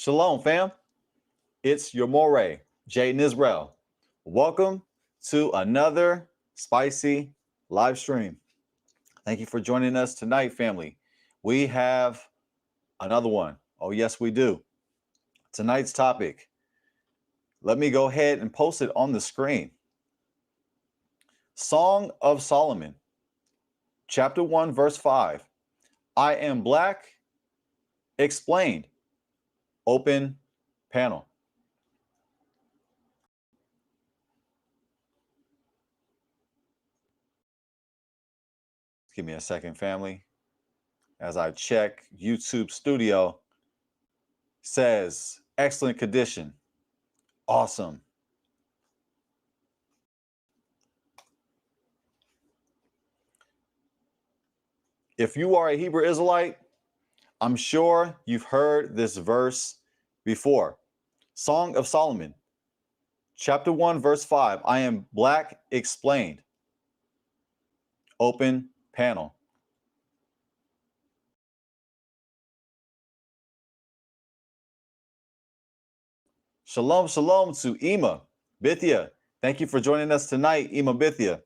Shalom, fam. It's your Moray, Jaden Israel. Welcome to another spicy live stream. Thank you for joining us tonight, family. We have another one. Oh, yes, we do. Tonight's topic. Let me go ahead and post it on the screen. Song of Solomon, chapter 1, verse 5. I am black, explained. Open panel. Give me a second, family. As I check YouTube Studio, says excellent condition. Awesome. If you are a Hebrew Israelite, I'm sure you've heard this verse before. Song of Solomon, chapter 1, verse 5. I am black, explained. Open panel. Shalom, shalom to Ima Bithia. Thank you for joining us tonight, Ima Bithia.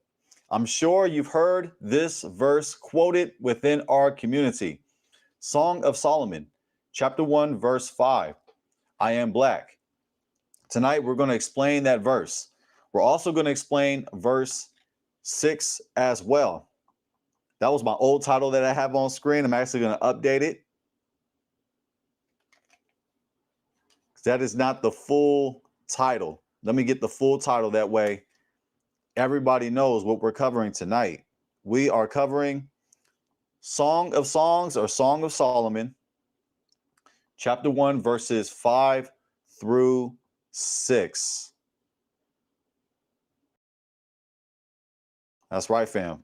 I'm sure you've heard this verse quoted within our community. Song of Solomon, chapter 1, verse 5. I am black. Tonight, we're going to explain that verse. We're also going to explain verse 6 as well. That was my old title that I have on screen. I'm actually going to update it. That is not the full title. Let me get the full title. That way, everybody knows what we're covering tonight. We are covering Song of Songs or Song of Solomon, chapter 1, verses 5 through 6. That's right, fam.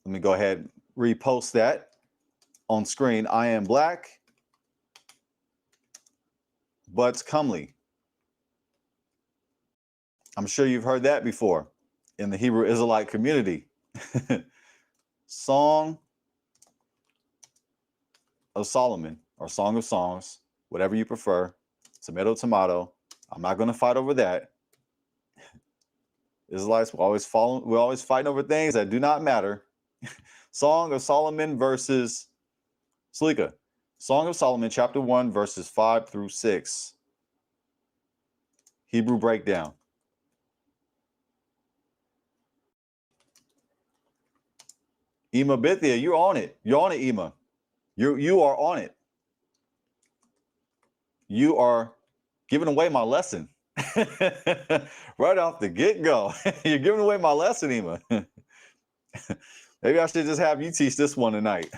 Let me go ahead and repost that on screen. I am black, but comely. I'm sure you've heard that before in the Hebrew Israelite community. Song of Solomon or Song of Songs, whatever you prefer. Tomato, tomato. I'm not going to fight over that. Israelites we're always fighting over things that do not matter. Song of Solomon versus Slika. Song of Solomon, chapter 1, verses 5 through 6. Hebrew breakdown. Ima Bithia, you're on it. You're on it, Ima. You are on it. You are giving away my lesson. Right off the get-go. You're giving away my lesson, Ima. Maybe I should just have you teach this one tonight.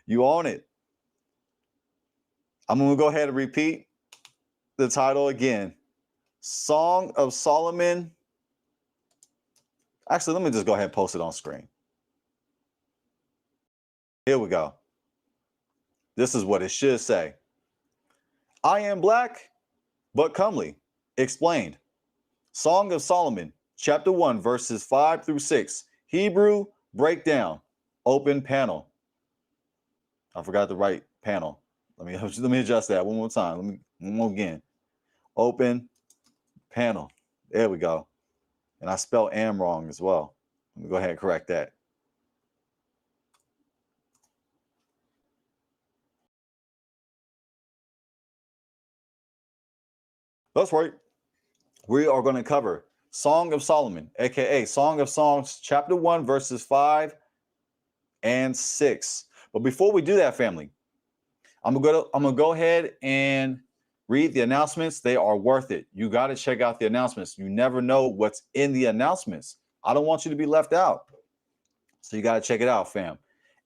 You own it. I'm going to go ahead and repeat the title again. Song of Solomon. Actually, let me just go ahead and post it on screen. Here we go. This is what it should say. I am black, but comely. Explained. Song of Solomon, chapter 1, verses 5 through 6. Hebrew breakdown. Open panel. I forgot the right panel. Let me adjust that one more time. One more again. Open panel. There we go. And I spelled am wrong as well. Let me go ahead and correct that. That's right. We are going to cover Song of Solomon, aka Song of Songs, chapter 1, verses 5 and 6. But before we do that, family, I'm gonna go ahead and read the announcements. They are worth it. You got to check out the announcements. You never know what's in the announcements. I don't want you to be left out. So you got to check it out, fam.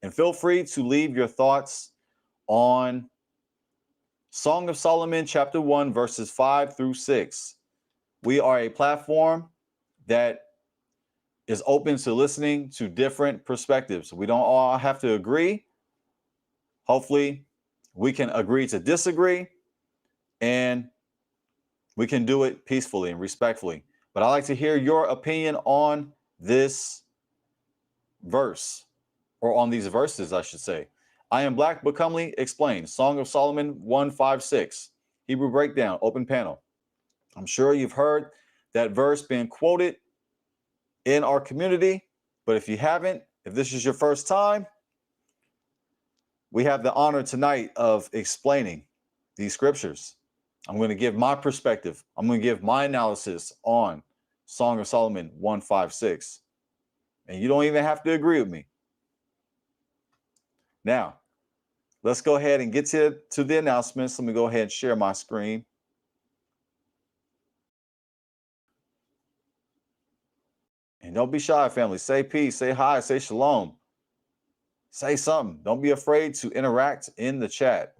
And feel free to leave your thoughts on Song of Solomon, chapter 1, verses 5 through 6. We are a platform that is open to listening to different perspectives. We don't all have to agree. Hopefully, we can agree to disagree, and we can do it peacefully and respectfully. But I'd like to hear your opinion on this verse. or on these verses, I should say. I am black but comely explained. Song of Solomon 156. Hebrew breakdown, open panel. I'm sure you've heard that verse being quoted in our community, but if you haven't, if this is your first time, we have the honor tonight of explaining these scriptures. I'm going to give my perspective. I'm going to give my analysis on Song of Solomon 156. And you don't even have to agree with me. Now, let's go ahead and get to the announcements. Let me go ahead and share my screen. And don't be shy, family. Say peace, say hi, say shalom. Say something. Don't be afraid to interact in the chat.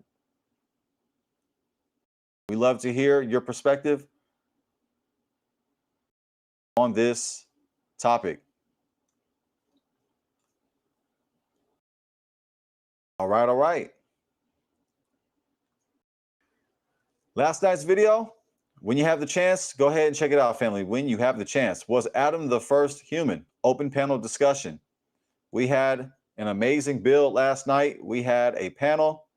We love to hear your perspective on this topic. All right, all right. Last night's video, when you have the chance, go ahead and check it out, family. When you have the chance, was Adam the first human? Open panel discussion. We had an amazing build last night. We had a panel,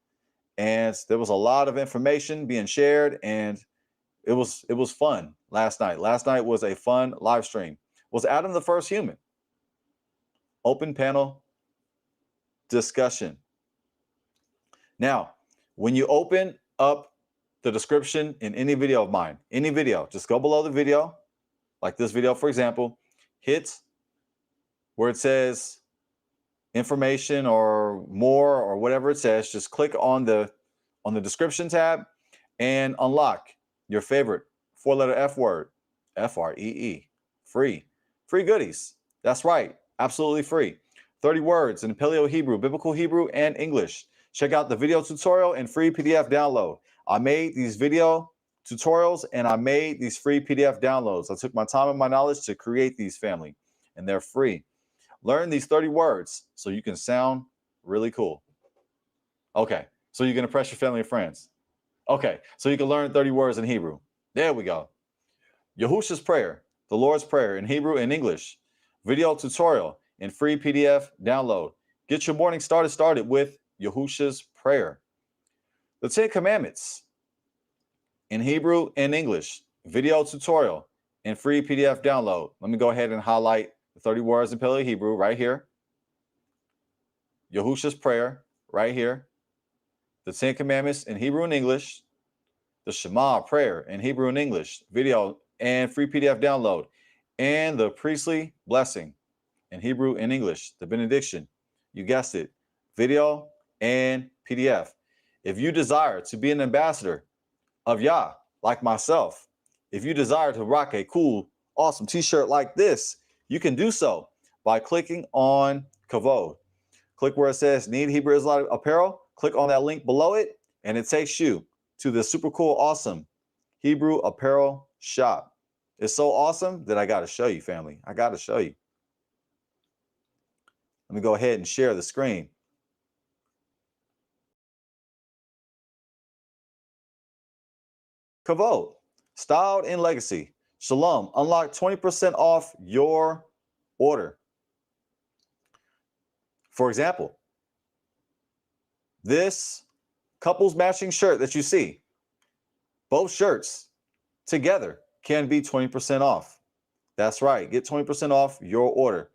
and there was a lot of information being shared, and it was fun last night. Last night was a fun live stream. Was Adam the first human? Open panel discussion. Now, when you open up the description in any video of mine, any video, just go below the video, like this video, for example, hit where it says information or more or whatever it says. Just click on the description tab and unlock your favorite 4-letter F word, F-R-E-E, free goodies. That's right, absolutely free. 30 words in Paleo Hebrew, Biblical Hebrew, and English. Check out the video tutorial and free PDF download. I made these video tutorials and I made these free PDF downloads. I took my time and my knowledge to create these, family, and they're free. Learn these 30 words so you can sound really cool. Okay, so you can impress your family and friends. Okay, so you can learn 30 words in Hebrew. There we go. Yahusha's Prayer, the Lord's Prayer in Hebrew and English. Video tutorial and free PDF download. Get your morning started with Yahusha's Prayer. The 10 Commandments in Hebrew and English. Video tutorial and free PDF download. Let me go ahead and highlight the 30 words in Paleo Hebrew right here. Yahusha's Prayer right here. The 10 Commandments in Hebrew and English. The Shema prayer in Hebrew and English. Video and free PDF download. And the priestly blessing in Hebrew and English. The benediction. You guessed it. Video and PDF. If you desire to be an ambassador of Yah, like myself, if you desire to rock a cool, awesome t-shirt like this, you can do so by clicking on Cavode. Click where it says Need Hebrew Israelite Apparel. Click on that link below it, and it takes you to the super cool, awesome Hebrew apparel shop. It's so awesome that I got to show you, family. I got to show you. Let me go ahead and share the screen. Cavode, styled in legacy. Shalom, unlock 20% off your order. For example, this couples matching shirt that you see, both shirts together can be 20% off. That's right, get 20% off your order.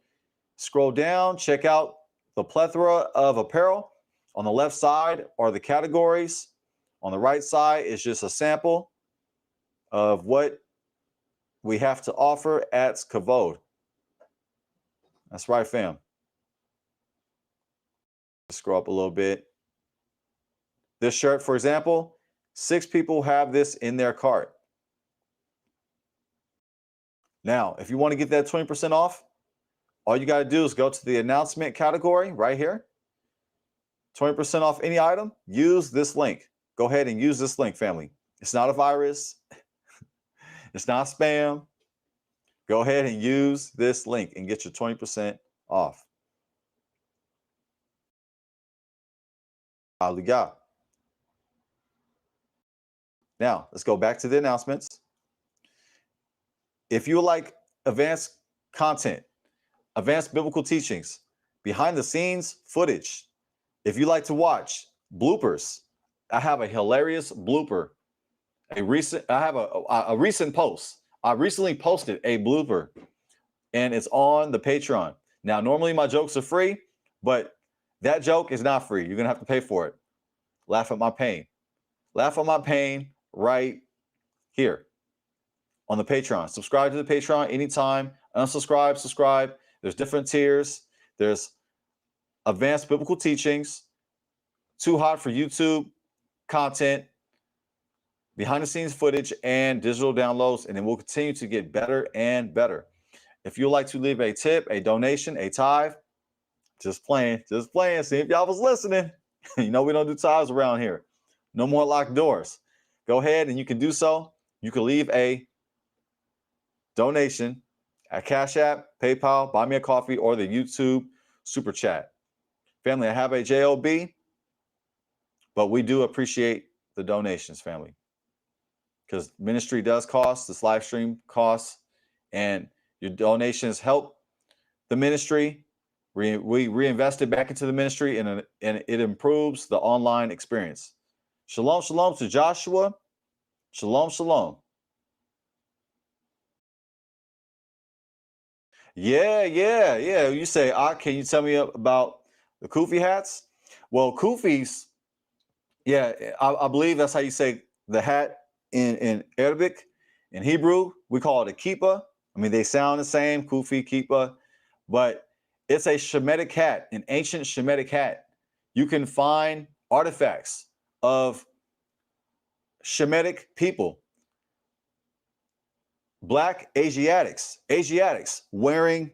Scroll down, check out the plethora of apparel. On the left side are the categories. On the right side is just a sample of what we have to offer at Cavode. That's right, fam. Scroll up a little bit. This shirt, for example, 6 people have this in their cart. Now, if you want to get that 20% off, all you got to do is go to the announcement category right here. 20% off any item, use this link. Go ahead and use this link, family. It's not a virus. It's not spam. Go ahead and use this link and get your 20% off. Hallelujah. Now, let's go back to the announcements. If you like advanced content, advanced biblical teachings, behind the scenes footage. If you like to watch bloopers, I have a hilarious blooper. I have a recent post. I recently posted a blooper, and it's on the Patreon. Now, normally my jokes are free, but that joke is not free. You're gonna have to pay for it. Laugh at my pain. Laugh at my pain right here on the Patreon. Subscribe to the Patreon anytime. Unsubscribe, subscribe. There's different tiers. There's advanced biblical teachings, too hot for YouTube content, behind the scenes footage, and digital downloads. And then we'll continue to get better and better. If you'd like to leave a tip, a donation, a tithe, just playing. See if y'all was listening. You know, we don't do tithes around here. No more locked doors. Go ahead and you can do so. You can leave a donation at Cash App, PayPal, Buy Me a Coffee, or the YouTube Super Chat. Family, I have a JOB, but we do appreciate the donations, family, because ministry does cost, this live stream costs, and your donations help the ministry. We reinvest it back into the ministry, and it improves the online experience. Shalom, shalom to Joshua. Shalom, shalom. Yeah. You say, can you tell me about the kufi hats? Well, kufis, yeah, I believe that's how you say the hat in Arabic. In Hebrew, we call it a kippah. I mean, they sound the same, kufi, kippah, but it's a Shemitic hat, an ancient Shemitic hat. You can find artifacts of Shemitic people, Black Asiatics wearing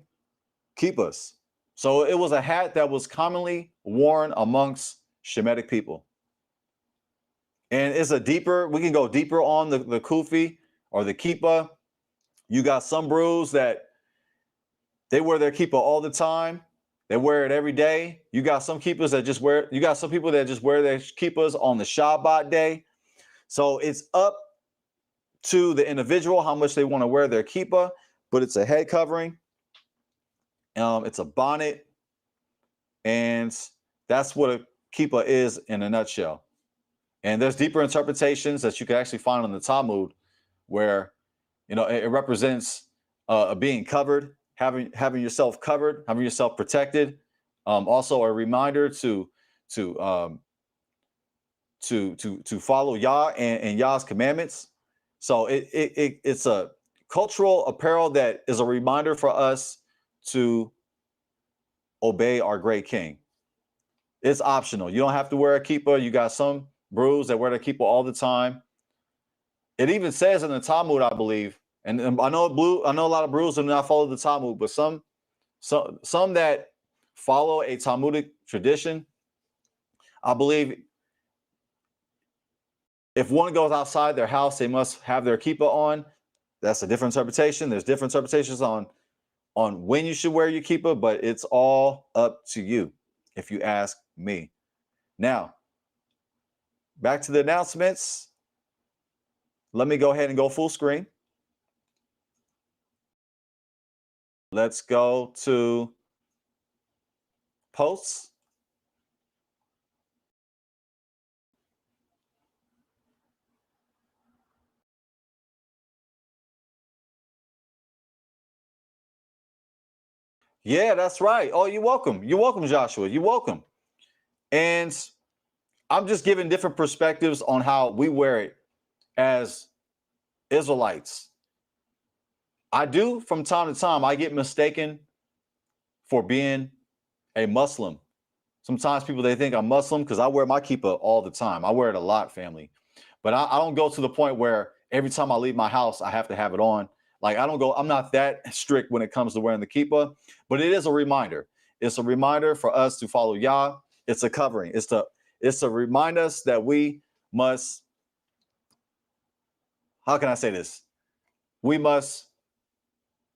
kippahs. So it was a hat that was commonly worn amongst Shemitic people. And it's we can go deeper on the kufi or the kippah. You got some brews that they wear their kippah all the time. They wear it every day. You got some kippahs that you got some people that just wear their kippahs on the Shabbat day. So it's up to the individual how much they want to wear their kippah, but it's a head covering. It's a bonnet, and that's what a kippah is in a nutshell. And there's deeper interpretations that you can actually find in the Talmud, where it represents being covered, having yourself covered, having yourself protected. Also, a reminder to follow Yah and Yah's commandments. So it's a cultural apparel that is a reminder for us to obey our great King. It's optional. You don't have to wear a kippah. You got some brews that wear the kippah all the time. It even says in the Talmud, I believe, and I know a lot of brews do not follow the Talmud, but some that follow a Talmudic tradition, I believe, if one goes outside their house, they must have their kippah on. That's a different interpretation. There's different interpretations on when you should wear your kippah, but it's all up to you, if you ask me. Now, back to the announcements. Let me go ahead and go full screen. Let's go to posts. Yeah, that's right. Oh, you're welcome. You're welcome, Joshua. You're welcome. And I'm just giving different perspectives on how we wear it as Israelites. I do, from time to time, I get mistaken for being a Muslim. Sometimes people, they think I'm Muslim because I wear my kippah all the time. I wear it a lot, family. But I don't go to the point where every time I leave my house, I have to have it on. Like, I'm not that strict when it comes to wearing the kippah, but it is a reminder. It's a reminder for us to follow Yah. It's a covering. It's to remind us that we must, how can I say this? We must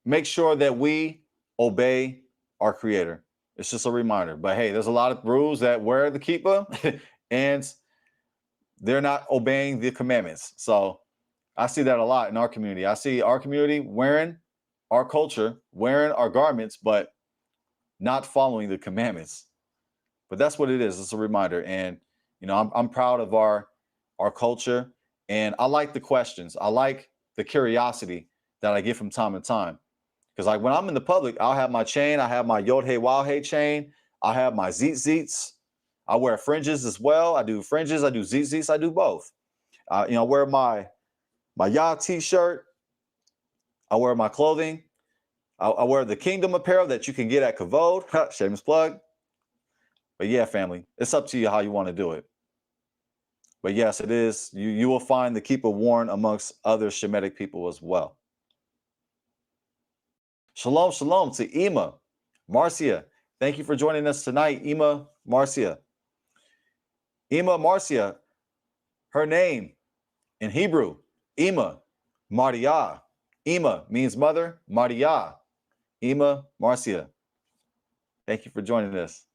make sure that we obey our Creator. It's just a reminder. But hey, there's a lot of rules that wear the kippah and they're not obeying the commandments. So I see that a lot in our community. I see our community wearing our culture, wearing our garments, but not following the commandments. But that's what it is. It's a reminder. And, you know, I'm proud of our culture. And I like the questions. I like the curiosity that I get from time to time. Because like when I'm in the public, I'll have my chain. I have my Yod Hey Wow Hey chain. I have my zeets. I wear fringes as well. I do fringes. I do zeets. I do both. You know, I wear my Yah t-shirt. I wear my clothing. I wear the Kingdom apparel that you can get at Cavode. Shameless plug. But yeah, family, it's up to you how you want to do it. But yes, it is. You will find the keeper worn amongst other Shemitic people as well. Shalom, shalom to Ima, Marcia. Thank you for joining us tonight, Ima, Marcia. Ima, Marcia, her name in Hebrew, Ima, Mardia. Ima means mother, Mardia. Ima, Marcia. Thank you for joining us.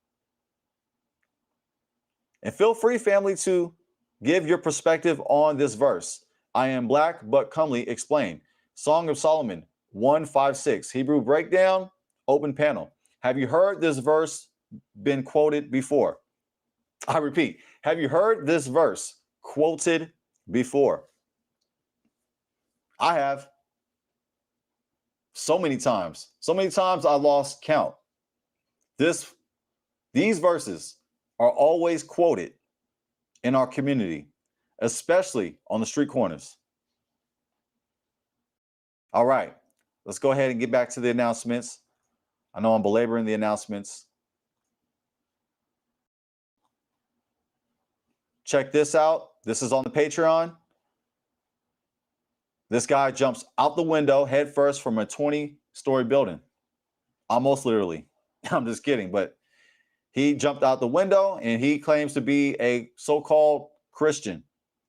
And feel free, family, to give your perspective on this verse. I am black but comely, explain. Song of Solomon 156. Hebrew breakdown, open panel. Have you heard this verse been quoted before? I repeat, have you heard this verse quoted before? I have. So many times. So many times I lost count. These verses are always quoted in our community, especially on the street corners. All right, let's go ahead and get back to the announcements. I know I'm belaboring the announcements. Check this out. This is on the Patreon. This guy jumps out the window head first from a 20-story building. Almost literally. I'm just kidding, but he jumped out the window and he claims to be a so-called Christian.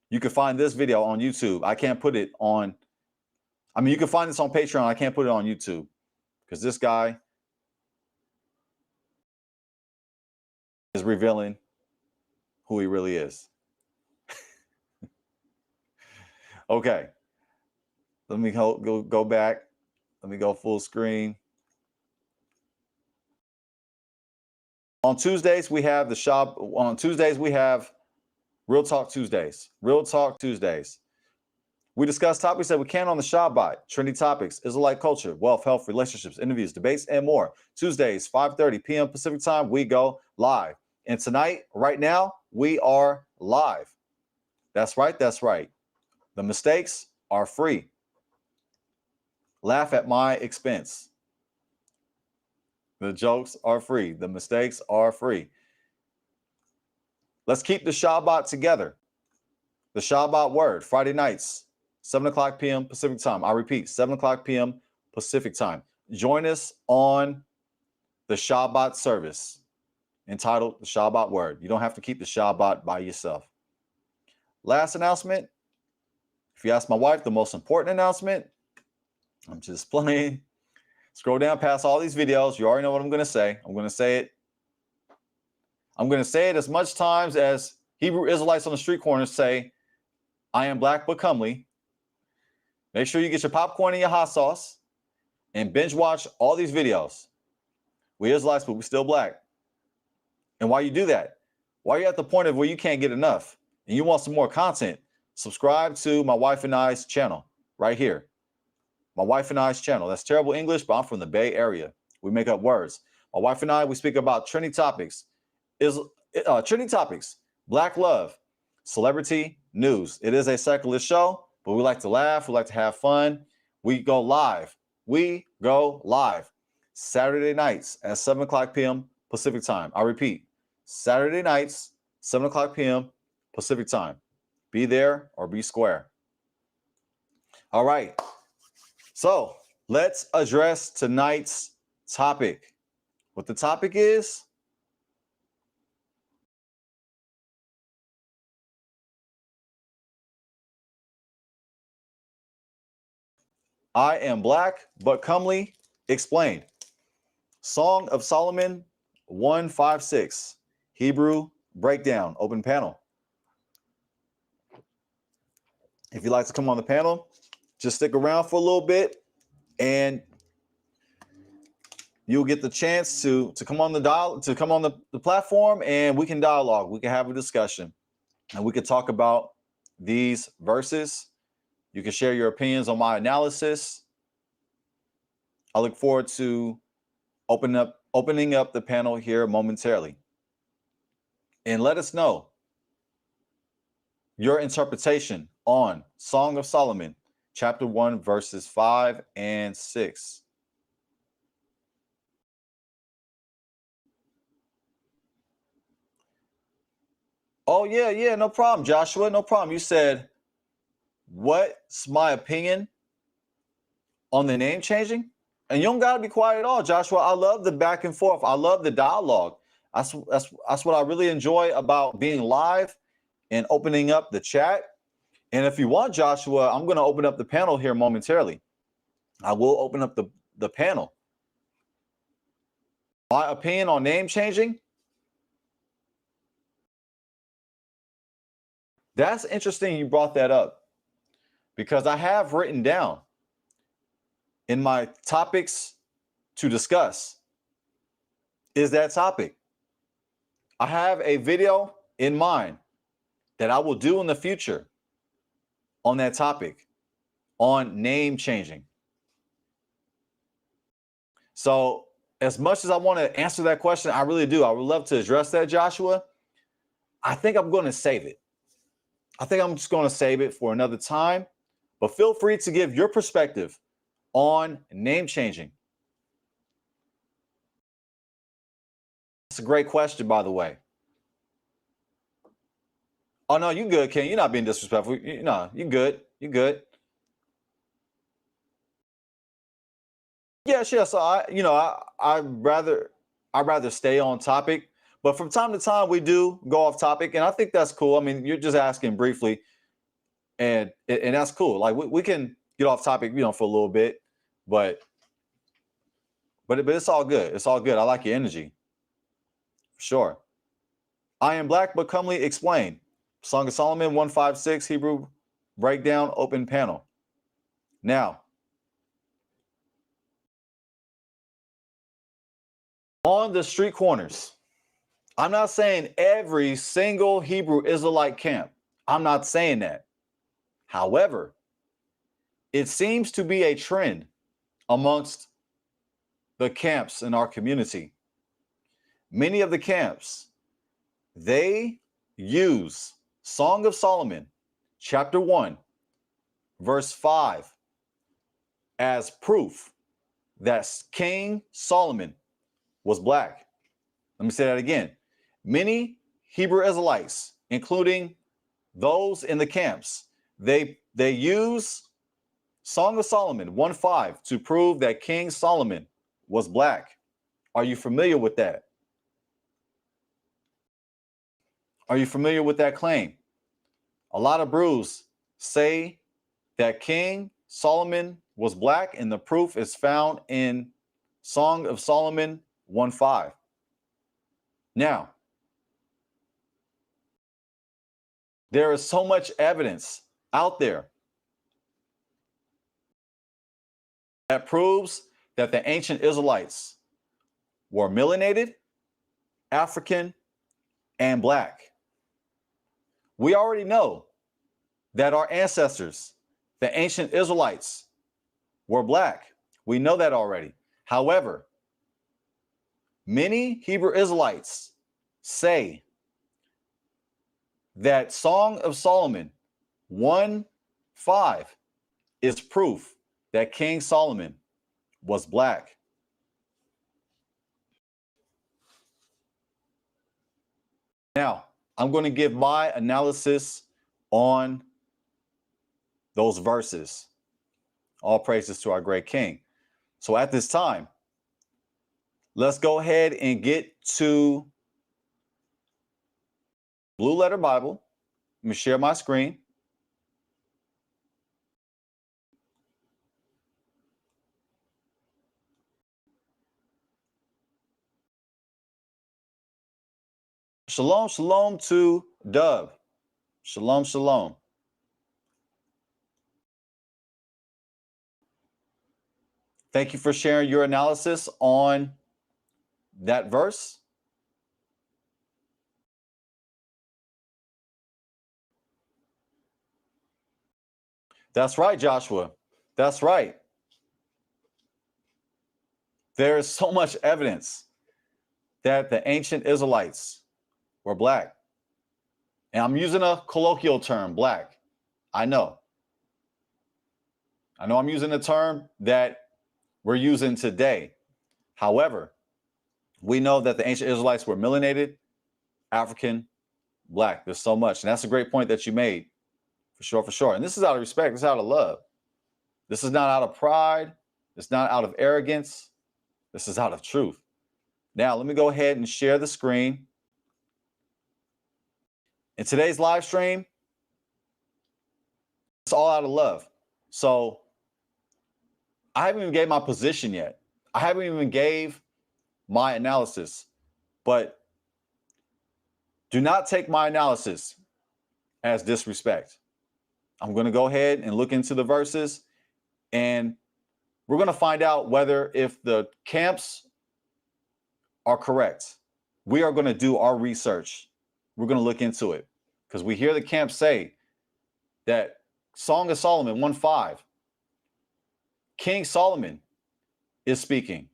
You can find this video on YouTube. I can't put it on. I mean, you can find this on Patreon. I can't put it on YouTube because this guy is revealing who he really is. Okay. Let me go back. Let me go full screen. On Tuesdays, we have the shop. On Tuesdays, we have Real Talk Tuesdays. Real Talk Tuesdays. We discuss topics that we can on the Shabbat, trendy topics, Israelite culture, wealth, health, relationships, interviews, debates, and more. Tuesdays, 5:30 p.m. Pacific time, we go live. And tonight, right now, we are live. That's right. That's right. The mistakes are free. Laugh at my expense. The jokes are free. The mistakes are free. Let's keep the Shabbat together. The Shabbat word, Friday nights, 7 o'clock p.m. Pacific time. I repeat, 7 o'clock p.m. Pacific time. Join us on the Shabbat service entitled The Shabbat Word. You don't have to keep the Shabbat by yourself. Last announcement. If you ask my wife, the most important announcement, I'm just playing. Scroll down past all these videos. You already know what I'm going to say. I'm going to say it. I'm going to say it as much times as Hebrew Israelites on the street corners say, I am black but comely. Make sure you get your popcorn and your hot sauce and binge watch all these videos. We Israelites, but we still black. And while you do that, while you're at the point of where you can't get enough and you want some more content, subscribe to my wife and I's channel right here. My wife and I's channel. That's terrible English, but I'm from the Bay Area. We make up words. My wife and I, we speak about trendy topics. Trendy topics, black love, celebrity news. It is a secular show, but we like to laugh. We like to have fun. We go live. We go live Saturday nights at 7 o'clock p.m. Pacific time. I repeat, Saturday nights, 7 o'clock p.m. Pacific time. Be there or be square. All right. So let's address tonight's topic. What the topic is? I am black but comely, explained. Song of Solomon 156. Hebrew breakdown, open panel. If you'd like to come on the panel, just stick around for a little bit and you'll get the chance to come on the platform, and we can dialogue. We can have a discussion, and we can talk about these verses. You can share your opinions on my analysis. I look forward to opening up the panel here momentarily. And let us know your interpretation on Song of Solomon, chapter 1, verses 5 and 6. Oh, yeah, no problem, Joshua, no problem. You said, what's my opinion on the name changing? And you don't got to be quiet at all, Joshua. I love the back and forth. I love the dialogue. That's what I really enjoy about being live and opening up the chat. And if you want, Joshua, I'm going to open up the panel here momentarily. I will open up the panel. My opinion on name changing? That's interesting you brought that up, because I have written down in my topics to discuss is that topic. I have a video in mind that I will do in the future on that topic, on name changing. So as much as I want to answer that question, I really do. I would love to address that, Joshua. I think I'm going to save it. I think I'm just going to save it for another time, but feel free to give your perspective on name changing. That's a great question, by the way. Oh, no, you good, Ken. You're not being disrespectful. No, you good. You good. Yeah, sure. So I'd rather stay on topic, but from time to time we do go off topic, and I think that's cool. I mean, you're just asking briefly, and that's cool. Like we can get off topic, for a little bit, but it's all good. It's all good. I like your energy. For sure. I am black but comely explain. Song of Solomon 156 Hebrew breakdown open panel. Now, on the street corners, I'm not saying every single Hebrew Israelite camp. I'm not saying that. However, it seems to be a trend amongst the camps in our community. Many of the camps, they use Song of Solomon, chapter 1, verse 5, as proof that King Solomon was black. Let me say that again. Many Hebrew Israelites, including those in the camps, they use Song of Solomon 1:5 to prove that King Solomon was black. Are you familiar with that? Are you familiar with that claim? A lot of brews say that King Solomon was black, and the proof is found in Song of Solomon 1:5. Now, there is so much evidence out there that proves that the ancient Israelites were melanated, African, and black. We already know that our ancestors, the ancient Israelites, were black. We know that already. However, many Hebrew Israelites say that Song of Solomon 1:5 is proof that King Solomon was black. Now, I'm going to give my analysis on those verses. All praises to our great King. So at this time, let's go ahead and get to Blue Letter Bible. Let me share my screen. Shalom, shalom to Dove. Shalom, shalom. Thank you for sharing your analysis on that verse? That's right, Joshua. That's right. There is so much evidence that the ancient Israelites were black. And I'm using a colloquial term, black. I know I'm using a term that we're using today. However, we know that the ancient Israelites were melanated, African, black. There's so much. And that's a great point that you made. For sure, for sure. And this is out of respect. This is out of love. This is not out of pride. It's not out of arrogance. This is out of truth. Now, let me go ahead and share the screen. In today's live stream, it's all out of love. So I haven't even gave my position yet. I haven't even gave my analysis. But do not take my analysis as disrespect. I'm going to go ahead and look into the verses, and we're going to find out whether if the camps are correct. We are going to do our research. We're going to look into it because we hear the camps say that Song of Solomon 1:5, King Solomon is speaking.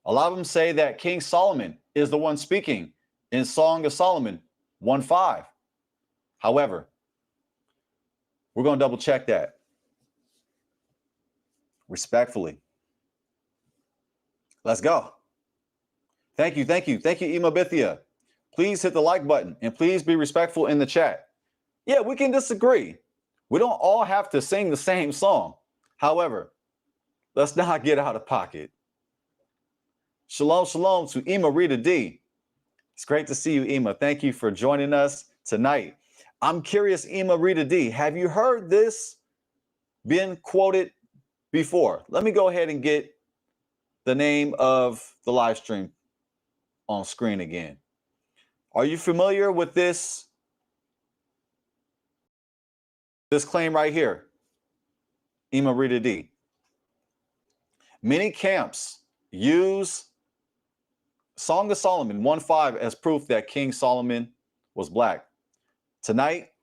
A lot of them say that King Solomon is the one speaking in Song of Solomon 1:5. However, we're going to double check that respectfully. Let's go. Thank you, Ima Bithia. Please hit the like button and please be respectful in the chat. Yeah, we can disagree. We don't all have to sing the same song. However, let's not get out of pocket. Shalom, shalom to Ima Rita D. It's great to see you, Ima. Thank you for joining us tonight. I'm curious, Ima Rita D, have you heard this been quoted before? Let me go ahead and get the name of the live stream on screen again. Are you familiar with this claim right here? Ima Rita D. Many camps use Song of Solomon 1:5 as proof that King Solomon was black. Tonight,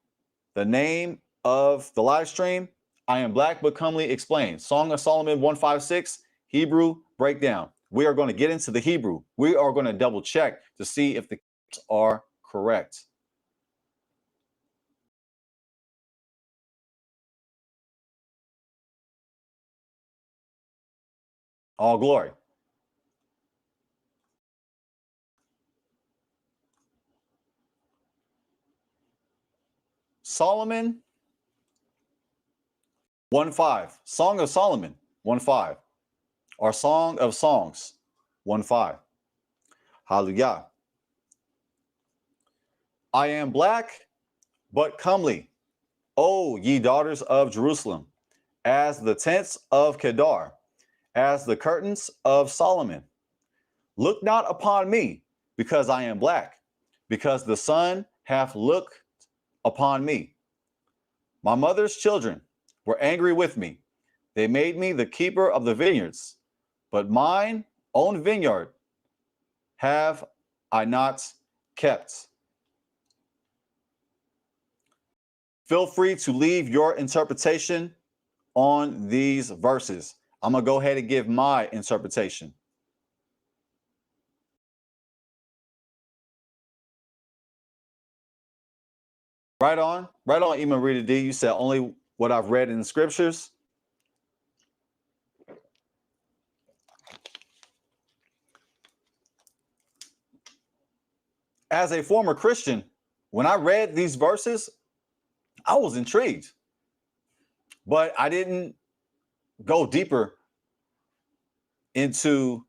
the name of the live stream, I Am Black But Comely Explained. Song of Solomon 1:5-6, Hebrew breakdown. We are going to get into the Hebrew. We are going to double check to see if the camps are correct. All glory. Solomon 1:5. Song of Solomon 1:5. Or Song of Songs 1:5. Hallelujah. I am black but comely, O ye daughters of Jerusalem, as the tents of Kedar, as the curtains of Solomon. Look not upon me, because I am black, because the sun hath looked upon me. My mother's children were angry with me. They made me the keeper of the vineyards, but mine own vineyard have I not kept. Feel free to leave your interpretation on these verses. I'm going to go ahead and give my interpretation. Right on, Ima Rita D. You said only what I've read in the scriptures. As a former Christian, when I read these verses, I was intrigued, but I didn't go deeper into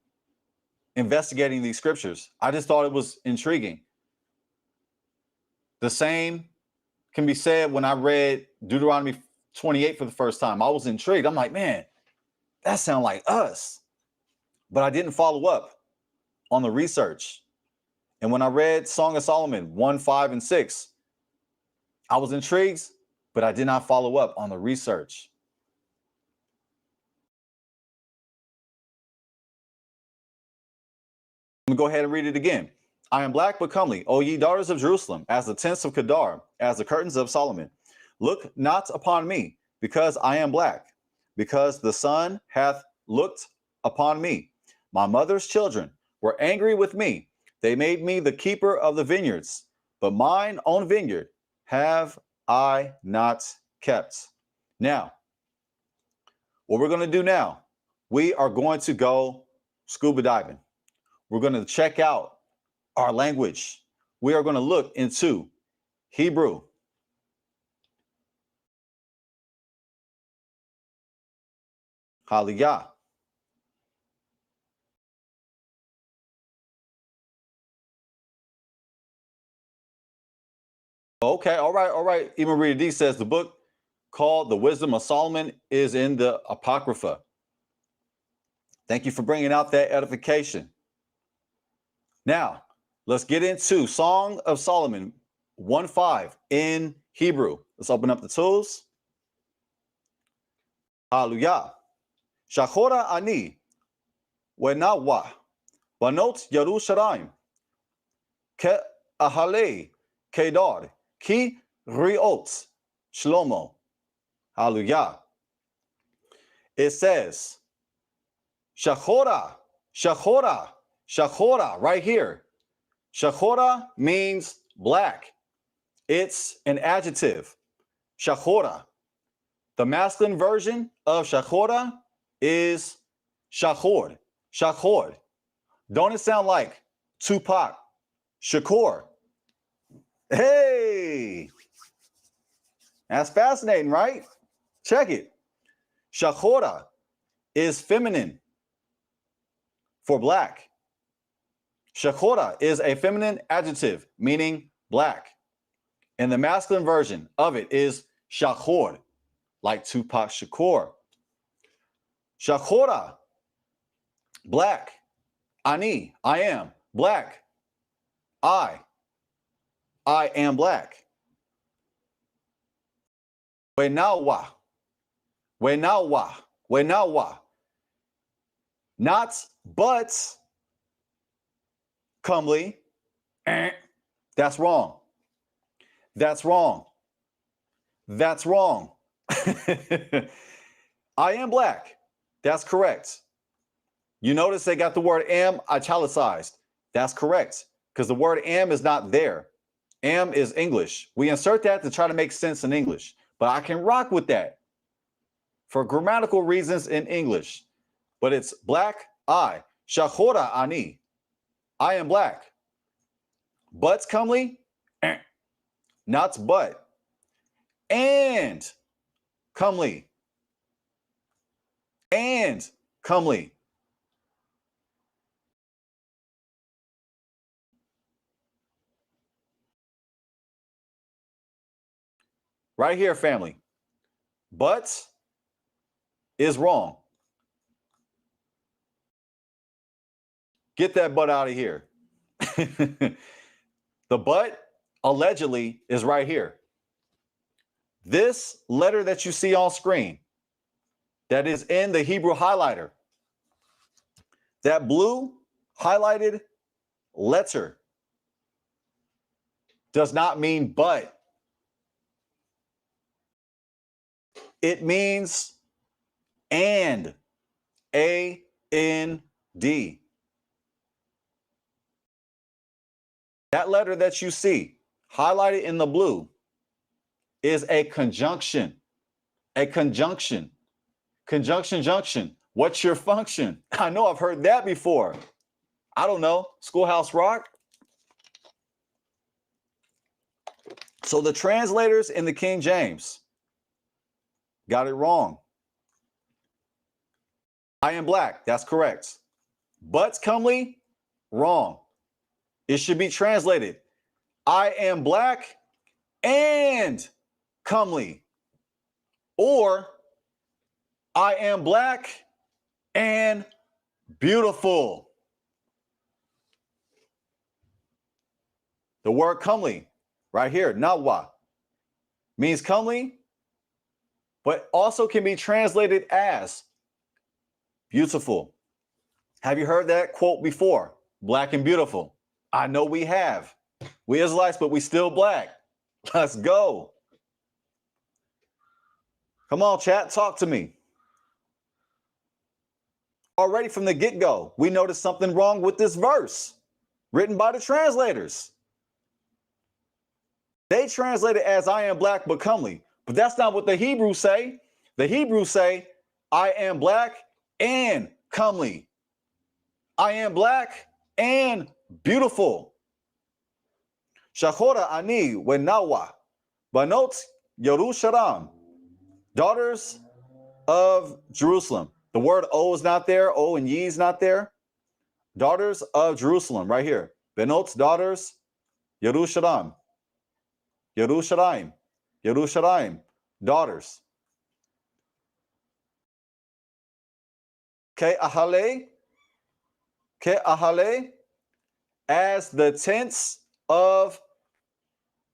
investigating these scriptures. I just thought it was intriguing. The same can be said when I read Deuteronomy 28 for the first time. I was intrigued. I'm like, man, that sounds like us. But I didn't follow up on the research. And when I read Song of Solomon 1:5-6, I was intrigued, but I did not follow up on the research. Let me go ahead and read it again. I am black but comely, O ye daughters of Jerusalem, as the tents of Kedar, as the curtains of Solomon. Look not upon me, because I am black, because the sun hath looked upon me. My mother's children were angry with me. They made me the keeper of the vineyards, but mine own vineyard have I not kept. Now, what we're going to do now, we are going to go scuba diving. We're going to check out our language. We are going to look into Hebrew. Hallelujah. Okay, all right. Ibn Rita D says the book called The Wisdom of Solomon is in the Apocrypha. Thank you for bringing out that edification. Now, let's get into Song of Solomon 1:5 in Hebrew. Let's open up the tools. Hallelujah. Shachora ani wenawa banot Yerushalayim ke ahale kedar ki riot shlomo. Hallelujah. It says Shachora right here. Shachora means black. It's an adjective. Shachora. The masculine version of Shachora is Shachor. Shachor. Don't it sound like Tupac Shakur? Hey, that's fascinating, right? Check it. Shachora is feminine for black. Shachora is a feminine adjective meaning black. And the masculine version of it is Shachor, like Tupac Shakur. Shachora, black. Ani, I am. Black. I am black. Wenawa. Not but comely. That's wrong. That's wrong. I am black. That's correct. You notice they got the word am italicized. That's correct, because the word am is not there. Am is English. We insert that to try to make sense in English, but I can rock with that for grammatical reasons in English. But it's black, I. Shachora ani. I am black. But's comely? Not but. And comely. And comely. Right here, family. But is wrong. Get that butt out of here. The but allegedly is right here. This letter that you see on screen that is in the Hebrew highlighter, that blue highlighted letter does not mean but. It means and. A-N-D. That letter that you see highlighted in the blue is a conjunction. A conjunction. Conjunction, junction. What's your function? I know I've heard that before. I don't know. Schoolhouse Rock. So the translators in the King James got it wrong. I am black. That's correct. But's comely? Wrong. It should be translated. I am black and comely. Or I am black and beautiful. The word comely right here, nawa, means comely, but also can be translated as beautiful. Have you heard that quote before? black and beautiful. I know we have. We Israelites, but we still black. Let's go. Come on, chat, talk to me. Already from the get-go, we noticed something wrong with this verse written by the translators. They translate it as I am black but comely, but that's not what the Hebrews say. The Hebrews say, I am black and comely. I am black and beautiful. Shachora ani wenawa, banot Yerushalayim, daughters of Jerusalem. The word O is not there. O and Ye is not there. Daughters of Jerusalem, right here. Benot's daughters, Yerushalayim. Yerushalayim. Yerushalayim. Daughters. Ke'ahale. Ke'ahale. As the tents of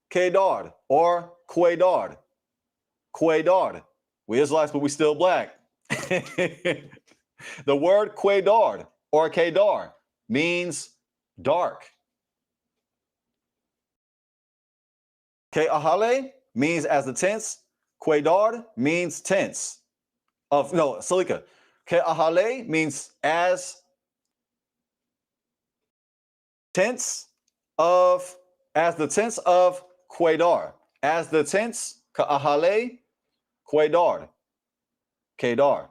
Kedar or Quedar. Quedar. We Israelites, but we still black. The word Quedar or Kedar means dark. Ke'ahale means as the tents. Quedar means tents. Salika. Ke'ahale means as tents of, as the tents of Quedar. As the tents, Ke'ahale, Quedar. Kedar.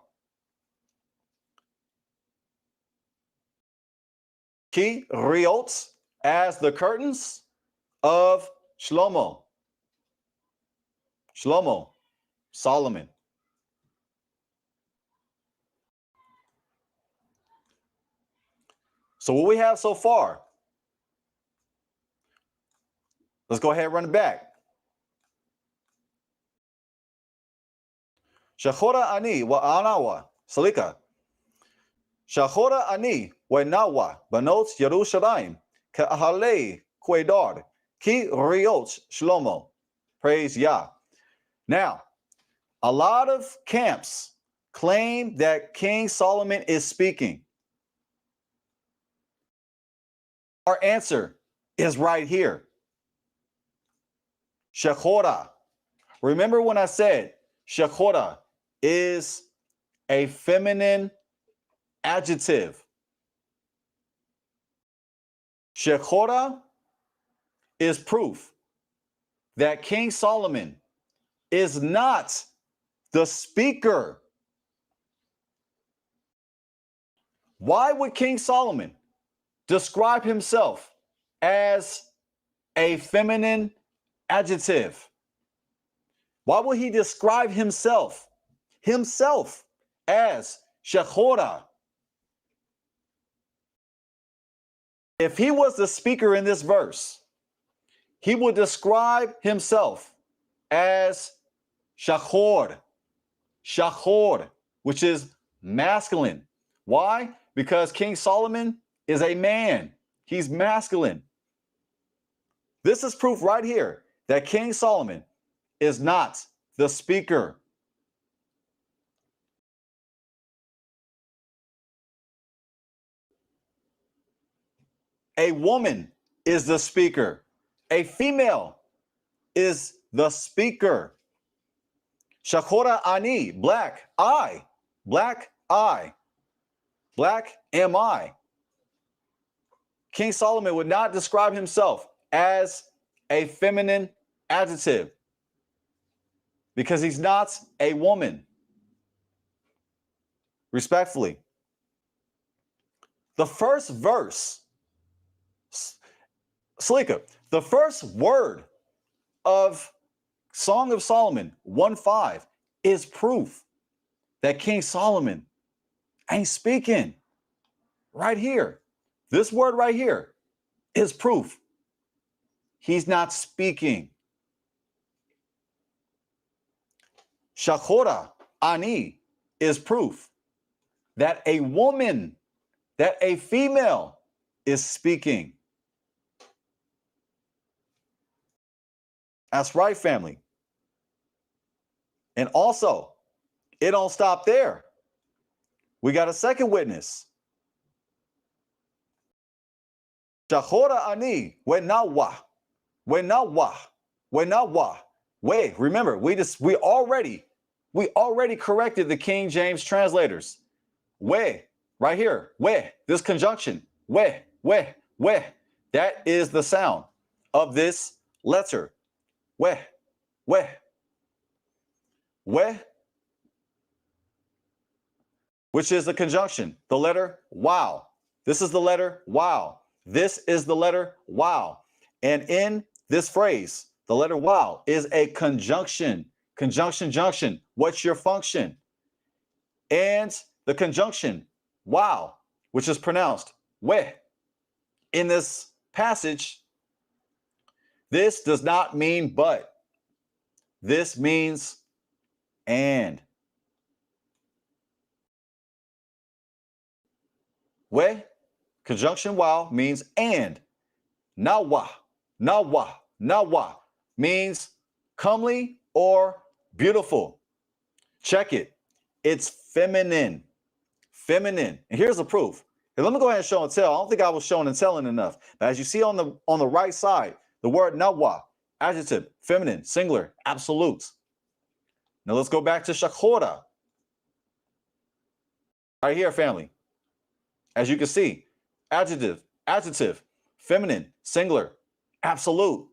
Ki riot, as the curtains of Shlomo. Shlomo, Solomon. So what we have so far, let's go ahead and run it back. Shachora ani wa anawa, salika. Shachora ani wa nawa, banot Yerushalayim, ke'ahale Quedar, ki riot Shlomo. Praise Yah. Now, a lot of camps claim that King Solomon is speaking. Our answer is right here. Shechora. Remember when I said Shechora is a feminine adjective. Shechora is proof that King Solomon is not the speaker. Why would King Solomon describe himself as a feminine adjective? Why would he describe himself as Shechora? If he was the speaker in this verse, he would describe himself as Shachor, which is masculine. Why? Because King Solomon is a man. He's masculine. This is proof right here that King Solomon is not the speaker. A woman is the speaker. A female is the speaker. Shachora ani, black, I. Black, I. Black am I. King Solomon would not describe himself as a feminine adjective because he's not a woman. Respectfully. The first verse, Salika, the first word of Song of Solomon 1:5 is proof that King Solomon ain't speaking. Right here. This word right here is proof. He's not speaking. Shachora ani is proof that a woman, that a female is speaking. That's right, family. And also, it don't stop there. We got a second witness. Shachora ani, wenawa, wenawa, wenawa. Wait, remember, we already corrected the King James translators. We, right here, we, this conjunction, we, that is the sound of this letter. We, we, which is the conjunction, the letter wow. This is the letter wow. This is the letter wow. And in this phrase, the letter wow is a conjunction. Conjunction, junction. What's your function? And the conjunction wow, which is pronounced we. In this passage, this does not mean but. This means and. We, conjunction wow means and. Nawa, means comely or beautiful. Check it. It's feminine. Feminine. And here's the proof. And let me go ahead and show and tell. I don't think I was showing and telling enough. But as you see on the right side, the word nawa, adjective, feminine, singular, absolute. Now let's go back to shachora. Right here, family. As you can see, adjective, feminine, singular, absolute.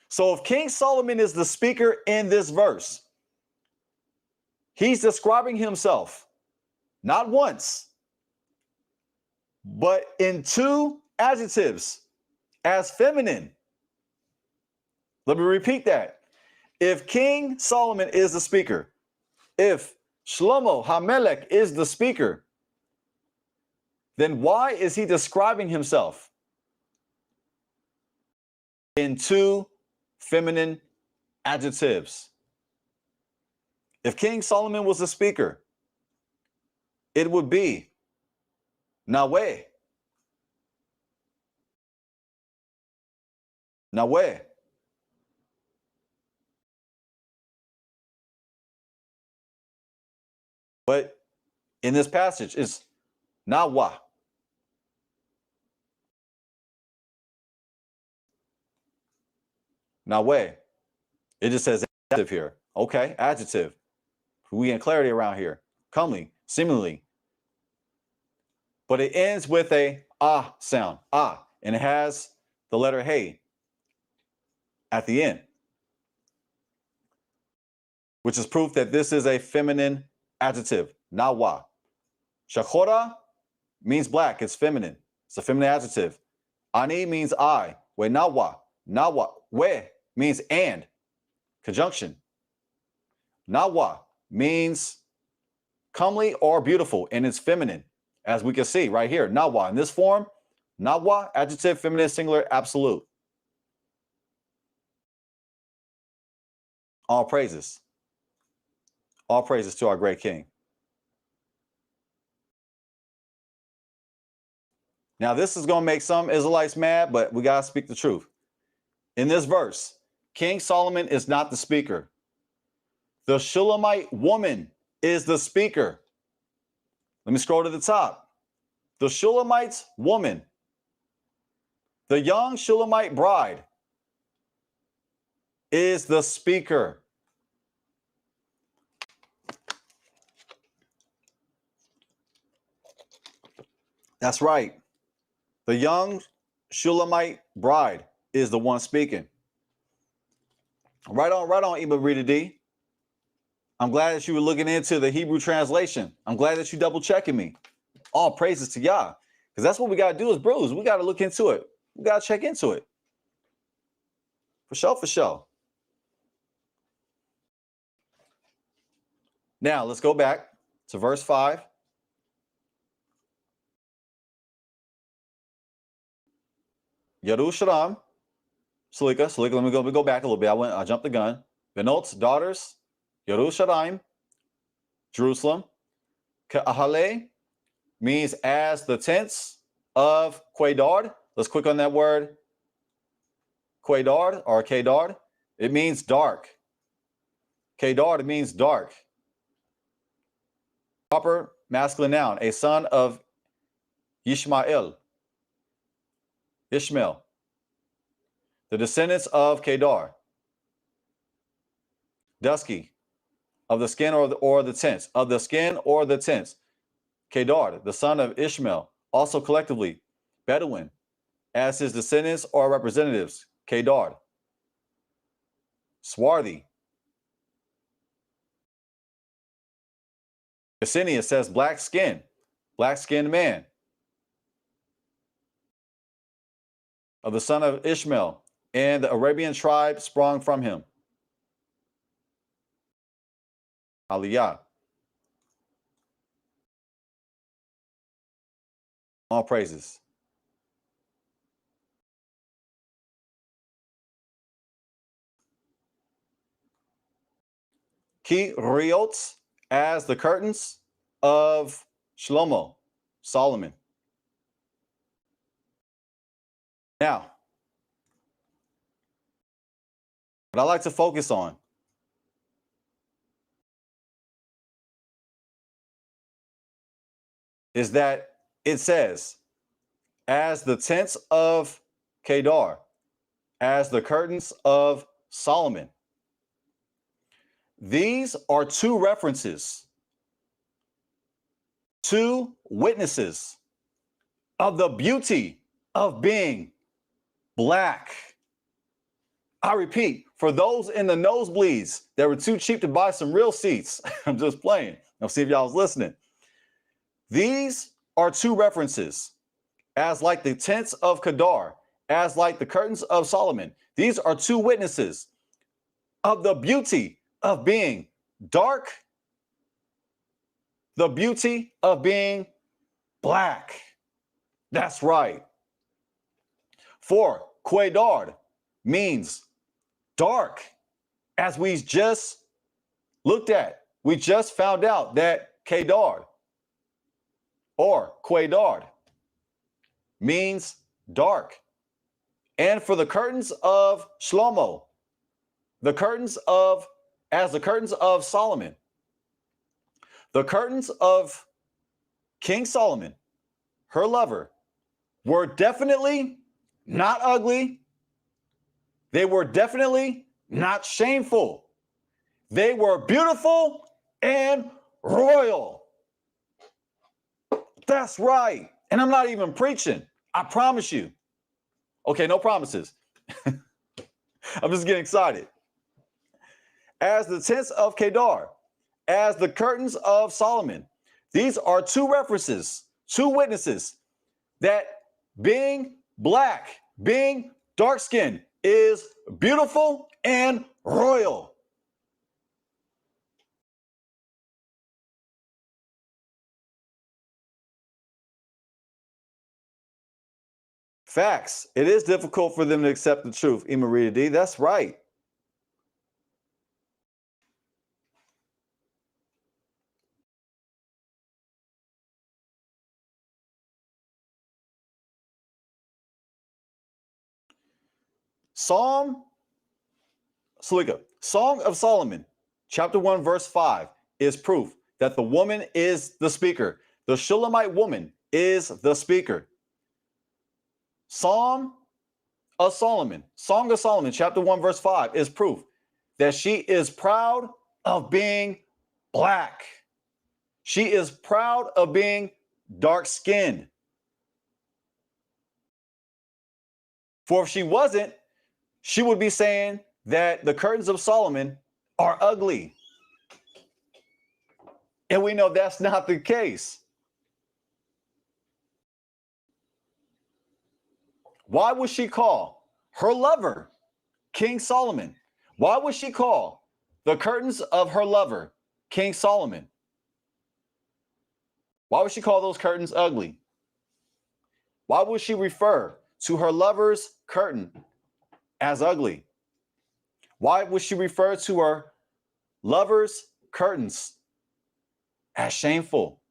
So if King Solomon is the speaker in this verse, he's describing himself not once, but in two adjectives as feminine. Let me repeat that. If King Solomon is the speaker, if Shlomo HaMelech is the speaker, then why is he describing himself in two feminine adjectives? If King Solomon was the speaker, it would be Naweh. Naweh. But in this passage, it's Nawa. Naweh. It just says adjective here. Okay, adjective. We get clarity around here. Comely, seemingly. But it ends with a ah sound. Ah. And it has the letter hey at the end, which is proof that this is a feminine adjective. Nawa. Shachora means black. It's feminine. It's a feminine adjective. Ani means I. We nawa. Nawa. We means and. Conjunction. Nawa means comely or beautiful, and it's feminine, as we can see right here. Nawa in this form. Nawa, adjective, feminine, singular, absolute. All praises. All praises to our great King. Now, this is going to make some Israelites mad, but we got to speak the truth. In this verse, King Solomon is not the speaker. The Shulamite woman is the speaker. Let me scroll to the top. The Shulamite woman, the young Shulamite bride, is the speaker. That's right. The young Shulamite bride is the one speaking. Right on, Ibn Rita D. I'm glad that you were looking into the Hebrew translation. I'm glad that you double checking me. All praises to Yah. Because that's what we got to do as bros. We got to look into it. We got to check into it. For sure. Now, let's go back to verse 5. Yerushalayim. Salika, let me go back a little bit. I jumped the gun. Benot's daughters, Yerushalayim, Jerusalem. Ka'ahale means as the tents of Quedar. Let's click on that word. Quedar or Kedar. It means dark. Kedar, it means dark. Proper masculine noun, a son of Ishmael. The descendants of Kedar. Dusky, of the skin or the tents. Of the skin or the tents. Kedar, the son of Ishmael. Also collectively, Bedouin, as his descendants or representatives. Kedar. Swarthy. Ksenia says black skin, black-skinned man. Of the son of Ishmael, and the Arabian tribe sprung from him. Aliyah. All praises. Ki riot, as the curtains of Shlomo, Solomon. Now, what I like to focus on is that it says, as the tents of Kedar, as the curtains of Solomon. These are two references, two witnesses of the beauty of being black. I repeat, for those in the nosebleeds that were too cheap to buy some real seats, I'm just playing. I'll see if y'all was listening. These are two references, as like the tents of Kedar, as like the curtains of Solomon. These are two witnesses of the beauty of being dark, the beauty of being black. That's right. For Kedar means dark, as we just looked at. We just found out that Kedar or Kedar means dark. And for the curtains of Shlomo, the curtains of Solomon, the curtains of King Solomon, her lover, were definitely not ugly. They were definitely not shameful. They were beautiful and royal. That's right. And I'm not even preaching. I promise you. Okay, no promises. I'm just getting excited. As the tents of Kedar, as the curtains of Solomon. These are two references, two witnesses that being black, being dark-skinned is beautiful and royal. Facts. It is difficult for them to accept the truth, Imarita D. That's right. Song of Solomon, chapter 1, verse 5, is proof that the woman is the speaker. The Shulamite woman is the speaker. Song of Solomon, chapter 1, verse 5, is proof that she is proud of being black. She is proud of being dark-skinned. For if she wasn't, she would be saying that the curtains of Solomon are ugly. And we know that's not the case. Why would she call her lover King Solomon? Why would she call the curtains of her lover King Solomon? Why would she call those curtains ugly? Why would she refer to her lover's curtain as ugly? Why would she refer to her lover's curtains as shameful?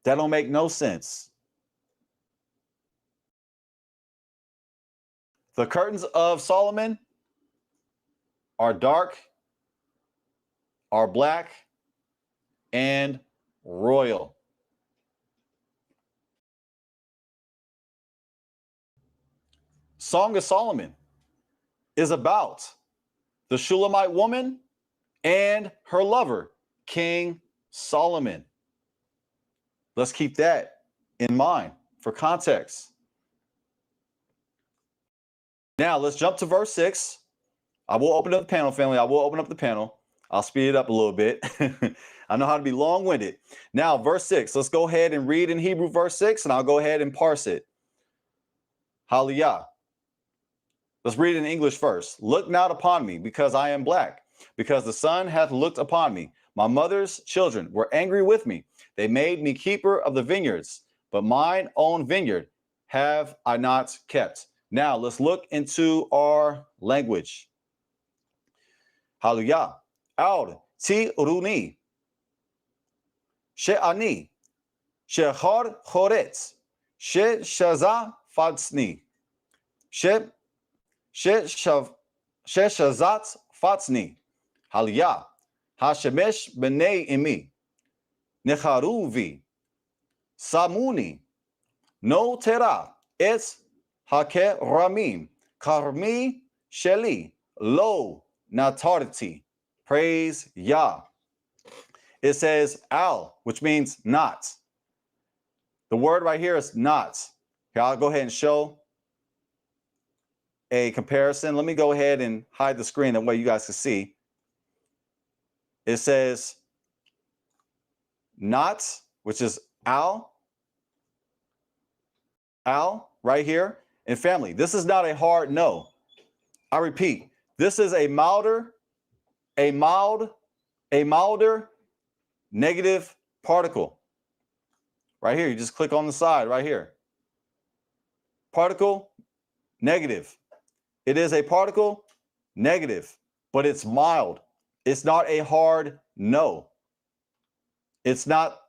That don't make no sense. The curtains of Solomon are dark, are black, and royal. Song of Solomon is about the Shulamite woman and her lover, King Solomon. Let's keep that in mind for context. Now let's jump to verse 6. I will open up the panel, family. I will open up the panel. I'll speed it up a little bit. I know how to be long-winded. Now, verse 6. Let's go ahead and read in Hebrew verse 6, and I'll go ahead and parse it. Hallelujah. Let's read it in English first. Look not upon me, because I am black, because the sun hath looked upon me. My mother's children were angry with me. They made me keeper of the vineyards, but mine own vineyard have I not kept. Now, let's look into our language. Hallelujah. Aud ti runi. She'ani. She'chor choretz. She'shaza fatsni. She'shazat fatsni. Hallelujah. Hashemesh b'nei imi. Necharuvi. Samuni. No tera. Es hake ramim. Karmi sheli. Lo natarti. Praise Yah. It says al, which means not. The word right here is not. Okay, I'll go ahead and show a comparison. Let me go ahead and hide the screen that way you guys can see. It says not, which is al right here. And family, this is not a hard no. I repeat, this is a milder negative particle. Right here, you just click on the side right here. Particle, negative. It is a particle, negative, but it's mild. It's not a hard no. It's not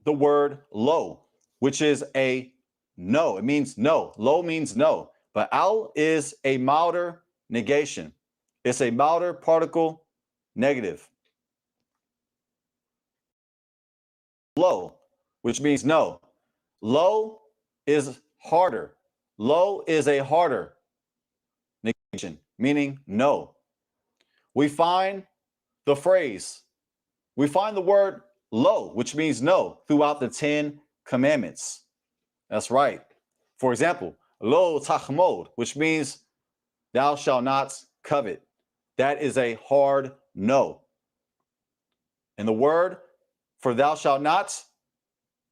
the word low, which is a no. It means no. Low means no. But al is a milder negation. It's a milder particle, negative. Low, which means no. Low is harder. Low is a harder negation, meaning no. We find the phrase, we find the word low, which means no, throughout the 10 commandments. That's right. For example, lo tachmod, which means thou shalt not covet. That is a hard no. And the word for thou shalt not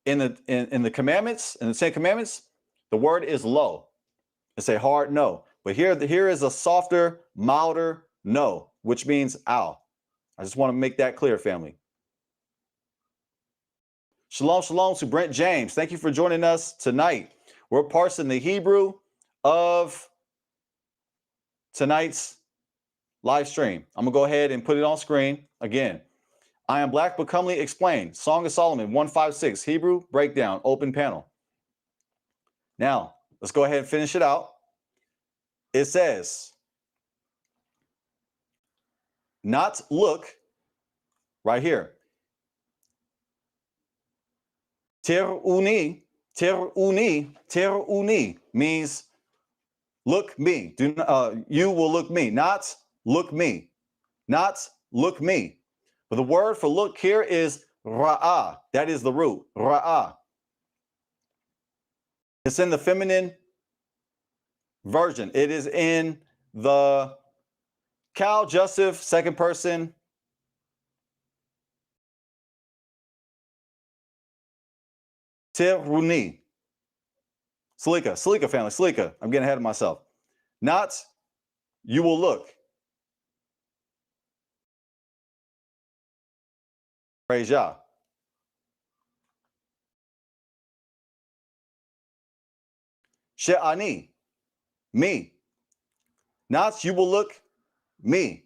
in the commandments, in the 10 commandments, the word is low. It's a hard no. But here is a softer, milder no, which means al. I just want to make that clear, family. Shalom, shalom to Brent James. Thank you for joining us tonight. We're parsing the Hebrew of tonight's live stream. I'm going to go ahead and put it on screen again. I am black but comely explained. Song of Solomon 156, Hebrew breakdown, open panel. Now, let's go ahead and finish it out. It says, not look, right here. Teruni means look me. You will look me, not look me. Not look me. But the word for look here is ra'ah. That is the root, ra'ah. It's in the feminine version. It is in the Cal Joseph, second person. Teruni. Salika family, Salika. I'm getting ahead of myself. Not you will look. Praise Yah. She'ani, me. Not you will look, me.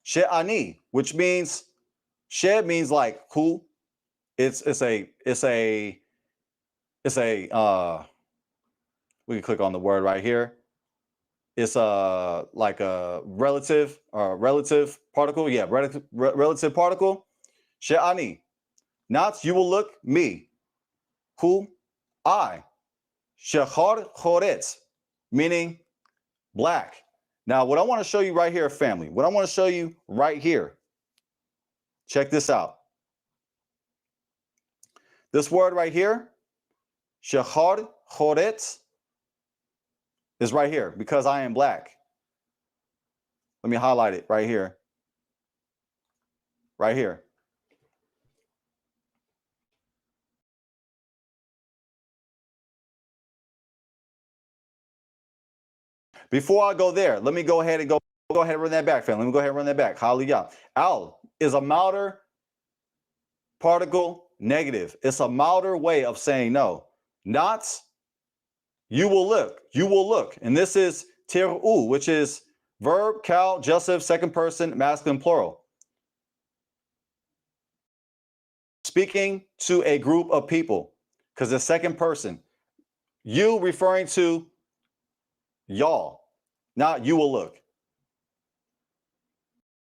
She'ani, which means, she means like who. It's a we can click on the word right here. It's like a relative particle. Yeah, relative particle. She'ani. Not you will look, me. Who? I. Shechar choretz. meaning black. Now, what I want to show you right here, family, what I want to show you right here, check this out. This word right here, shehad choretz, is right here, because I am black. Let me highlight it right here. Right here. Before I go there, let me go ahead and run that back, family. Let me go ahead and run that back. Hallelujah. Al is a milder particle negative. It's a milder way of saying no. Not you will look. You will look. And this is tir'u, which is verb, cal, Joseph, second person, masculine, plural. Speaking to a group of people, because the second person. You referring to y'all, not you will look.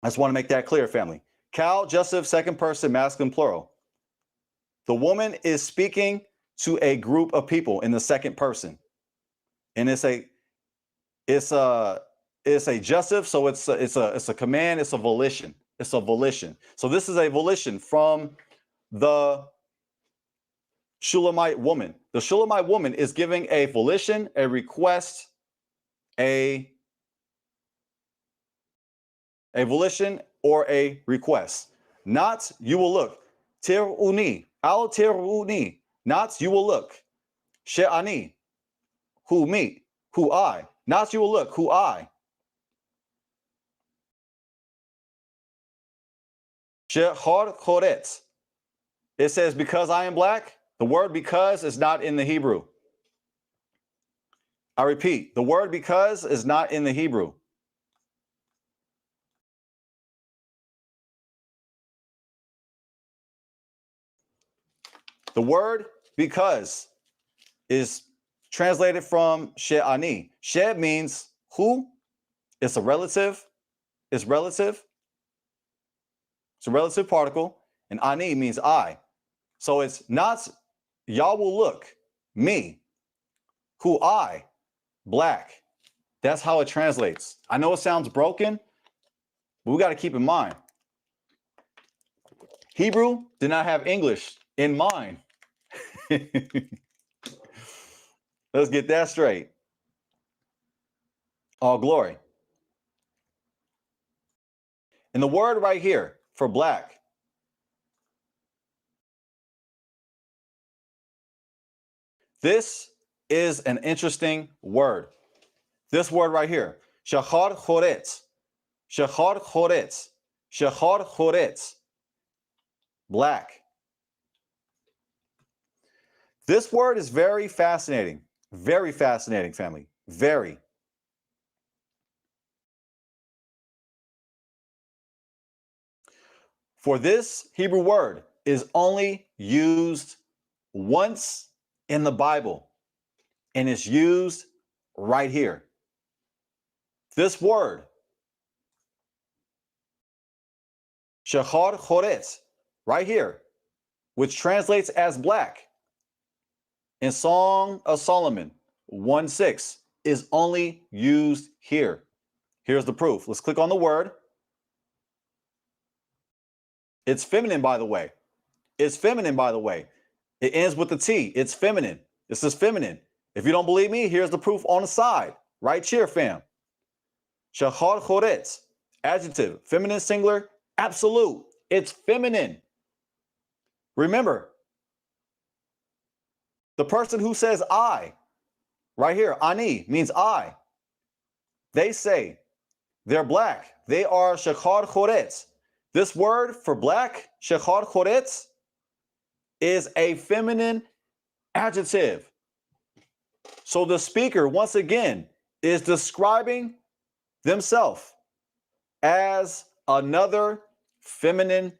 I just want to make that clear, family. Cal, Joseph, second person, masculine, plural. The woman is speaking to a group of people in the second person. And it's a Joseph, so it's a command, it's a volition. It's a volition. So this is a volition from the Shulamite woman. The Shulamite woman is giving a volition, a request, a volition or a request. Not you will look. Tir'uni, al tir'uni. Not you will look. She'ani, who me, who I. Not you will look, who I. She'chad choretz. It says because I am black. The word because is not in the Hebrew. I repeat, the word because is not in the Hebrew. The word because is translated from she'ani. She means who. It's a relative. It's relative. It's a relative particle. And ani means I. So it's not y'all will look, me, who I, black. That's how it translates. I know it sounds broken, but we got to keep in mind. Hebrew did not have English in mind. Let's get that straight. All glory. And the word right here for black, this is an interesting word. This word right here, shehad choretz, shehad choretz, shehad choretz, black. This word is very fascinating, family, very. For this Hebrew word is only used once in the Bible, and it's used right here. This word, shehad choretz, right here, which translates as black, in Song of Solomon 1:6, is only used here. Here's the proof. Let's click on the word. It's feminine, by the way. It's feminine, by the way. It ends with the T. It's feminine. This is feminine. If you don't believe me, here's the proof on the side. Right here, fam. Shehad choretz, adjective, feminine singular, absolute. It's feminine. Remember, the person who says I, right here, ani, means I. They say they're black. They are shehad choretz. This word for black, shehad choretz, is a feminine adjective. So the speaker, once again, is describing themselves as another feminine.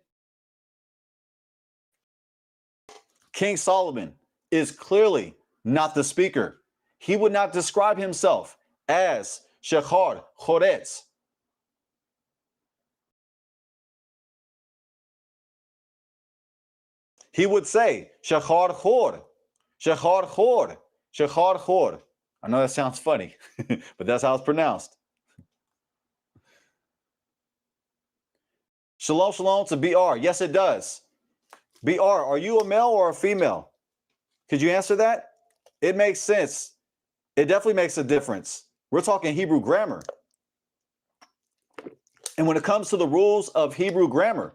King Solomon is clearly not the speaker. He would not describe himself as shehad choretz. He would say shehad chor, shehad chor, shehad chor. I know that sounds funny, but that's how it's pronounced. Shalom, shalom to BR. Yes, it does. BR, are you a male or a female? Could you answer that? It makes sense. It definitely makes a difference. We're talking Hebrew grammar. And when it comes to the rules of Hebrew grammar,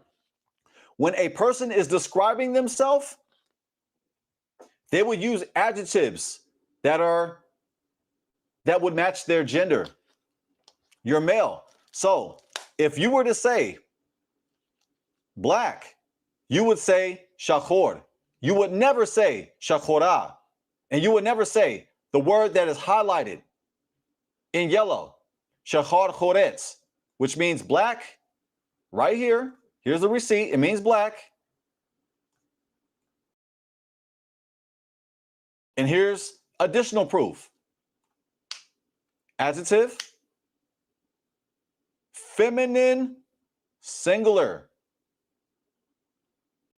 when a person is describing themselves, they would use adjectives that would match their gender. You're male. So if you were to say black, you would say shachor. You would never say shachorah. And you would never say the word that is highlighted in yellow, shachar choretz, which means black, right here. Here's the receipt. It means black. And here's additional proof. Adjective, feminine, singular.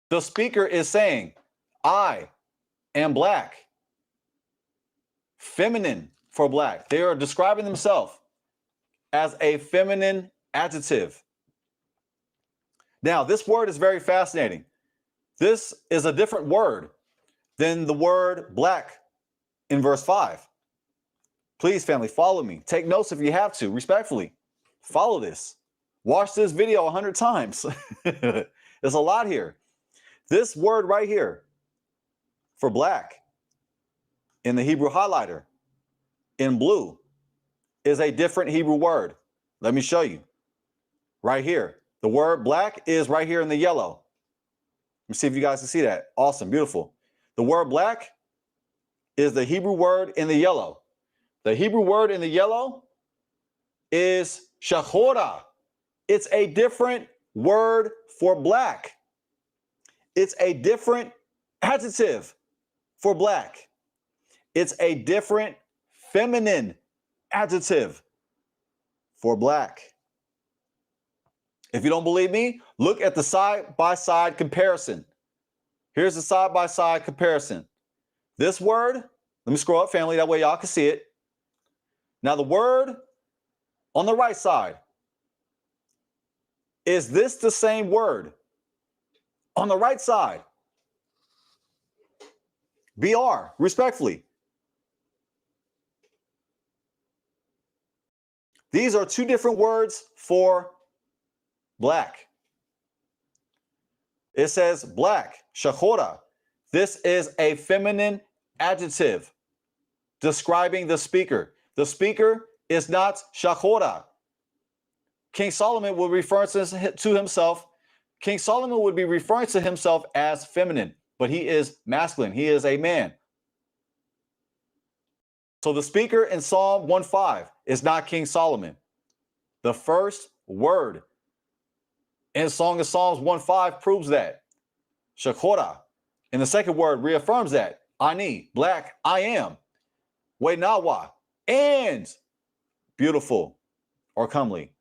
The speaker is saying, I am black. Feminine for black. They are describing themselves as a feminine adjective. Now, this word is very fascinating. This is a different word than the word black in verse 5. Please, family, follow me. Take notes if you have to, respectfully. Follow this. Watch this video 100 times. There's a lot here. This word right here for black in the Hebrew highlighter in blue is a different Hebrew word. Let me show you. Right here. The word black is right here in the yellow. Let me see if you guys can see that. Awesome. Beautiful. The word black is the Hebrew word in the yellow. The Hebrew word in the yellow is shachora. It's a different word for black. It's a different adjective for black. It's a different feminine adjective for black. If you don't believe me, look at the side-by-side comparison. Here's the side-by-side comparison. This word, let me scroll up, family, that way y'all can see it. Now, the word on the right side, is this the same word on the right side? BR, respectfully. These are two different words for black. It says black, shachora. This is a feminine adjective describing the speaker. The speaker is not shachora. King Solomon would refer to himself. King Solomon would be referring to himself as feminine, but he is masculine. He is a man. So the speaker in Psalm 1:5 is not King Solomon. The first word in Song of Psalms 1:5 proves that. Shachora. And the second word reaffirms that. Ani, black, I am. Wenawa, and beautiful or comely.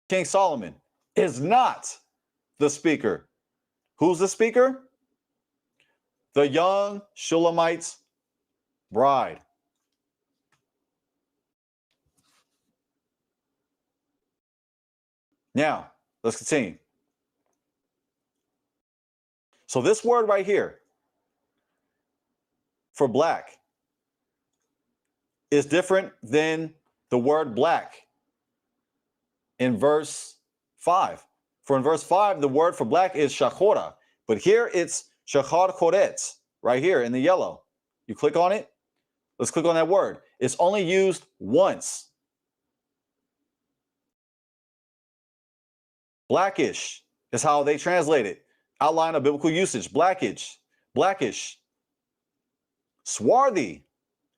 King Solomon is not the speaker. Who's the speaker? The young Shulamite's bride. Now, let's continue. So this word right here for black is different than the word black in verse 5. For in verse 5, the word for black is shachora, but here it's shachar choretz, right here in the yellow. You click on it. Let's click on that word. It's only used once. Blackish is how they translate it. Outline of biblical usage. Blackish. Blackish. Swarthy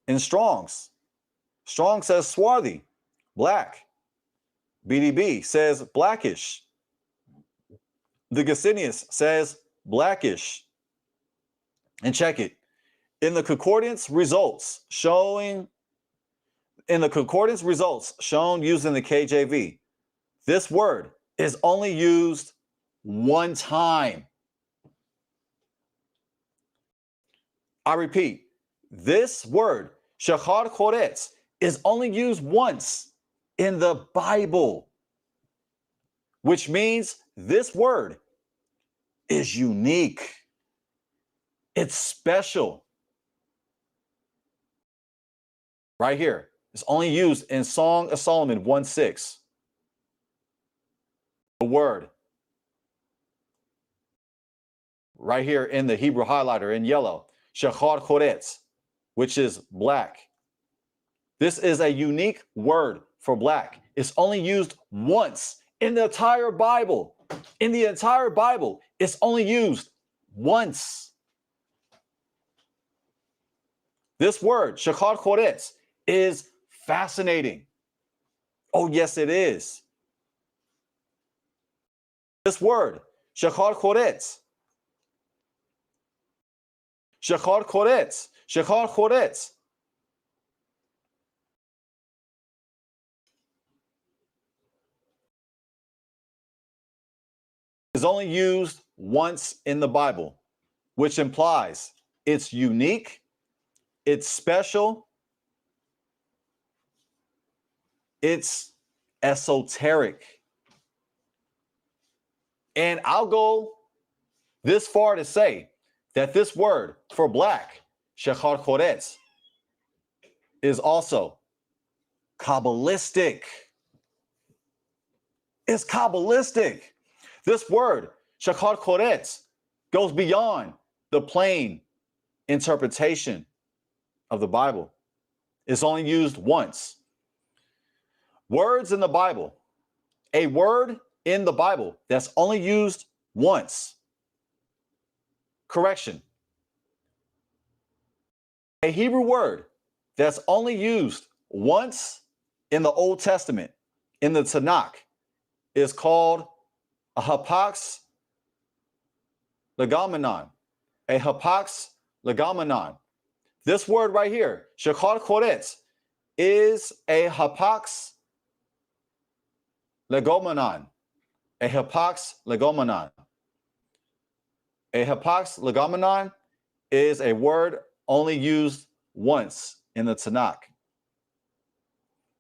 in Strong's. Strong says swarthy. Black. BDB says blackish. The Gesenius says blackish. And check it. In the concordance results shown using the KJV, this word is only used one time. I repeat, This word, shachar choretz, is only used once in the Bible, which means this word is unique. It's special. Right here. It's only used in Song of Solomon 1:6. The word. Right here in the Hebrew highlighter in yellow. Shachar choretz, which is black. This is a unique word for black. It's only used once in the entire Bible. In the entire Bible, it's only used once. This word, shachar choretz, is fascinating. Oh, yes, it is. This word, shachar choretz, shachar choretz, shachar choretz, is only used once in the Bible, which implies it's unique, it's special, it's esoteric. And I'll go this far to say that this word for black, shachar choretz, is also Kabbalistic. It's Kabbalistic. This word, shachar choretz, goes beyond the plain interpretation of the Bible. It's only used once. Words in the Bible, a word in the Bible that's only used once. Correction. A Hebrew word that's only used once in the Old Testament, in the Tanakh, is called a hapax legomenon. A hapax legomenon. This word right here, shachar choretz, is a hapax legomenon. A hapax legomenon. A hapax legomenon is a word only used once in the Tanakh.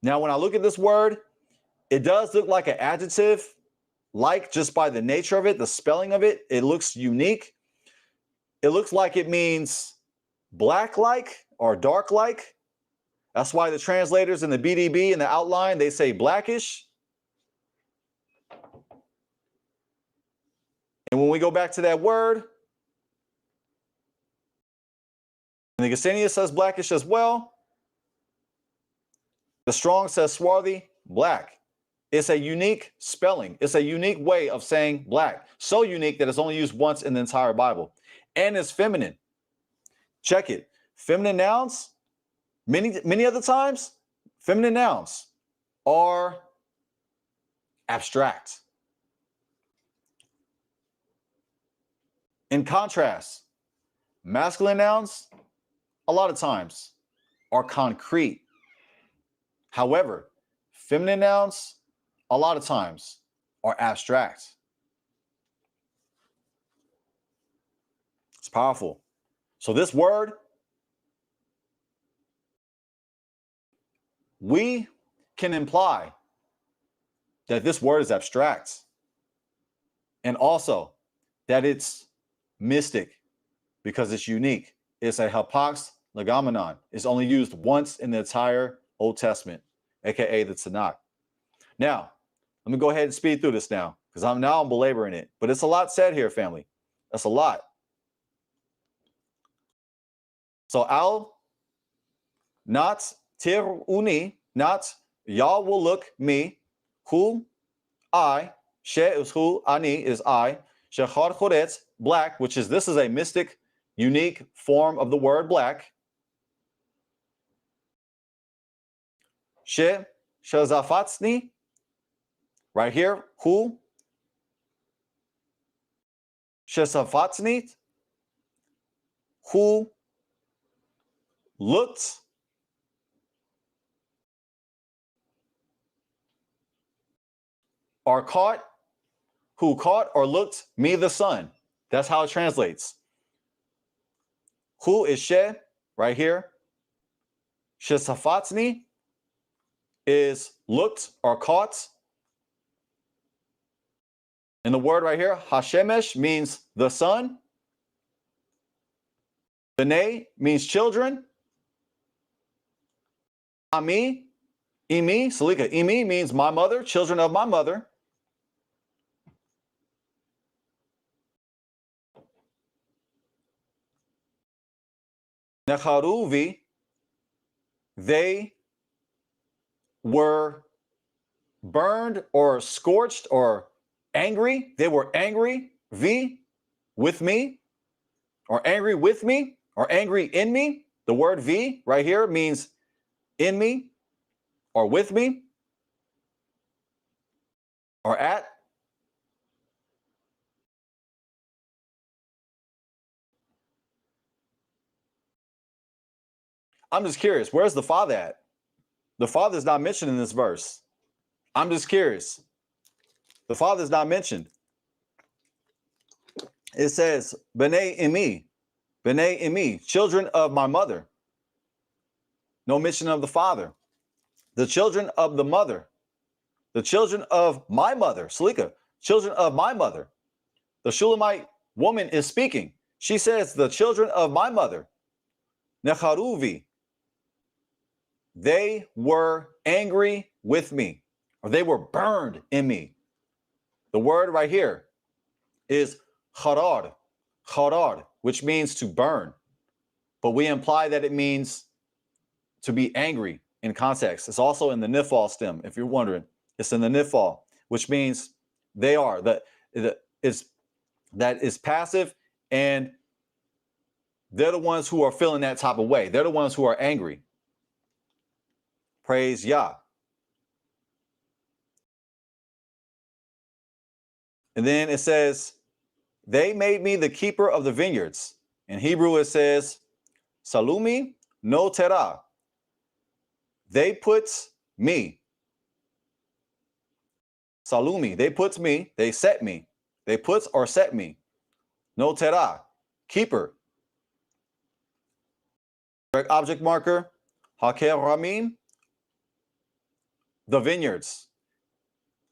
Now, when I look at this word, it does look like an adjective, like just by the nature of it, the spelling of it, it looks unique. It looks like it means black-like or dark-like. That's why the translators in the BDB in the outline, they say blackish. And when we go back to that word, and the Gesenius says blackish as well, the Strong says swarthy, black. It's a unique spelling. It's a unique way of saying black. So unique that it's only used once in the entire Bible. And it's feminine. Check it. Feminine nouns, many other times, feminine nouns are abstract. In contrast, masculine nouns, a lot of times, are concrete. However, feminine nouns, a lot of times, are abstract. It's powerful. So this word, we can imply that this word is abstract, and also that it's mystic because it's unique. It's a hapax legomenon. It's only used once in the entire Old Testament, aka the Tanakh. Now, let me go ahead and speed through this now, because I'm belaboring it. But it's a lot said here, family. That's a lot. So al not tiruni, not y'all will look me, who I, she is who, ani is I, shachar choretz, black, which is, this is a mystic, unique form of the word black. She shazafatsni, right here, who shazafatsni, who looked or caught, who caught or looked me the sun. That's how it translates. Who is she? right here, shesafatsni is looked or caught. And the word right here, hashemesh, means the sun. B'nai means children. Ami, imi, salika, imi means my mother, children of my mother. Necharuvi, they were burned or scorched or angry. They were angry, with me, or angry with me, or angry in me. The word V right here means in me, or with me, or at. I'm just curious, where's the Father at? The Father is not mentioned in this verse. I'm just curious. The Father is not mentioned. It says, B'nai imi, children of my mother. No mention of the Father. The children of the mother. The children of my mother, Salika, children of my mother. The Shulamite woman is speaking. She says, the children of my mother, Necharuvi, they were angry with me, or they were burned in me. The word right here is charad, which means to burn. But we imply that it means to be angry in context. It's also in the nifal stem, if you're wondering. It's in the nifal, which means they are. That is passive, and they're the ones who are feeling that type of way. They're the ones who are angry. Praise Yah. And then it says, they made me the keeper of the vineyards. In Hebrew, it says, Salumi no terah. They put me. Salumi, they put me, they set me. They put or set me. No terah, keeper. Direct object marker, haker ramim, the vineyards.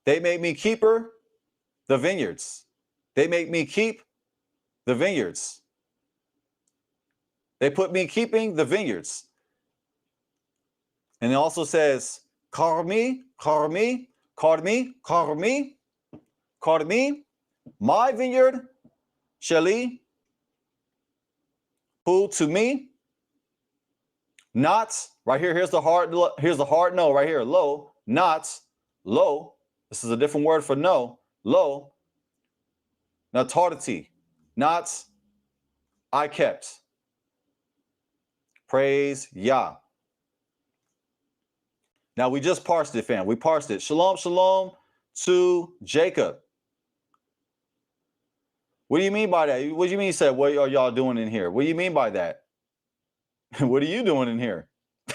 They made me keeper, the vineyards. They make me keep the vineyards. They put me keeping the vineyards. And it also says, karmi, my vineyard, sheli, who to me, not, right here, here's the hard no right here, lo, not, lo, this is a different word for no, lo, natarti, not, I kept. Praise Yah. Now we just parsed it, fam. We parsed it. Shalom, shalom to Jacob. What do you mean by that? What do you mean you said, what are y'all doing in here? What do you mean by that? What are you doing in here?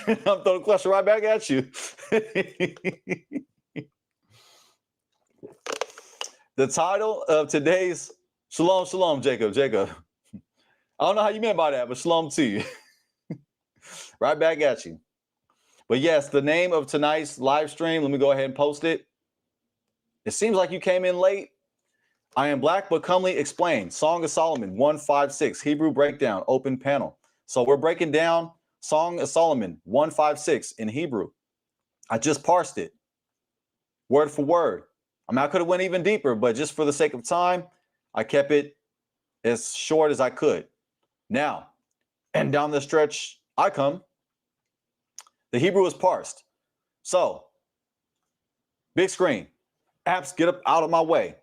I'm throwing the question right back at you. The title of today's Shalom, shalom, Jacob. I don't know how you meant by that, but shalom to you. Right back at you. But yes, the name of tonight's live stream, let me go ahead and post it. It seems like you came in late. I am black but comely explained. Song of Solomon 156, Hebrew breakdown, open panel. So we're breaking down Song of Solomon 156 in Hebrew. I just parsed it word for word. I mean, I could have went even deeper, but just for the sake of time, I kept it as short as I could. Now, and down the stretch I come, the Hebrew is parsed. So, big screen, apps, get up out of my way.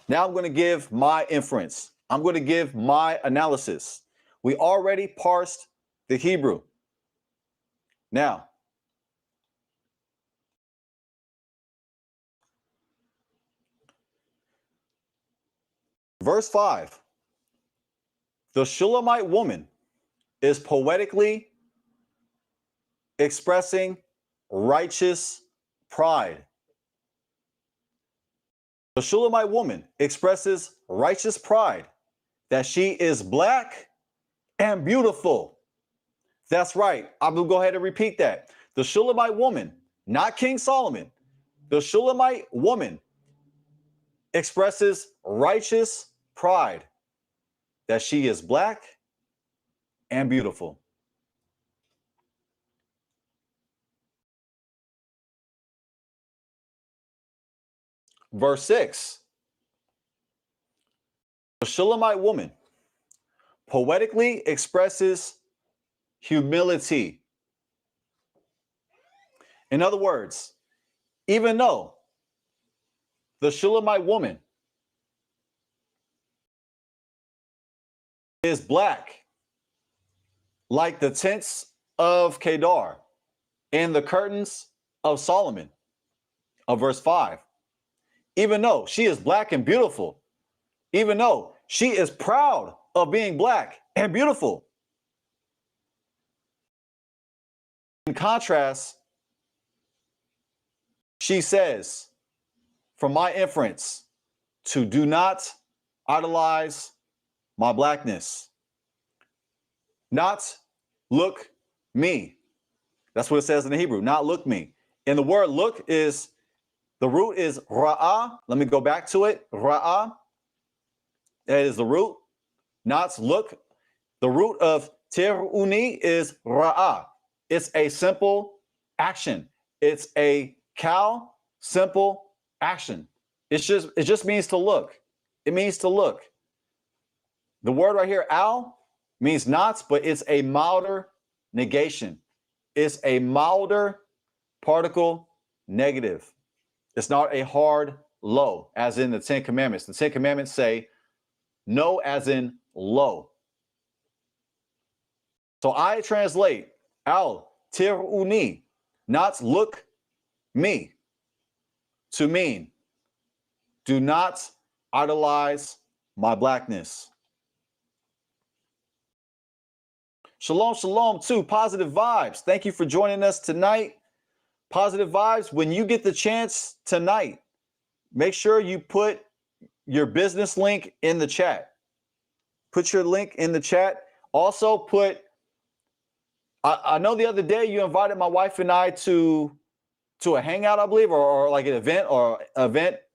Now I'm going to give my inference. I'm going to give my analysis. We already parsed the Hebrew. Now, verse 5. The Shulamite woman is poetically expressing righteous pride. The Shulamite woman expresses righteous pride that she is black and beautiful. That's right. I'm going to go ahead and repeat that. The Shulamite woman, not King Solomon, the Shulamite woman expresses righteous pride that she is black and beautiful. Verse 6. The Shulamite woman poetically expresses humility. In other words, even though the Shulamite woman is black, like the tents of Kedar and the curtains of Solomon, of verse 5, even though she is black and beautiful, even though she is proud of being black and beautiful. In contrast, she says, from my inference, to do not idolize my blackness. Not look me. That's what it says in the Hebrew, not look me. And the word look is, the root is ra'ah. Let me go back to it. Ra'ah. That is the root. Not look. The root of teruni is ra'ah. It's a simple action. It's a cow, simple action. It just means to look. It means to look. The word right here, al, means not, but it's a milder negation. It's a milder particle negative. It's not a hard low, as in the Ten Commandments. The Ten Commandments say no as in low. So I translate al tiruni, not look me, to mean do not idolize my blackness. Shalom, shalom to Positive Vibes. Thank you for joining us tonight. Positive Vibes, when you get the chance tonight, make sure you put your business link in the chat. Put your link in the chat. Also put, I know the other day you invited my wife and I to a hangout, I believe, or like an event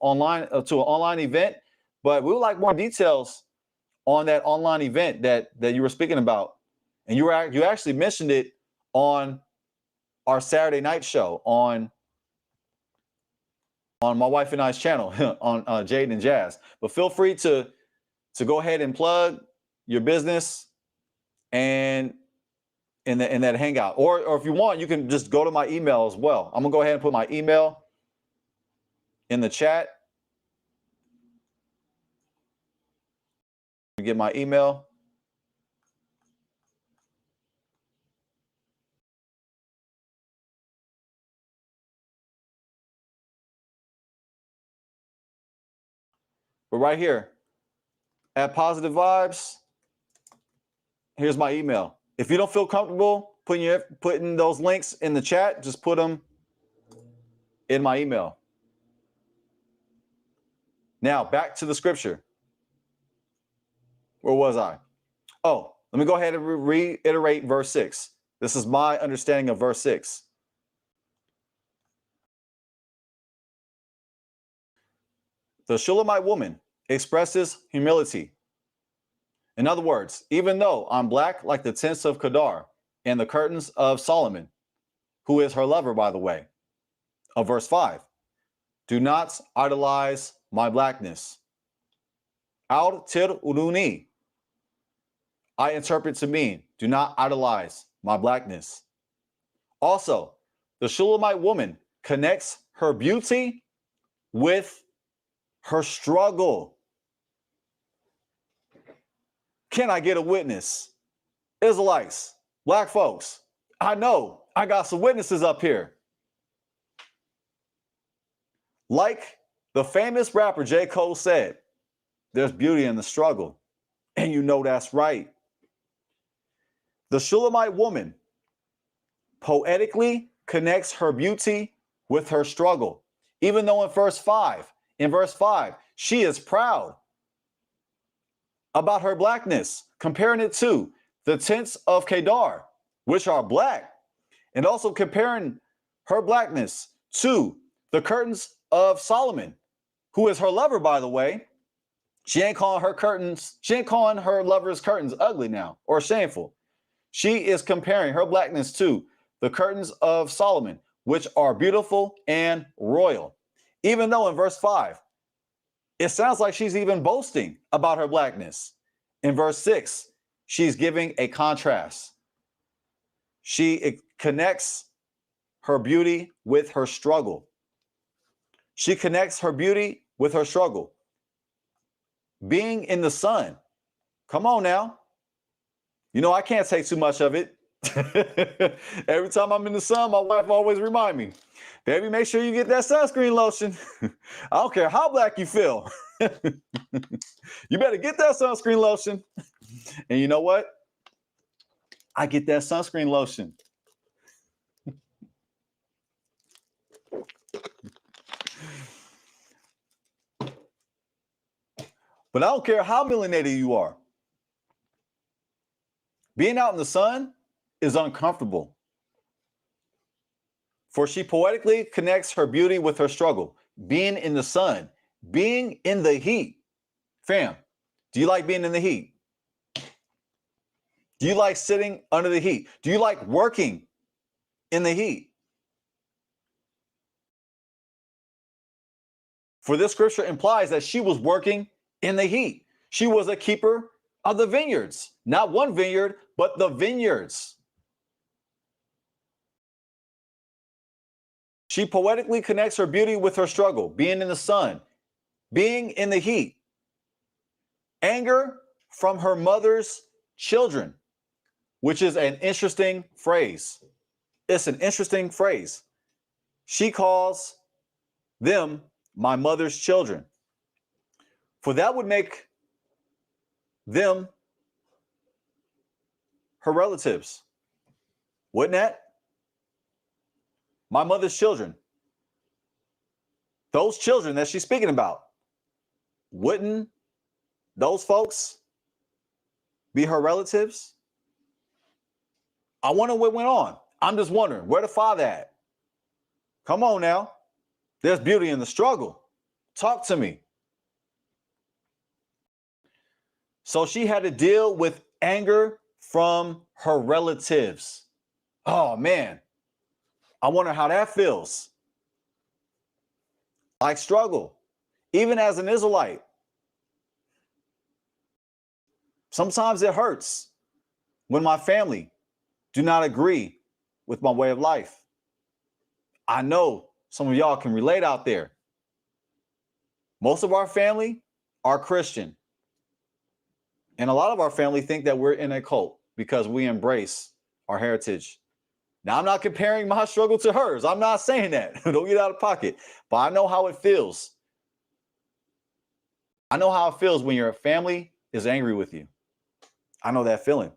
online, to an online event. But we would like more details on that online event that you were speaking about. And you actually mentioned it on our Saturday night show on my wife and I's channel on Jade and Jazz. But feel free to go ahead and plug your business and in that hangout. Or if you want, you can just go to my email as well. I'm gonna go ahead and put my email in the chat. You get my email. But right here at Positive Vibes, here's my email. If you don't feel comfortable putting those links in the chat, just put them in my email. Now back to the scripture. Where was I? Oh, let me go ahead and reiterate verse 6. This is my understanding of verse 6. The Shulamite woman expresses humility. In other words, even though I'm black like the tents of Kedar and the curtains of Solomon, who is her lover, by the way, of verse 5, do not idolize my blackness. Al tir uruni, I interpret to mean, do not idolize my blackness. Also, the Shulamite woman connects her beauty with her struggle. Can I get a witness? Israelites, black folks, I know I got some witnesses up here. Like the famous rapper J. Cole said, there's beauty in the struggle. And you know that's right. The Shulamite woman poetically connects her beauty with her struggle. Even though in verse 5, she is proud about her blackness, comparing it to the tents of Kedar, which are black, and also comparing her blackness to the curtains of Solomon, who is her lover, by the way. She ain't calling her lover's curtains ugly now or shameful. She is comparing her blackness to the curtains of Solomon, which are beautiful and royal. Even though in verse 5, it sounds like she's even boasting about her blackness. In verse 6, she's giving a contrast. She connects her beauty with her struggle. She connects her beauty with her struggle. Being in the sun. Come on now. You know, I can't take too much of it. Every time I'm in the sun, my wife always remind me, baby, make sure you get that sunscreen lotion. I don't care how black you feel. You better get that sunscreen lotion. And you know what? I get that sunscreen lotion. But I don't care how melanated you are. Being out in the sun is uncomfortable. For she poetically connects her beauty with her struggle. Being in the sun, being in the heat. Fam, do you like being in the heat? Do you like sitting under the heat? Do you like working in the heat? For this scripture implies that she was working in the heat. She was a keeper of the vineyards. Not one vineyard, but the vineyards. She poetically connects her beauty with her struggle, being in the sun, being in the heat. Anger from her mother's children, which is an interesting phrase. It's an interesting phrase. She calls them my mother's children. For that would make them her relatives. Wouldn't that? My mother's children. Those children that she's speaking about. Wouldn't those folks be her relatives? I wonder what went on. I'm just wondering, where the father at? Come on now. There's beauty in the struggle. Talk to me. So she had to deal with anger from her relatives. Oh man, I wonder how that feels. Like struggle, even as an Israelite. Sometimes it hurts when my family do not agree with my way of life. I know some of y'all can relate out there. Most of our family are Christian. And a lot of our family think that we're in a cult because we embrace our heritage. Now, I'm not comparing my struggle to hers. I'm not saying that. Don't get out of pocket. But I know how it feels. I know how it feels when your family is angry with you. I know that feeling.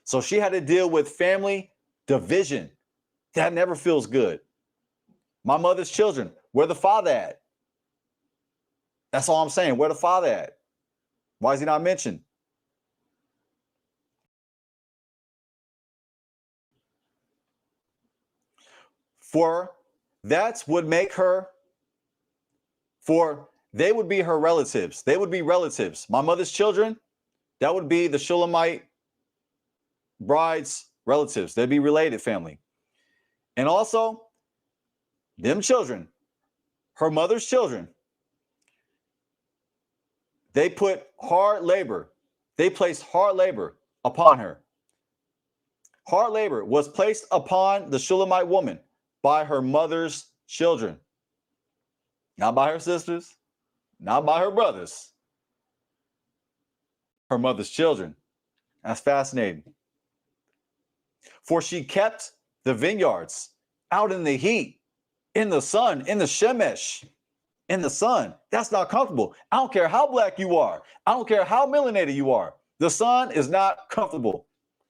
So she had to deal with family division. That never feels good. My mother's children, where the father at? That's all I'm saying. Where the father at? Why is he not mentioned? For that would make her, for they would be her relatives. They would be relatives. My mother's children, that would be the Shulamite bride's relatives. They'd be related family. And also, them children, her mother's children, they put hard labor. They placed hard labor upon her. Hard labor was placed upon the Shulamite woman by her mother's children. Not by her sisters, not by her brothers. Her mother's children. That's fascinating. For she kept the vineyards out in the heat, in the sun, in the shemesh, in the sun. That's not comfortable. I don't care how black you are. I don't care how melanated you are. The sun is not comfortable.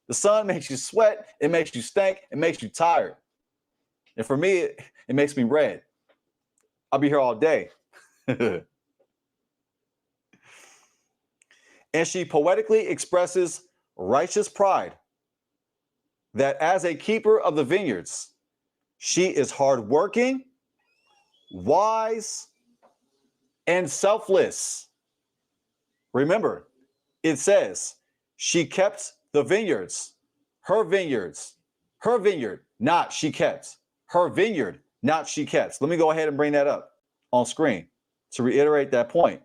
The sun makes you sweat. It makes you stink. It makes you tired. And for me, it makes me red. I'll be here all day. And she poetically expresses righteous pride. that as a keeper of the vineyards, she is hardworking, wise, and selfless. Remember, it says she kept the vineyards, her vineyards, her vineyard, not she kept, her vineyard, not she kept. Let me go ahead and bring that up on screen to reiterate that point.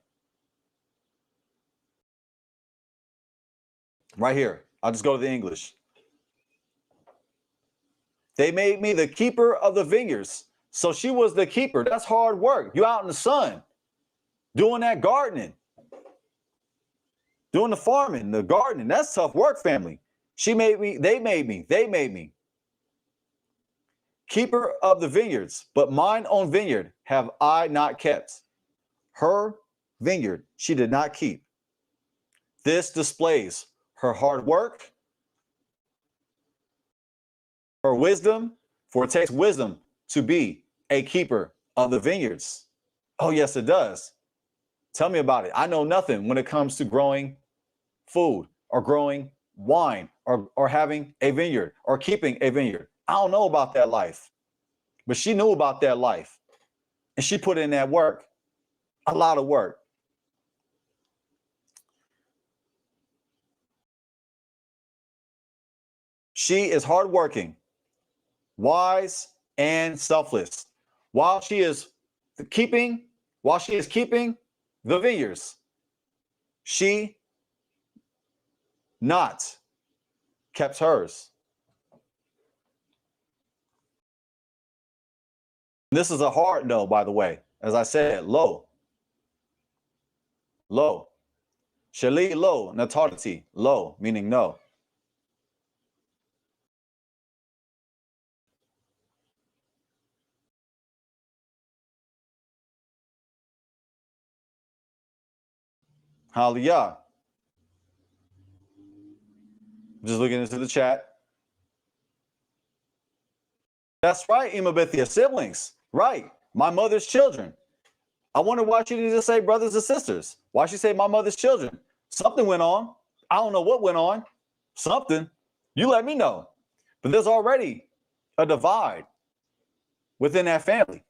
Right here. I'll just go to the English. They made me the keeper of the vineyards. So she was the keeper. That's hard work. You out in the sun doing that gardening, doing the farming, the gardening. That's tough work, family. She made me, they made me, they made me. Keeper of the vineyards, but mine own vineyard have I not kept. Her vineyard she did not keep. This displays her hard work, her wisdom, for it takes wisdom to be a keeper of the vineyards. Oh, yes, it does. Tell me about it. I know nothing when it comes to growing food or growing wine or having a vineyard or keeping a vineyard. I don't know about that life, but she knew about that life and she put in that work, a lot of work. She is hardworking, wise, and selfless. While she is keeping the vineyards, she not kept hers. This is a hard no, by the way. As I said, low. Low. Shali low, natarti, low, meaning no. Hallelujah. Just looking into the chat. That's right, Imabithia, siblings. Right. My mother's children. I wonder why she didn't just say brothers and sisters. Why she say my mother's children? Something went on. I don't know what went on. Something. You let me know. But there's already a divide within that family.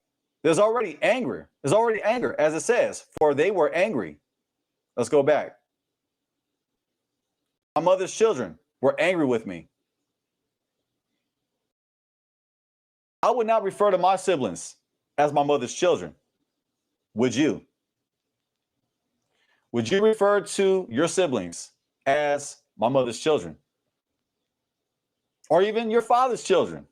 There's already anger. There's already anger, as it says, for they were angry. Let's go back. My mother's children were angry with me. I would not refer to my siblings as my mother's children. Would you? Would you refer to your siblings as my mother's children? Or even your father's children?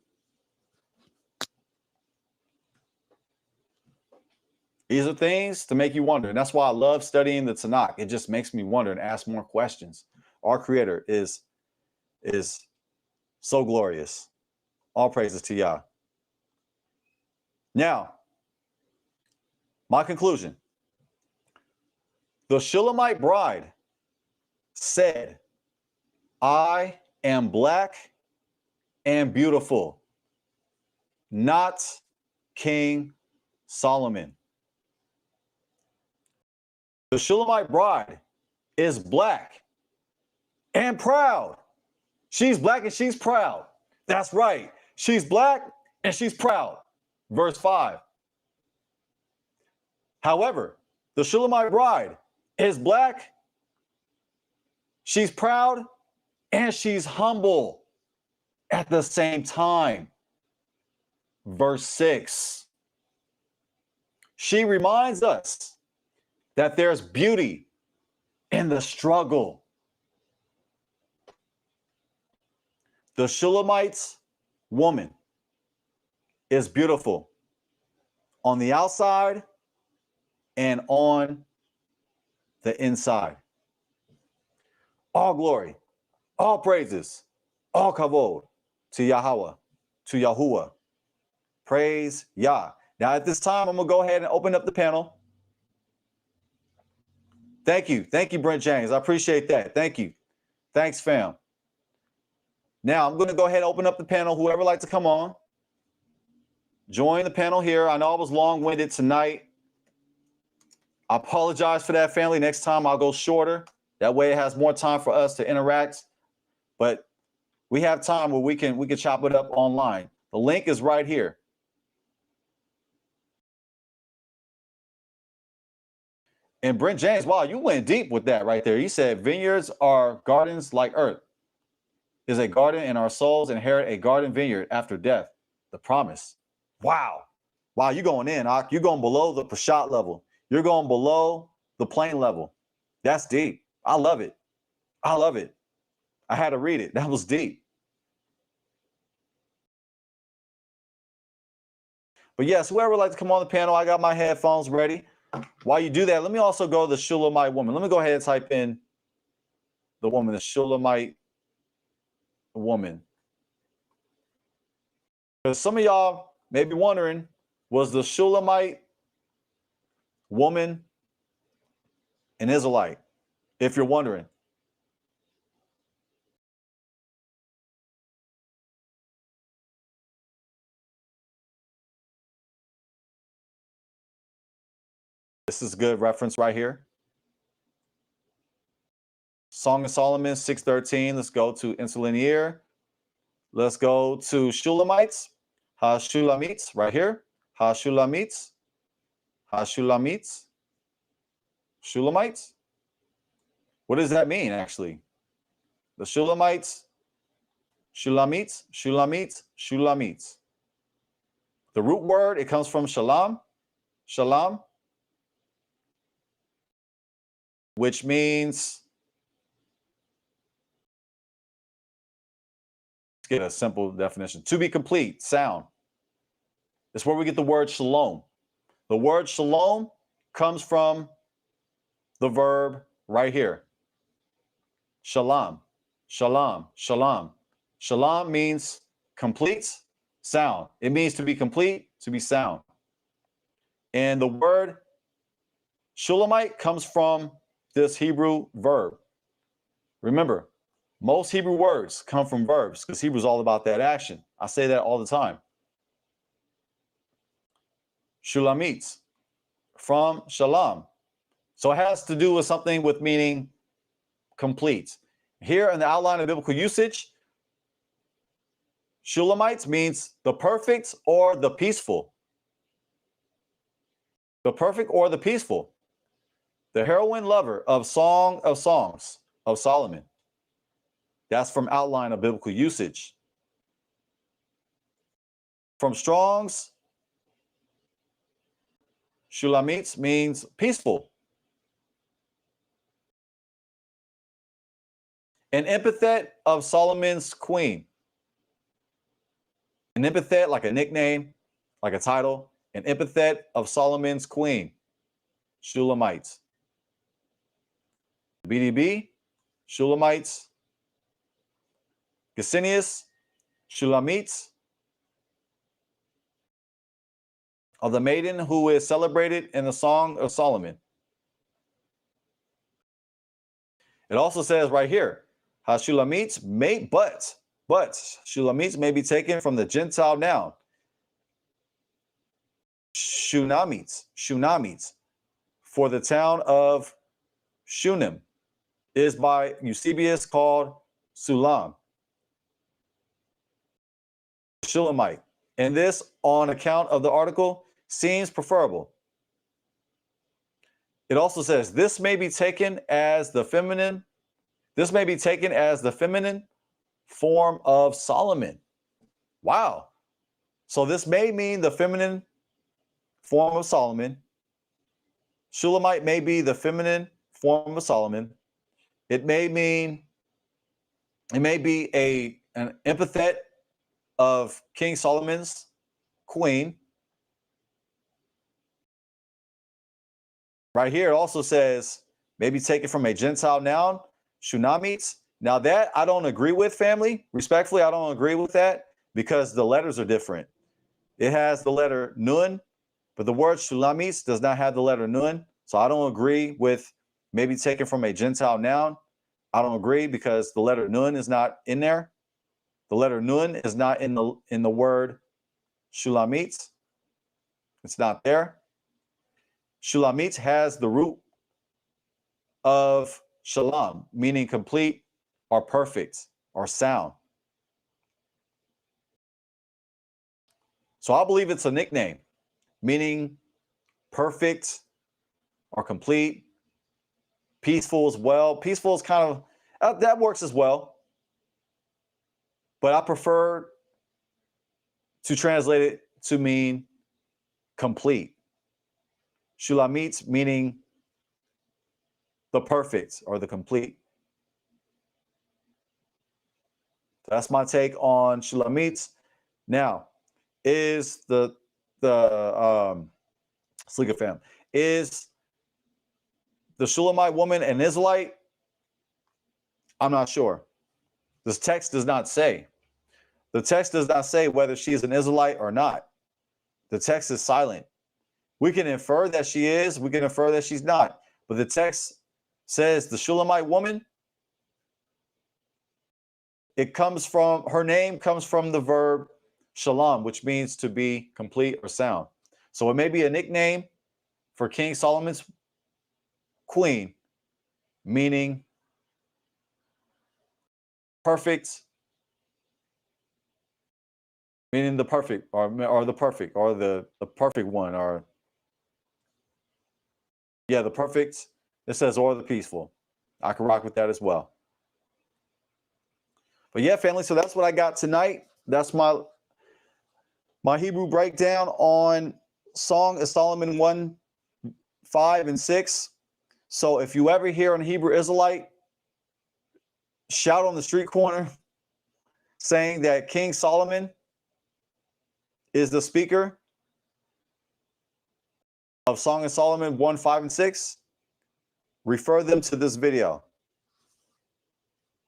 These are things to make you wonder. And that's why I love studying the Tanakh. It just makes me wonder and ask more questions. Our Creator is so glorious. All praises to Yah. Now, my conclusion. The Shulamite bride said, I am black and beautiful, not King Solomon. The Shulamite bride is black and proud. She's black and she's proud. That's right. She's black and she's proud. Verse 5. However, the Shulamite bride is black, she's proud, and she's humble at the same time. Verse 6. She reminds us that there's beauty in the struggle. The Shulamite woman is beautiful on the outside and on the inside. All glory, all praises, all kavod to Yahweh, to Yahuwah. Praise Yah. Now at this time, I'm going to go ahead and open up the panel. Thank you. Thank you, Brent James. I appreciate that. Thank you. Thanks, fam. Now I'm going to go ahead and open up the panel. Whoever would like to come on, join the panel here. I know I was long-winded tonight. I apologize for that, family. Next time I'll go shorter. That way it has more time for us to interact. But we have time where we can chop it up online. The link is right here. And Brent James, wow, you went deep with that right there. He said, vineyards are gardens like earth is a garden, and our souls inherit a garden vineyard after death, the promise. Wow. Wow, you're going in, Ak. You're going below the Peshat level. You're going below the plain level. That's deep. I love it. I love it. I had to read it. That was deep. But yes, whoever would like to come on the panel, I got my headphones ready. While you do that, let me also go to the Shulamite woman. Let me go ahead and type in the woman, the Shulamite woman. Because some of y'all may be wondering, was the Shulamite woman an Israelite? If you're wondering. This is a good reference right here. Song of Solomon 6:13. Let's go to interlinear. Let's go to Shulamites. Ha-Shulamites right here. Ha-Shulamites. Ha-Shulamites. Shulamites. What does that mean, actually? The Shulamites. Shulamites. Shulamites. Shulamites. The root word, it comes from shalom. Shalom. Which means, let's get a simple definition. To be complete, sound. It's where we get the word shalom. The word shalom comes from the verb right here. Shalom, shalom, shalom. Shalom means complete, sound. It means to be complete, to be sound. And the word Shulamite comes from this Hebrew verb. Remember, most Hebrew words come from verbs because Hebrew is all about that action. I say that all the time. Shulamit, from shalom. So it has to do with something with meaning complete. Here in the outline of biblical usage, Shulamites means the perfect or the peaceful. The perfect or the peaceful. The heroine lover of Song of Songs of Solomon. That's from outline of biblical usage. From Strong's, Shulamites means peaceful. An epithet of Solomon's queen. An epithet, like a nickname, like a title. An epithet of Solomon's queen. Shulamites. BDB, Shulamites. Gesenius, Shulamites. Of the maiden who is celebrated in the Song of Solomon. It also says right here, Shulamites may, but Shulamites may be taken from the Gentile noun. Shunamites, for the town of Shunem is by Eusebius called Sulam. Shulamite. And this, on account of the article, seems preferable. It also says this may be taken as the feminine form of Solomon. Wow. So this may mean the feminine form of Solomon. Shulamite may be the feminine form of Solomon. It may be an epithet of King Solomon's queen. Right here, it also says maybe taken from a Gentile noun, Shunamites. Now that I don't agree with, family. Respectfully, I don't agree with that because the letters are different. It has the letter Nun, but the word Shulamites does not have the letter Nun. So I don't agree with maybe taken from a Gentile noun. I don't agree because the letter Nun is not in there. The letter Nun is not in the word Shulamites. It's not there. Shulamit has the root of shalom, meaning complete or perfect or sound. So I believe it's a nickname, meaning perfect or complete, peaceful as well. Peaceful is kind of, that works as well. But I prefer to translate it to mean complete. Shulamit meaning the perfect or the complete. That's my take on Shulamit. Now, is the Slika fam, is the Shulamite woman an Israelite? I'm not sure. This text does not say. The text does not say whether she is an Israelite or not. The text is silent. We can infer that she is, we can infer that she's not. But the text says the Shulamite woman, her name comes from the verb shalom, which means to be complete or sound. So it may be a nickname for King Solomon's queen, meaning perfect, meaning the perfect, or the perfect, or the perfect one, or yeah, the perfect. It says or the peaceful. I can rock with that as well. But yeah, family, so that's what I got tonight. That's my Hebrew breakdown on Song of Solomon 1, 5, and 6. So if you ever hear an Hebrew Israelite shout on the street corner saying that King Solomon is the speaker of Song of Solomon 1, 5, and 6, refer them to this video.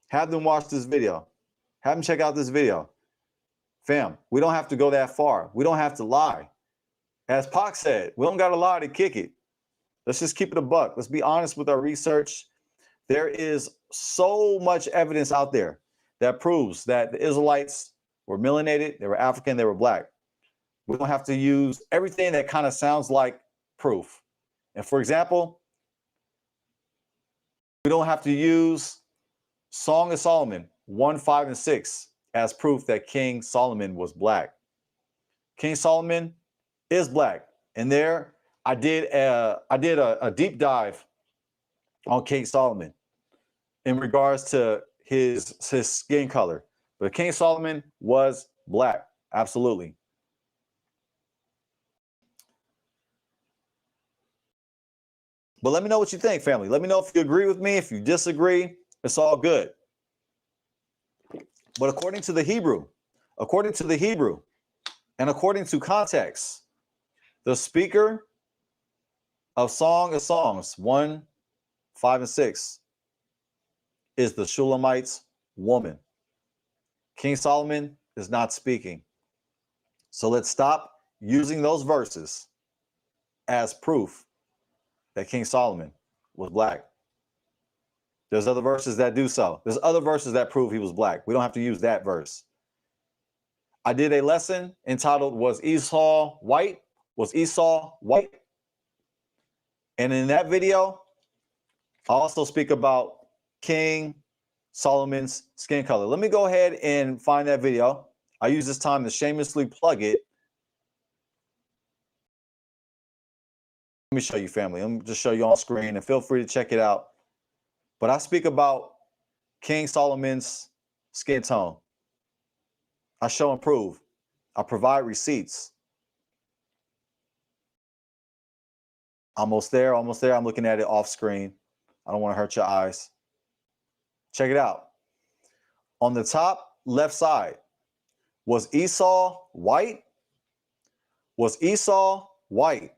Have them watch this video. Have them check out this video. Fam, we don't have to go that far. We don't have to lie. As Pac said, we don't got to lie to kick it. Let's just keep it a buck. Let's be honest with our research. There is so much evidence out there that proves that the Israelites were melanated, they were African, they were black. We don't have to use everything that kind of sounds like proof. And for example, we don't have to use Song of Solomon 1, 5, and 6 as proof that King Solomon was black. King Solomon is black. And there I did a deep dive on King Solomon in regards to his skin color. But King Solomon was black. Absolutely. But let me know what you think, family. Let me know if you agree with me. If you disagree, it's all good. But according to the Hebrew, and according to context, the speaker of Song of Songs 1, 5, and 6 is the Shulamite woman. King Solomon is not speaking. So let's stop using those verses as proof that King Solomon was black. There's other verses that do so. There's other verses that prove he was black. We don't have to use that verse. I did a lesson entitled, Was Esau White? Was Esau White? And in that video, I also speak about King Solomon's skin color. Let me go ahead and find that video. I use this time to shamelessly plug it. Let me show you, family. Let me just show you on screen and feel free to check it out. But I speak about King Solomon's skin tone. I show and prove. I provide receipts. Almost there, almost there. I'm looking at it off screen. I don't want to hurt your eyes. Check it out. On the top left side, was Esau white? Was Esau white?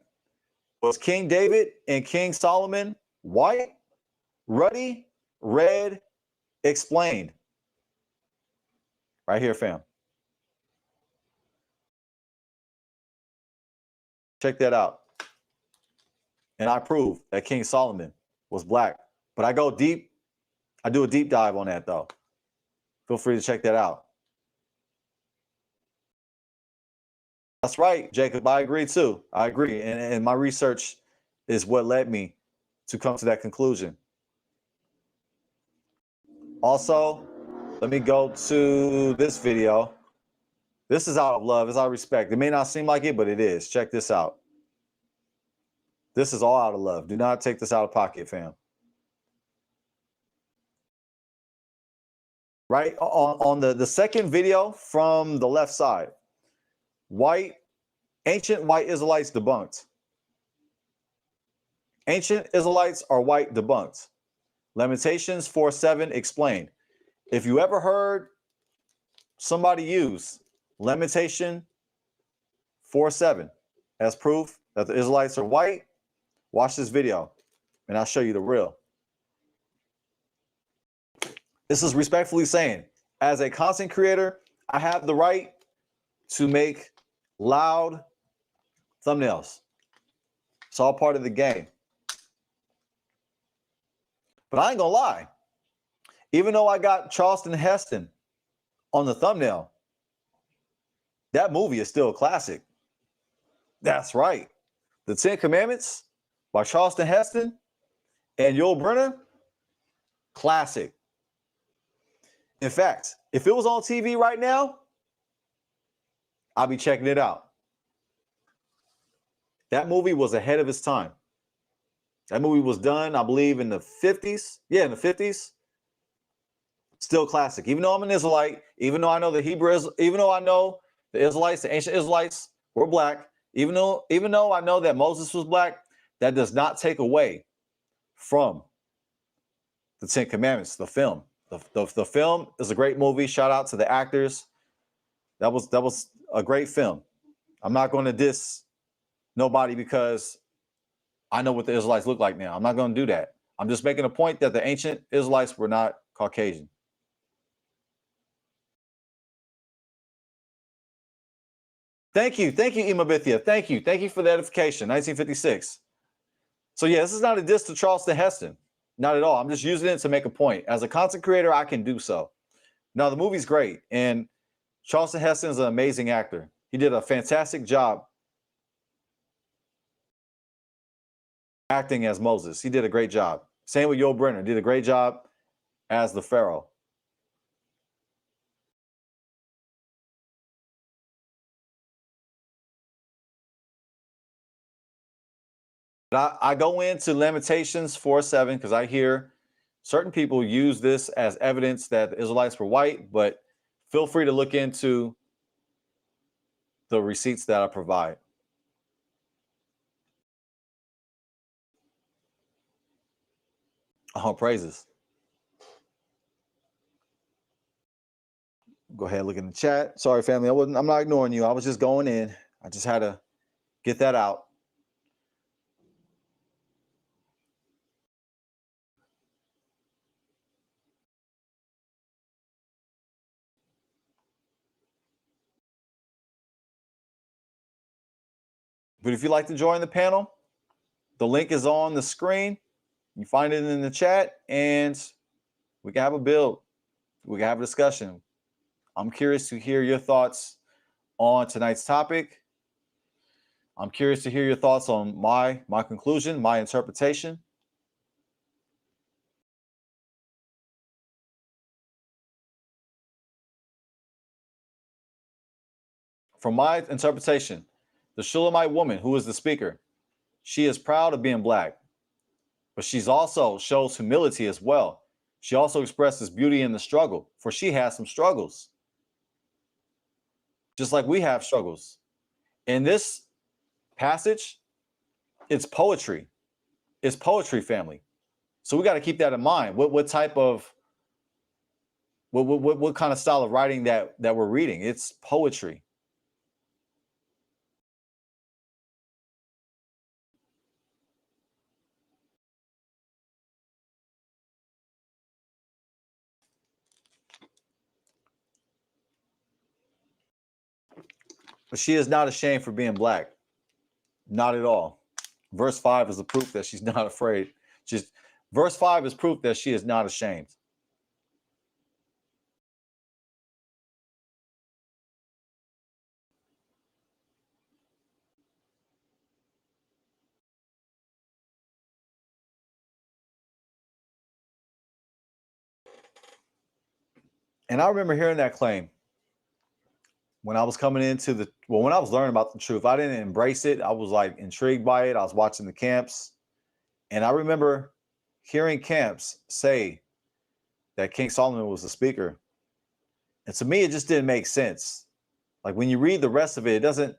Was King David and King Solomon white? Ruddy, red, explained. Right here, fam. Check that out. And I prove that King Solomon was black. But I go deep. I do a deep dive on that, though. Feel free to check that out. That's right, Jacob. I agree, too. I agree. And my research is what led me to come to that conclusion. Also, let me go to this video. This is out of love. It's out of respect. It may not seem like it, but it is. Check this out. This is all out of love. Do not take this out of pocket, fam. Right on the second video from the left side, ancient white Israelites debunked. Ancient Israelites are white debunked. Lamentations 4:7 explained. If you ever heard somebody use Lamentation 4:7 as proof that the Israelites are white, watch this video and I'll show you the real. This is respectfully saying, as a content creator, I have the right to make loud thumbnails. It's all part of the game. But I ain't gonna lie. Even though I got Charleston Heston on the thumbnail, that movie is still a classic. That's right. The Ten Commandments by Charleston Heston and Yul Brynner, classic. In fact, if it was on TV right now, I'll be checking it out. That movie was ahead of its time. That movie was done, I believe, in the 50s. Yeah, in the 50s. Still classic. Even though I'm an Israelite, even though I know the even though I know the Israelites, the ancient Israelites were black, even though I know that Moses was black, that does not take away from the Ten Commandments, the film. The film is a great movie. Shout out to the actors. That was a great film. I'm not going to diss nobody because I know what the Israelites look like now. I'm not going to do that. I'm just making a point that the ancient Israelites were not Caucasian. Thank you, Imabithia. Thank you for the edification. 1956. So yeah, this is not a diss to Charleston Heston. Not at all. I'm just using it to make a point. As a content creator, I can do so. Now, the movie's great, and Charleston Heston is an amazing actor. He did a fantastic job acting as Moses. He did a great job. Same with Yul Brynner. Did a great job as the Pharaoh. But I go into Lamentations 4:7 because I hear certain people use this as evidence that the Israelites were white, but feel free to look into the receipts that I provide. Oh, praises. Go ahead, look in the chat. Sorry, family. I'm not ignoring you. I was just going in. I just had to get that out. But if you'd like to join the panel, the link is on the screen. You find it in the chat, and we can have a build. We can have a discussion. I'm curious to hear your thoughts on tonight's topic. I'm curious to hear your thoughts on my conclusion, my interpretation. From my interpretation, the Shulamite woman, who is the speaker, she is proud of being black, but she's also shows humility as well. She also expresses beauty in the struggle, for she has some struggles, just like we have struggles. In this passage, it's poetry. It's poetry, family. So we got to keep that in mind. What type of what kind of style of writing that we're reading? It's poetry. But she is not ashamed for being black. Not at all. Verse 5 is the proof that she's not afraid. Verse 5 is proof that she is not ashamed. And I remember hearing that claim when I was coming into when I was learning about the truth, I didn't embrace it. I was like intrigued by it. I was watching the camps, and I remember hearing camps say that King Solomon was the speaker. And to me, it just didn't make sense. Like when you read the rest of it, it doesn't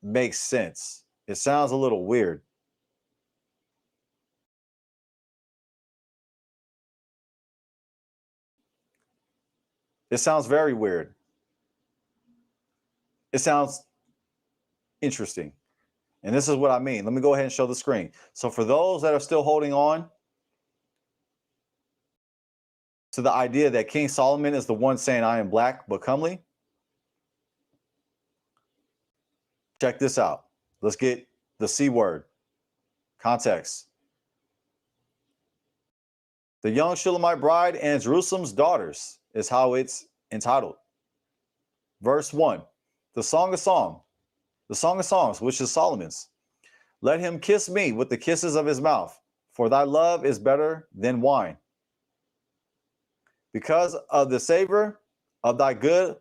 make sense. It sounds a little weird. It sounds very weird. It sounds interesting. And this is what I mean. Let me go ahead and show the screen. So for those that are still holding on to the idea that King Solomon is the one saying, I am black but comely, check this out. Let's get the C word. Context. The young Shulamite bride and Jerusalem's daughters is how it's entitled. Verse 1. The Song of Songs, which is Solomon's. Let him kiss me with the kisses of his mouth, for thy love is better than wine. Because of the savor of thy good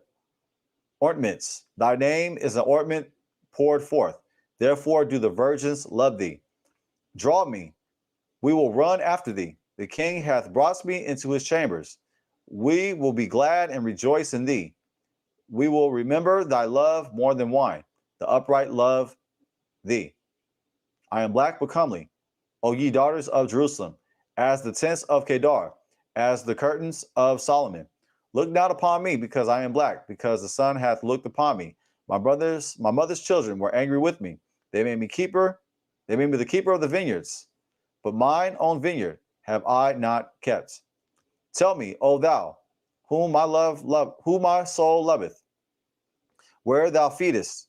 ointments, thy name is an ointment poured forth. Therefore do the virgins love thee. Draw me, we will run after thee. The king hath brought me into his chambers. We will be glad and rejoice in thee. We will remember thy love more than wine. The upright love thee. I am black but comely, O ye daughters of Jerusalem, as the tents of Kedar, as the curtains of Solomon. Look not upon me, because I am black, because the sun hath looked upon me. My mother's children were angry with me. They made me the keeper of the vineyards. But mine own vineyard have I not kept. Tell me, O thou, whom whom my soul loveth, where thou feedest,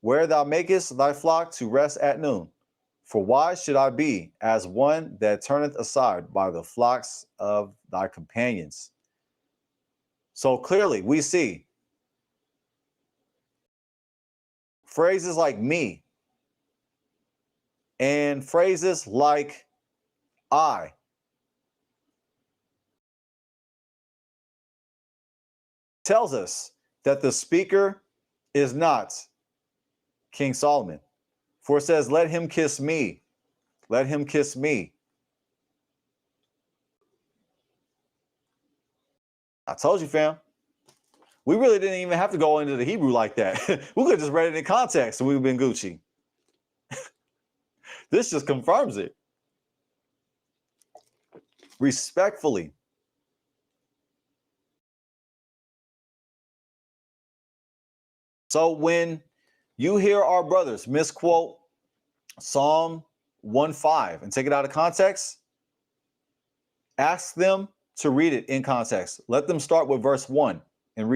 where thou makest thy flock to rest at noon. For why should I be as one that turneth aside by the flocks of thy companions? So clearly we see phrases like me and phrases like I tells us that the speaker is not King Solomon. For it says, let him kiss me. Let him kiss me. I told you, fam. We really didn't even have to go into the Hebrew like that. We could have just read it in context and we've been Gucci. This just confirms it. Respectfully. So when you hear our brothers misquote Psalm 1:5 and take it out of context, ask them to read it in context. Let them start with verse 1 and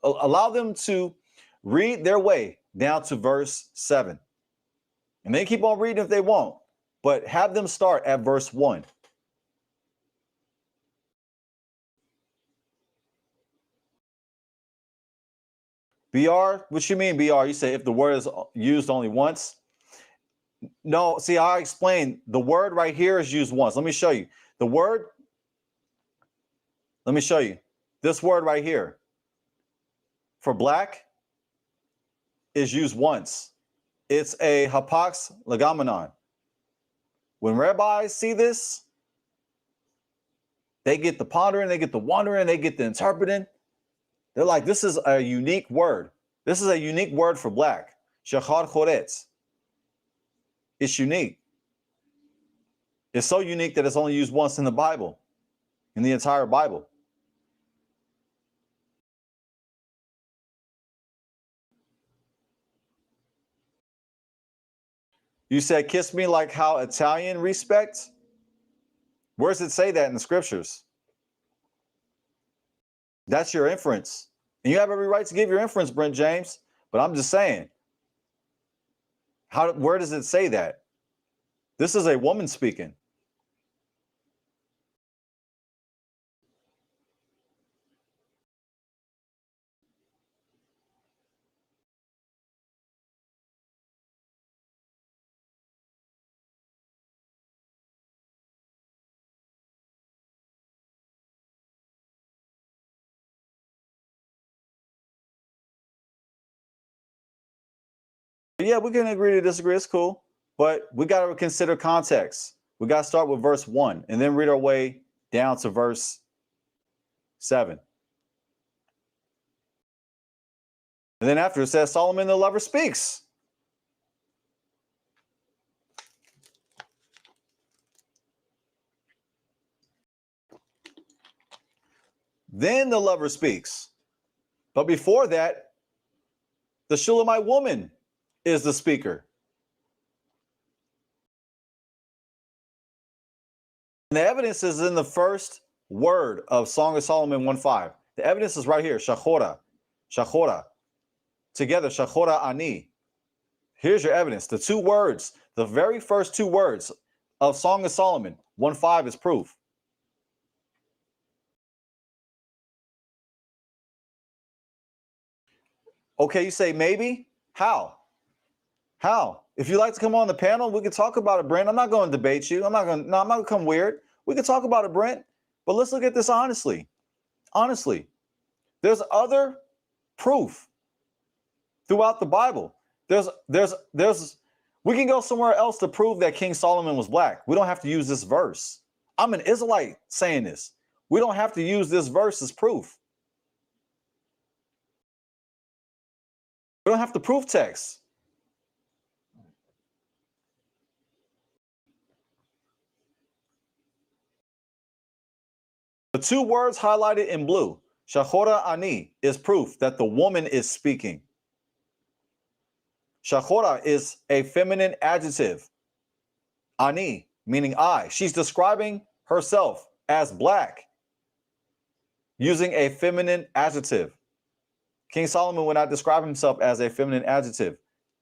allow them to read their way down to verse 7. And they keep on reading if they want, but have them start at verse 1. BR, what you mean, BR? You say if the word is used only once? No, see, I explained the word right here is used once. Let me show you. The word, let me show you. This word right here for black is used once. It's a hapax legomenon. When rabbis see this, they get the pondering, they get the wondering, they get the interpreting. They're like, this is a unique word. This is a unique word for black. Shachar choretz. It's unique. It's so unique that it's only used once in the Bible, in the entire Bible. You said, kiss me like how Italian respect? Where does it say that in the scriptures? That's your inference. And you have every right to give your inference, Brent James. But I'm just saying, where does it say that? This is a woman speaking. Yeah, we can agree to disagree. It's cool. But we got to consider context. We got to start with verse 1 and then read our way down to verse 7. And then after it says, Solomon the lover speaks. Then the lover speaks. But before that, the Shulamite woman is the speaker. And the evidence is in the first word of Song of Solomon 1:5. The evidence is right here. Shachora. Shachora. Together, Shachora Ani. Here's your evidence. The two words, the very first two words of Song of Solomon 1:5 is proof. Okay, you say maybe? How? How? If you like to come on the panel, we can talk about it, Brent. I'm not going to debate you. I'm not going to come weird. We can talk about it, Brent. But let's look at this honestly. Honestly, there's other proof throughout the Bible. We can go somewhere else to prove that King Solomon was black. We don't have to use this verse. I'm an Israelite saying this. We don't have to use this verse as proof. We don't have to prove text. The two words highlighted in blue, Shachora Ani, is proof that the woman is speaking. Shachora is a feminine adjective. Ani, meaning I. She's describing herself as black using a feminine adjective. King Solomon would not describe himself as a feminine adjective.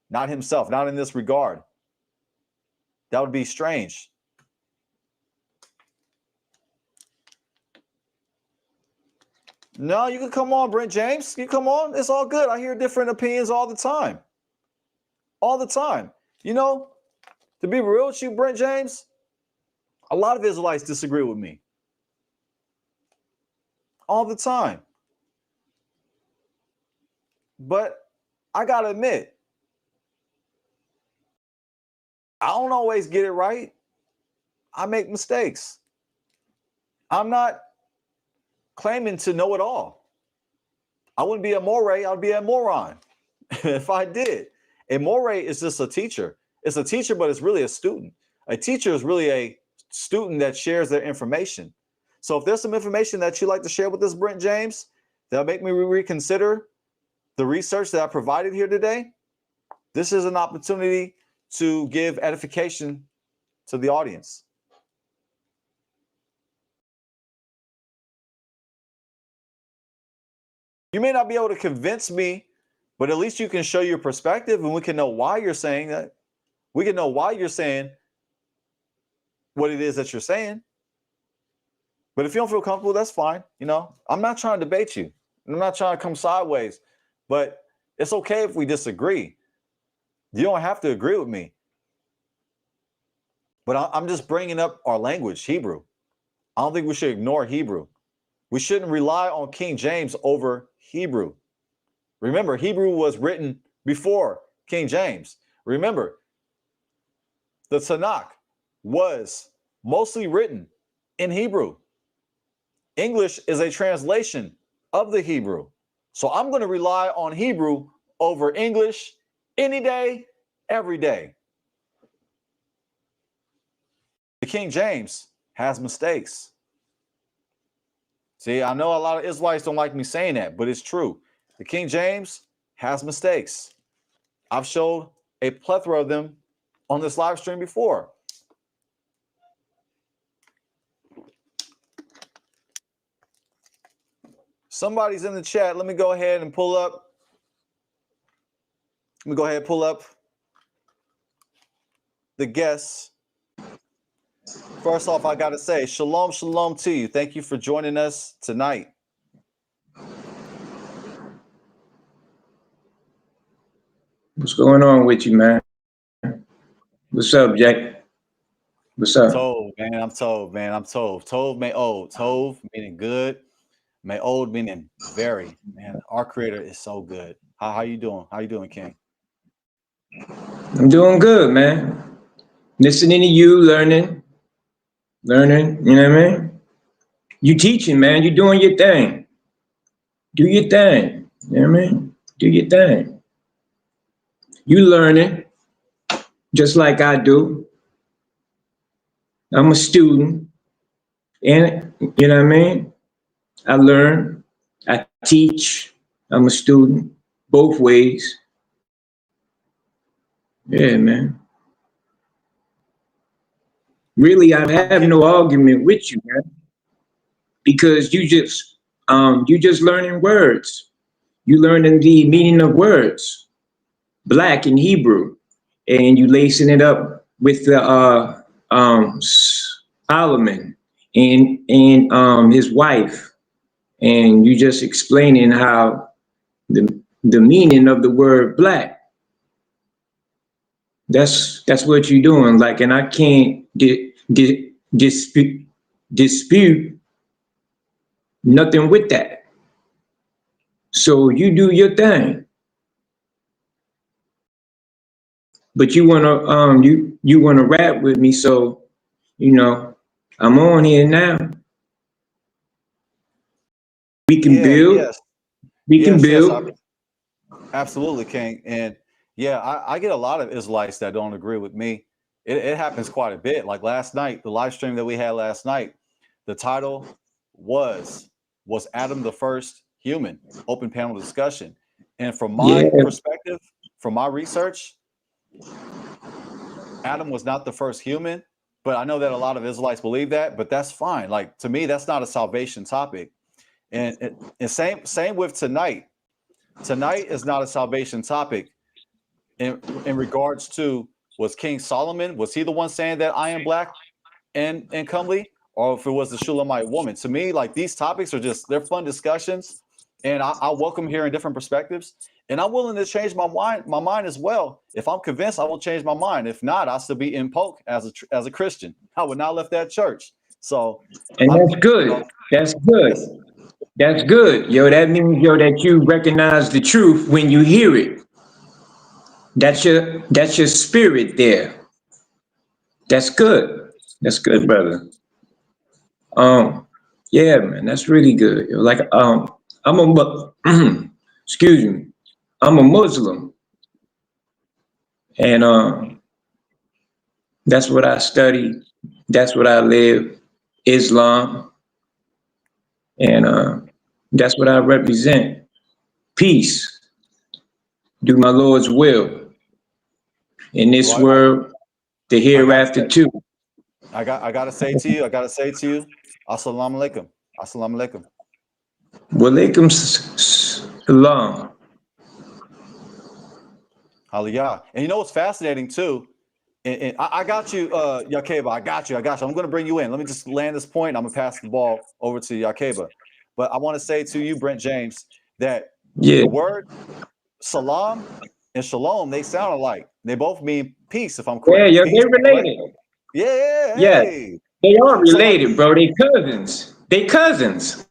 Not himself, not in this regard. That would be strange. No, you can come on, Brent James. You come on. It's all good. I hear different opinions all the time. All the time. You know, to be real with you, Brent James, a lot of Israelites disagree with me. All the time. But I got to admit, I don't always get it right. I make mistakes. I'm not claiming to know it all. I wouldn't be a moray, I'd be a moron if I did. A moray is just a teacher. It's a teacher, but it's really a student. A teacher is really a student that shares their information. So if there's some information that you'd like to share with us, Brent James, that'll make me reconsider the research that I provided here today, this is an opportunity to give edification to the audience. You may not be able to convince me, but at least you can show your perspective and we can know why you're saying that. We can know why you're saying what it is that you're saying. But if you don't feel comfortable, that's fine. You know, I'm not trying to debate you. I'm not trying to come sideways, but it's okay if we disagree. You don't have to agree with me. But I'm just bringing up our language, Hebrew. I don't think we should ignore Hebrew. We shouldn't rely on King James over Hebrew. Remember, Hebrew was written before King James. Remember, the Tanakh was mostly written in Hebrew. English is a translation of the Hebrew. So I'm going to rely on Hebrew over English any day, every day. The King James has mistakes. See, I know a lot of Israelites don't like me saying that, but it's true. The King James has mistakes. I've showed a plethora of them on this live stream before. Somebody's in the chat. Let me go ahead and pull up. Let me go ahead and pull up the guests. First off, I got to say, shalom, shalom to you. Thank you for joining us tonight. What's going on with you, man? What's up, Jack? What's up? Tov, man. I'm Tov, man. I'm Tov. Tov may old. Tov meaning good. May old meaning very. Man, our creator is so good. How you doing? How you doing, King? I'm doing good, man. Listening to you, learning, you know what I mean? You teaching, man. You doing your thing. Do your thing. You know what I mean? Do your thing. You learning just like I do. I'm a student, and you know what I mean? I learn, I teach, I'm a student, both ways. Yeah, man. Really, I I'm have getting no argument with you, man, because you just learning words. You learning the meaning of words, black in Hebrew, and you lacing it up with the Solomon and his wife, and you just explaining how the meaning of the word black. That's what you're doing. Like, and I can't dispute nothing with that. So you do your thing, but you wanna rap with me. So you know I'm on here now. We can yeah, build. yes, We can yes, build. absolutely, King. And yeah, I get a lot of Israelites that don't agree with me. It happens quite a bit. Like last night, the live stream that we had last night, the title was was Adam the first human? Open panel discussion. And from my Yeah, perspective, from my research, Adam was not the first human. But I know that a lot of Israelites believe that, but that's fine. Like to me, that's not a salvation topic. And same with tonight. Tonight is not a salvation topic in regards to, was King Solomon, was he the one saying that I am black and comely, or if it was the Shulamite woman? To me, like these topics are just, they're fun discussions, and I welcome hearing different perspectives, and I'm willing to change my mind as well. If I'm convinced, I will change my mind. If not, I'll still be in poke as a Christian. I would not left that church. So and I'm, that's you know, good. That's good. yes, That's good, yo. That means, yo, that you recognize the truth when you hear it. That's your spirit there. That's good. That's good, brother. Um, yeah, man, that's really good. Yo. Like, I'm a excuse me, I'm a Muslim, and that's what I study. That's what I live, Islam, and that's what I represent. Peace. Do my Lord's will in this well, world, the I gotta hereafter say, too. I gotta say to you, assalamu alaikum, assalamu alaikum. Walaikum salam. Hallelujah. And you know what's fascinating too? And I got you, Yakeba. I got you. I'm going to bring you in. Let me just land this point. I'm going to pass the ball over to Yakeba. But I want to say to you, Brent James, that Yeah, the word salam and shalom, they sound alike. They both mean peace, if I'm yeah, correct. yo, Peace, they correct? related. Yeah, yeah, Yeah, hey. they are So, like, related, bro. They cousins. They cousins.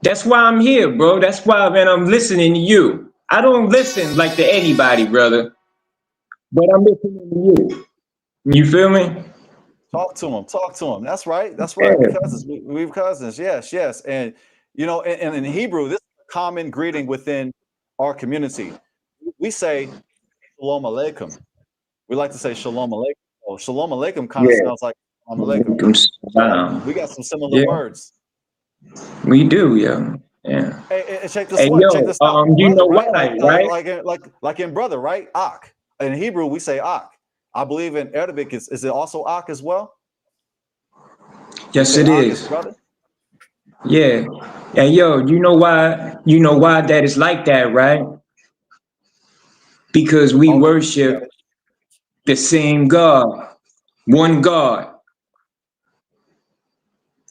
That's why I'm here, bro. That's why, man, I'm listening to you. I don't listen like to anybody, brother, but I'm listening to you. You feel me? talk to him. Talk to him. That's right. That's right. We Yeah, cousins. We're cousins. Yes, yes. And you know, and in Hebrew, this is a common greeting within our community. We say shalom aleichem. We like to say shalom aleichem. Oh, shalom aleichem kind of yeah. sounds like shalom aleichem. Walaikum So salam. we got some similar Yeah, words. we do, yeah. Yeah. Hey, check this Hey, what? Check yo, this out. you Brother, know right? why, right? Like in brother, right? Ak. In Hebrew, we say ak. I believe in Arabic is it also ak as well? Do we Yes, say it ak as is. brother? Yeah. And yo, you know why that is like that, right? Because we Oh, go worship ahead. the same God, one God.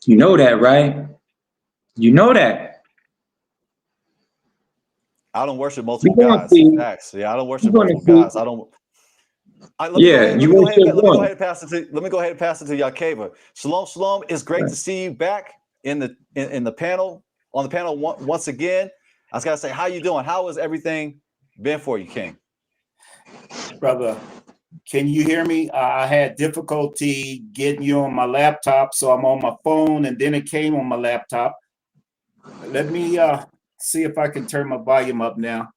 You know that, right? You know that. I don't worship You're multiple gonna gods. see. Facts. Yeah, I don't You're worship gonna multiple see. gods. I don't. Let me go Yeah, ahead. you worship Let me go ahead one. and pass it to. Let me go ahead and pass it to Yakeva. Shalom, shalom. It's great Right. to see you back in the panel on the panel once again. I was gotta say, how you doing? How has everything been for you, King? Brother, can you hear me? I had difficulty getting you on my laptop, so I'm on my phone, and then it came on my laptop. Let me see if I can turn my volume up now.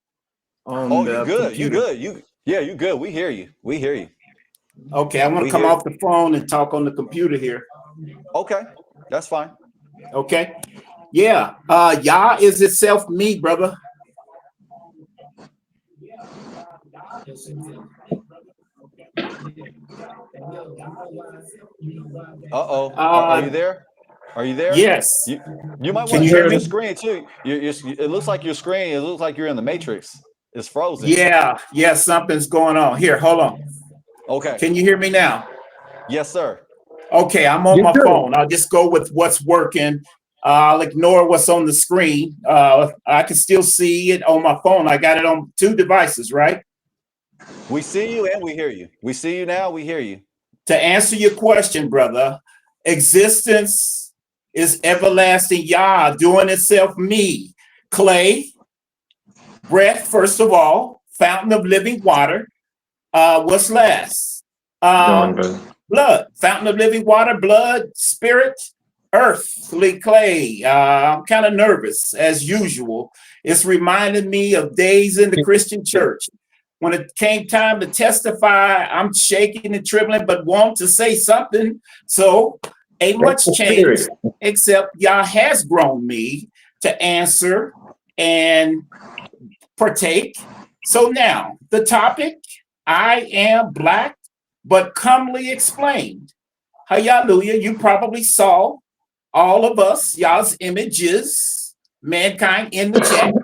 Oh, you good? You good? You good? We hear you. We hear you. Okay, I'm gonna come off the phone and talk on the computer here. Okay, that's fine. Okay, yeah. Yah is itself me, brother. Uh-oh. Are you there? Are you there? Yes. You might Can want you to hear check me? your screen too. It looks like your screen. It looks like you're in the Matrix. It's frozen. Yeah, something's going on. Here, hold on. Okay. Can you hear me now? Yes, sir. Okay, I'm on my phone. I'll just go with what's working. I'll ignore what's on the screen. I can still see it on my phone. I got it on 2 devices, right? We see you and we hear you. We see you now. We hear you. To answer your question, brother, existence is everlasting Yah doing itself me. Clay, breath, first of all, fountain of living water. What's last? Blood, fountain of living water, blood, spirit, earthly clay. I'm kind of nervous as usual. It's reminding me of days in the Christian church. When it came time to testify, I'm shaking and trembling, but want to say something. So ain't much changed, except Yah has grown me to answer and partake. So now the topic, I am black, but comely explained. Hallelujah. You probably saw all of us, Yah's images, mankind in the chat.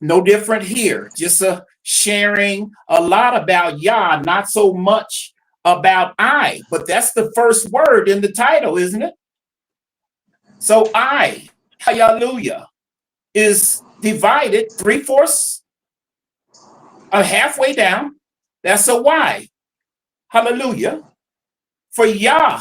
No different here. Just sharing a lot about Yah, not so much about I. But that's the first word in the title, isn't it? So I, hallelujah, is divided 3/4, halfway down. That's a Y. Hallelujah. For Yah,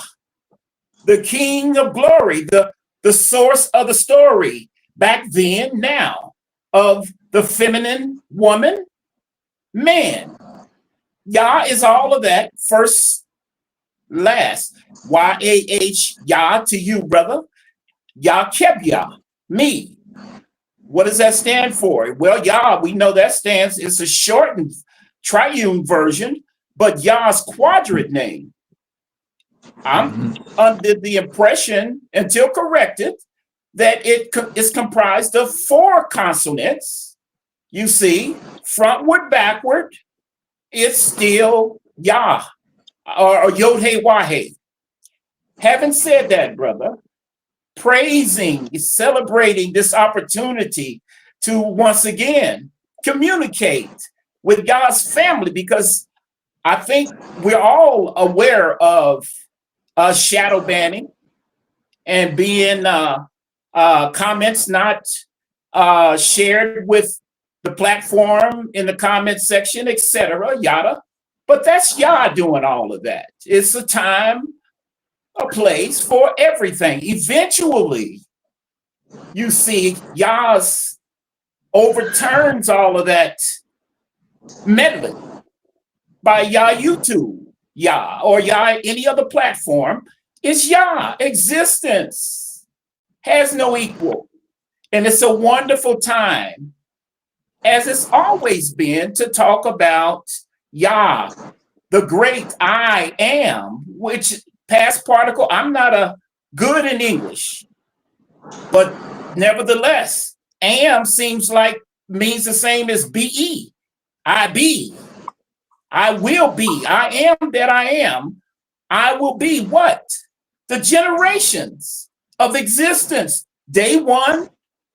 the King of glory, the source of the story, back then, now, of the feminine woman, man. Yah is all of that, first, last. Y-A-H, Yah to you, brother. Yah kept Yah, me. What does that stand for? Well, Yah, we know that stands, it's a shortened triune version, but Yah's quadrant name. I'm under the impression, until corrected, that it is comprised of 4 consonants. You see, frontward, backward, it's still Yah or Yod He Wah He. Having said that, brother, praising, celebrating this opportunity to once again communicate with God's family, because I think we're all aware of shadow banning and being comments not shared with the platform in the comment section, etc., yada. But that's Yah doing all of that. It's a time, a place for everything. Eventually, you see Yah's overturns all of that meddling by Yah YouTube, Yah, or Yah any other platform. It's Yah. Existence has no equal. And it's a wonderful time, as it's always been, to talk about Yah, the great I am, which past particle, I'm not a good in English, but nevertheless, am seems like means the same as be. I be. I will be. I am that I am. I will be what? The generations of existence. Day 1,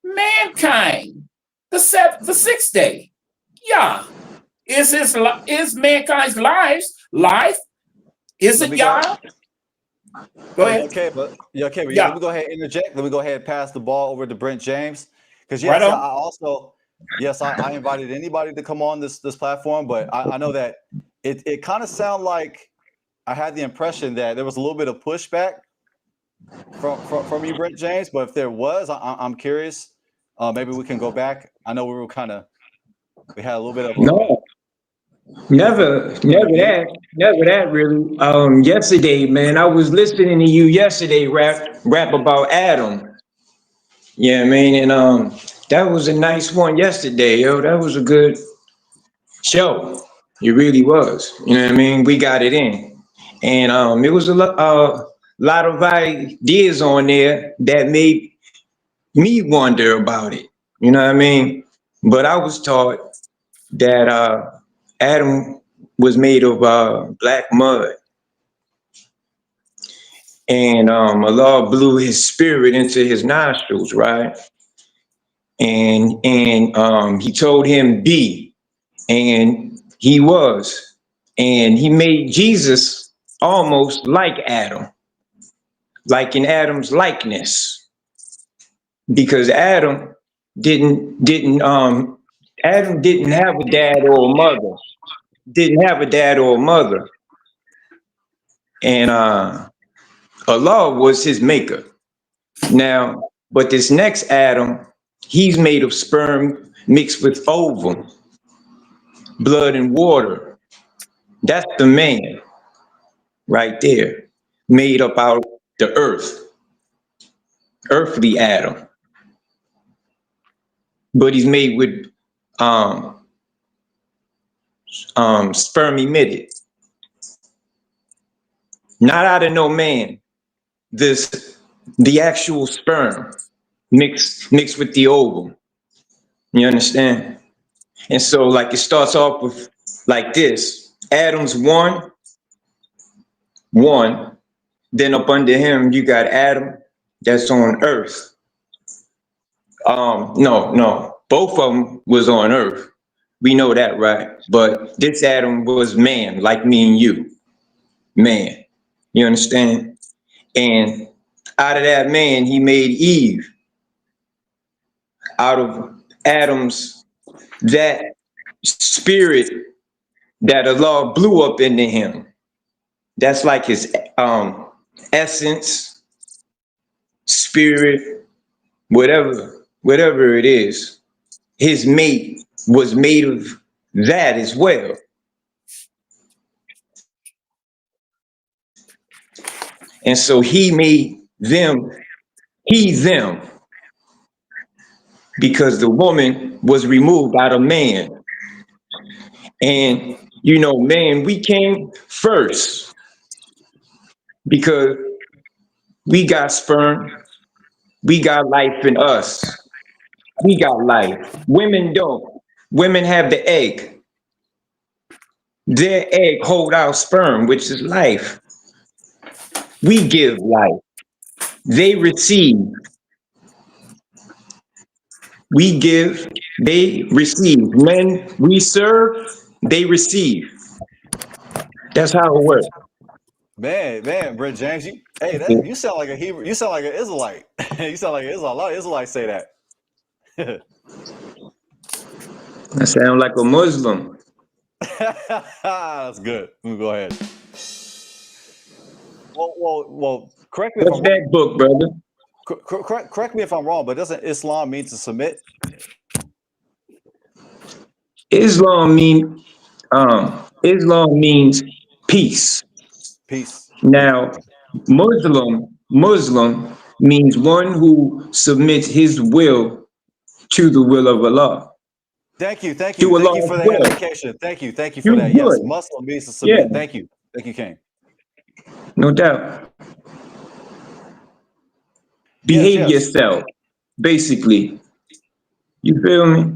mankind. The 6th day. Yah. Is mankind's life? Is it Yah? Go ahead. Okay, but okay, yeah. Let me go ahead and interject. Let me go ahead and pass the ball over to Brent James. Because yes, right, I also I invited anybody to come on this platform, but I know that it kind of sounded like I had the impression that there was a little bit of pushback from you, Brent James. But if there was, I'm curious. Maybe we can go back. I know we had a little bit of Never that really. Yesterday, man, I was listening to you yesterday rap about Adam. Yeah, I mean, and that was a nice one yesterday, yo. That was a good show. It really was. You know what I mean? We got it in, and it was lot of ideas on there that made me wonder about it. You know what I mean? But I was taught that Adam was made of black mud, and Allah blew His spirit into his nostrils, right? And He told him be, and he was, and He made Jesus almost like Adam, like in Adam's likeness, because Adam didn't have a dad or a mother, didn't have a dad or a mother, and Allah was his maker. Now, but this next Adam, he's made of sperm mixed with ovum, blood and water. That's the man right there, made up out of the earth, earthly Adam. But he's made with sperm emitted, not out of no man. The actual sperm mixed with the ovum. You understand? And so, like, it starts off with like this: Adam's one. Then up under him, you got Adam that's on earth. No, both of them was on earth. We know that, right? But this Adam was man, like me and you, man. You understand? And out of that man, he made Eve. Out of Adam's, that spirit that Allah blew up into him. That's like his essence, spirit, whatever it is. His mate was made of that as well. And so he made them, because the woman was removed out of man. And, you know, man, we came first because we got sperm, we got life in us. We got life. Women don't. Women have the egg. Their egg hold out sperm, which is life. We give life. They receive. We give, they receive. Men, we serve, they receive. That's how it works. Man, Brent James, you sound like a Hebrew. You sound like an Israelite. You sound like an Israelite. A lot of Israelites say that. I sound like a Muslim. That's good. Let me go ahead. Well. Correct me What's if I'm that book, brother? wrong. Correct me if I'm wrong, but doesn't Islam mean to submit? Islam means peace. Peace. Now, Muslim means one who submits his will to the will of Allah. Thank you To for Allah's the will. edification. Thank you for You that. Yes, good. Muslim means to submit. Yeah, Thank you, King. no doubt. Yes, Behave yourself, basically. You feel me?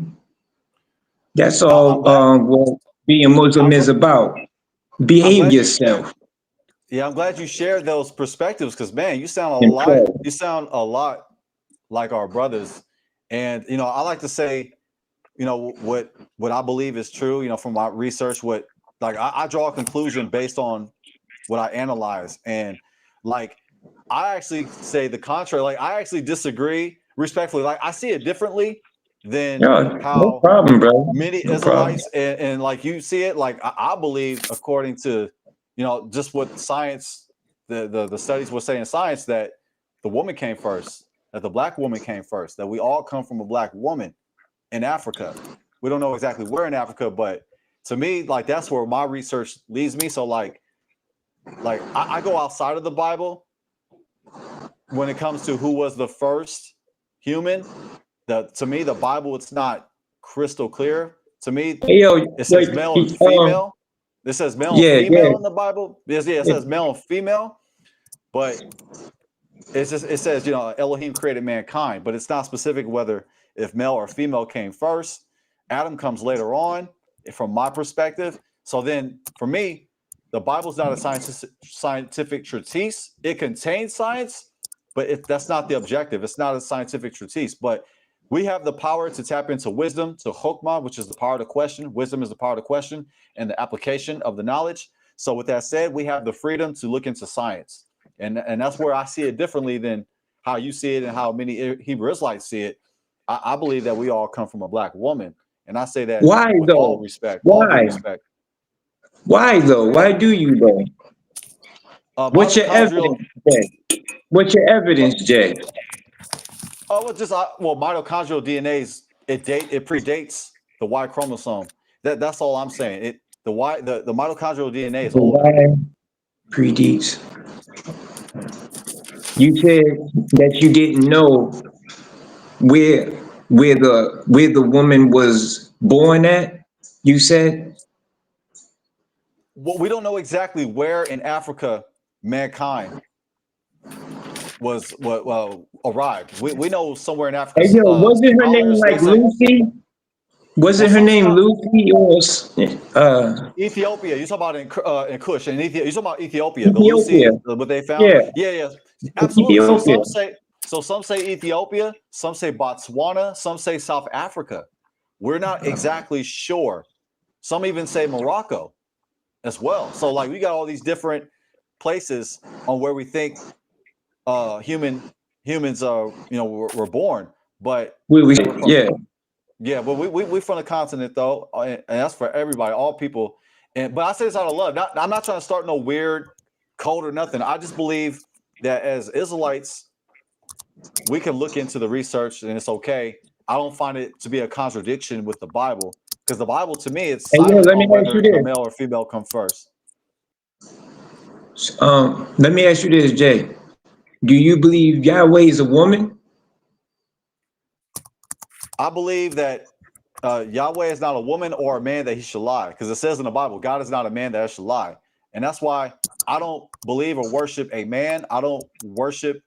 That's I'm all glad. what being Muslim I'm, is about. I'm Behave glad you shared. yourself. Yeah, I'm glad you shared those perspectives because, man, you sound a And lot. pray. You sound a lot like our brothers, and I like to say, what I believe is true. From my research, I draw a conclusion based on what I analyze, and like I actually say the contrary. Like I actually disagree respectfully. Like I see it differently than Yeah, no how problem, bro. many No problem. Israelites and like you see it. Like I believe, according to just what science, the studies will say in science, that the woman came first, that the black woman came first, that we all come from a black woman in Africa. We don't know exactly where in Africa, but to me, like that's where my research leads me. So like I go outside of the Bible when it comes to who was the first human. To me, the Bible, it's not crystal clear. To me, Hey, yo, it says like, male and female. It says male and yeah, female in the Bible. Yes, yeah, it says male and female, but it's just it says, you know, Elohim created mankind, but it's not specific whether if male or female came first. Adam comes later on, from my perspective. So then, for me, the Bible's not a scientific treatise. It contains science, but that's not the objective. It's not a scientific treatise, but we have the power to tap into wisdom, to chokmah, which is the power of the question. Wisdom is the power of the question and the application of the knowledge. So with that said, we have the freedom to look into science. And that's where I see it differently than how you see it and how many Hebrew Israelites see it. I believe that we all come from a black woman. And I say that why with though? all respect, Why? all due respect. Why though? Why do you though? What's your Mitochondrial, evidence, Jay? What's your evidence, Jay? Mitochondrial DNA's it predates the Y chromosome. That's all I'm saying. The mitochondrial DNA is The older. Y predates. You said that you didn't know where the woman was born at. You said, Well, we don't know exactly where in Africa mankind was arrived. We know somewhere in Africa. hey yo, wasn't her name Scholars they like say. Lucy? Well, Wasn't her some name scholars. Lucy or Ethiopia. You're talking about in Kush, and you're talking about Ethiopia. The Ethiopia? Lucy, what they found. Yeah, Yeah, absolutely. Ethiopia. So some say Ethiopia, some say Botswana, some say South Africa. We're not exactly sure. Some even say Morocco as well. So like we got all these different places on where we think humans are, were born, but Yeah. yeah, but we from the continent though, and that's for everybody, all people. But I say this out of love. I'm not trying to start no weird code or nothing. I just believe that as Israelites, we can look into the research and it's okay. I don't find it to be a contradiction with the Bible, because the Bible to me it's Hey yo, silent let me on ask you whether the this. male or female come first. Let me ask you this, Jay. Do you believe Yahweh is a woman? I believe that Yahweh is not a woman or a man that he should lie, because it says in the Bible, God is not a man that he should lie. And that's why I don't believe or worship a man. I don't worship,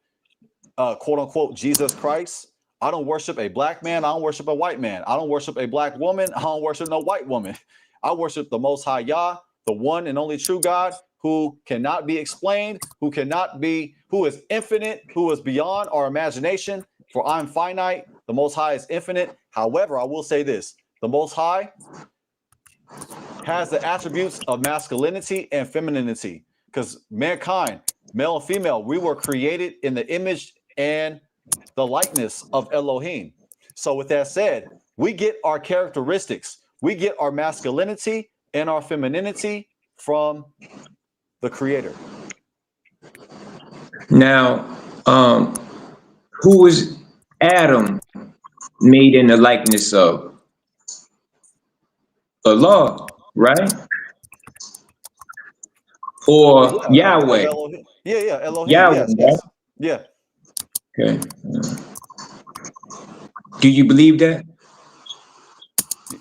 quote unquote, Jesus Christ. I don't worship a black man. I don't worship a white man. I don't worship a black woman. I don't worship no white woman. I worship the Most High Yah, the one and only true God, who cannot be explained, who is infinite, who is beyond our imagination. For I'm finite, the Most High is infinite. However, I will say this: the Most High has the attributes of masculinity and femininity, because mankind, male and female, we were created in the image and the likeness of Elohim. So with that said, we get our characteristics, we get our masculinity and our femininity from the Creator. Now, who was Adam made in the likeness of? Allah, right? Or Of Yahweh? Elohim. Yeah, Elohim. Yahweh, Yes, right? yeah. Okay. Do you believe that?